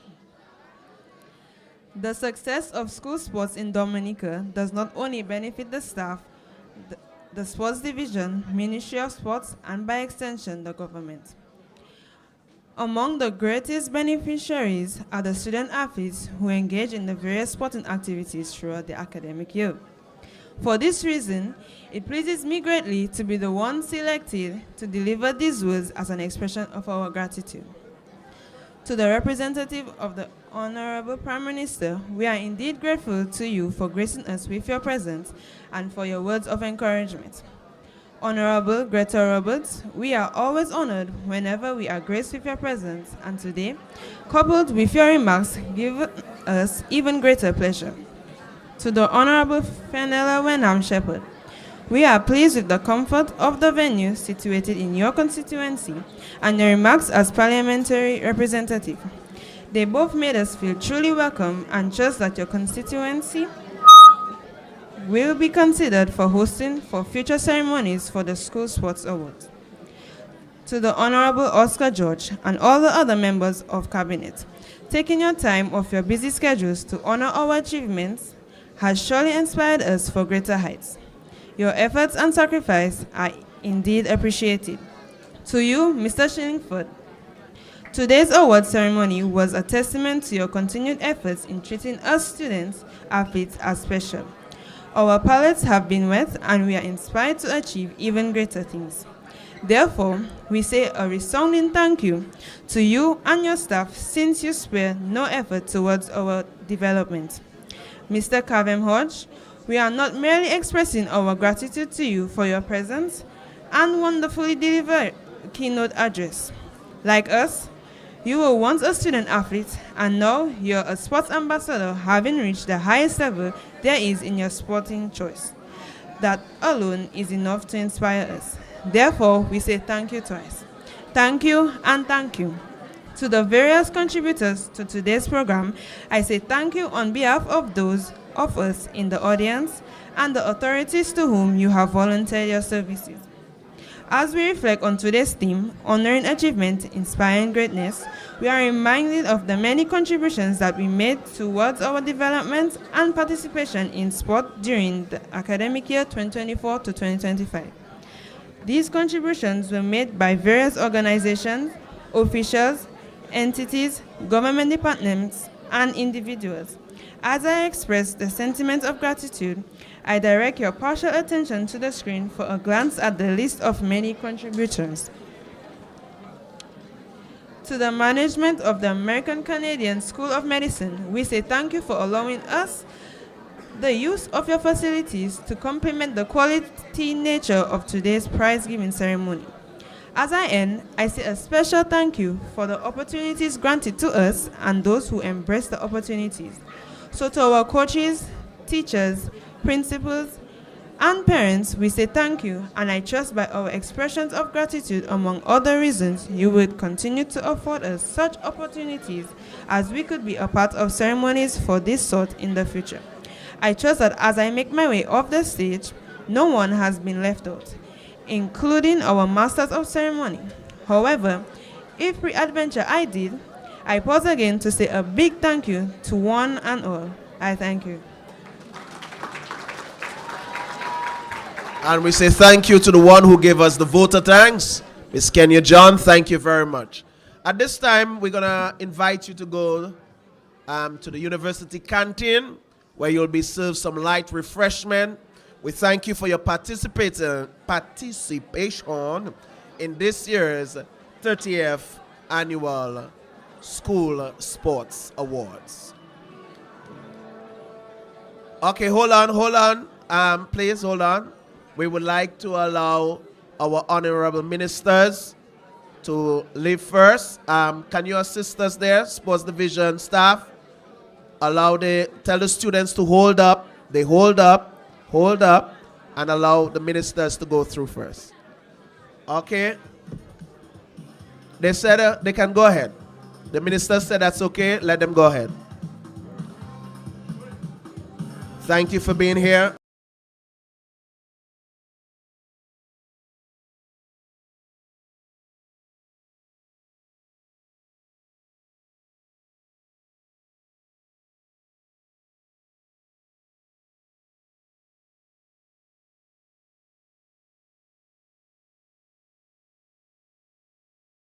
The success of school sports in Dominica does not only benefit the staff, the sports division, Ministry of Sports, and by extension, the government. Among the greatest beneficiaries are the student athletes who engage in the various sporting activities throughout the academic year. For this reason, it pleases me greatly to be the one selected to deliver these words as an expression of our gratitude. To the representative of the Honorable Prime Minister, we are indeed grateful to you for gracing us with your presence and for your words of encouragement. Honorable Greta Roberts, we are always honored whenever we are graced with your presence, and today, coupled with your remarks, give us even greater pleasure. To the Honorable Fenella Wenham Shepherd, we are pleased with the comfort of the venue situated in your constituency and your remarks as parliamentary representative. They both made us feel truly welcome and trust that your constituency will be considered for hosting for future ceremonies for the School Sports Awards. To the Honorable Oscar George and all the other members of Cabinet, taking your time off your busy schedules to honor our achievements has surely inspired us for greater heights. Your efforts and sacrifice are indeed appreciated. To you, Mr. Shillingford, today's award ceremony was a testament to your continued efforts in treating us students, athletes as special. Our palates have been wet and we are inspired to achieve even greater things. Therefore, we say a resounding thank you to you and your staff since you spare no effort towards our development. Mr. Kavem Hodge, we are not merely expressing our gratitude to you for your presence and wonderfully delivered keynote address. Like us, you were once a student athlete and now you're a sports ambassador, having reached the highest level there is in your sporting choice. That alone is enough to inspire us. Therefore, we say thank you twice. Thank you and thank you. To the various contributors to today's program, I say thank you on behalf of those of us in the audience and the authorities to whom you have volunteered your services. As we reflect on today's theme, honoring achievement, inspiring greatness, we are reminded of the many contributions that we made towards our development and participation in sport during the academic year 2024 to 2025. These contributions were made by various organizations, officials, entities, government departments, and individuals. As I express the sentiment of gratitude, I direct your partial attention to the screen for a glance at the list of many contributors. To the management of the American Canadian School of Medicine, we say thank you for allowing us the use of your facilities to complement the quality nature of today's prize-giving ceremony. As I end, I say a special thank you for the opportunities granted to us and those who embrace the opportunities. So to our coaches, teachers, principals, and parents, we say thank you, and I trust by our expressions of gratitude, among other reasons, you would continue to afford us such opportunities as we could be a part of ceremonies for this sort in the future. I trust that as I make my way off the stage, no one has been left out, including our Masters of Ceremony. However, if pre-adventure I did, I pause again to say a big thank you to one and all. I thank you. And we say thank you to the one who gave us the voter thanks, Ms. Kenya John. Thank you very much. At this time, we're going to invite you to go to the university canteen, where you'll be served some light refreshment. We thank you for your participation in this year's 30th Annual School Sports Awards. Okay, hold on. Please hold on. We would like to allow our honorable ministers to leave first. Can you assist us there, sports division staff? Tell the students to hold up. They hold up, and allow the ministers to go through first. Okay? They said they can go ahead. The minister said that's okay. Let them go ahead. Thank you for being here.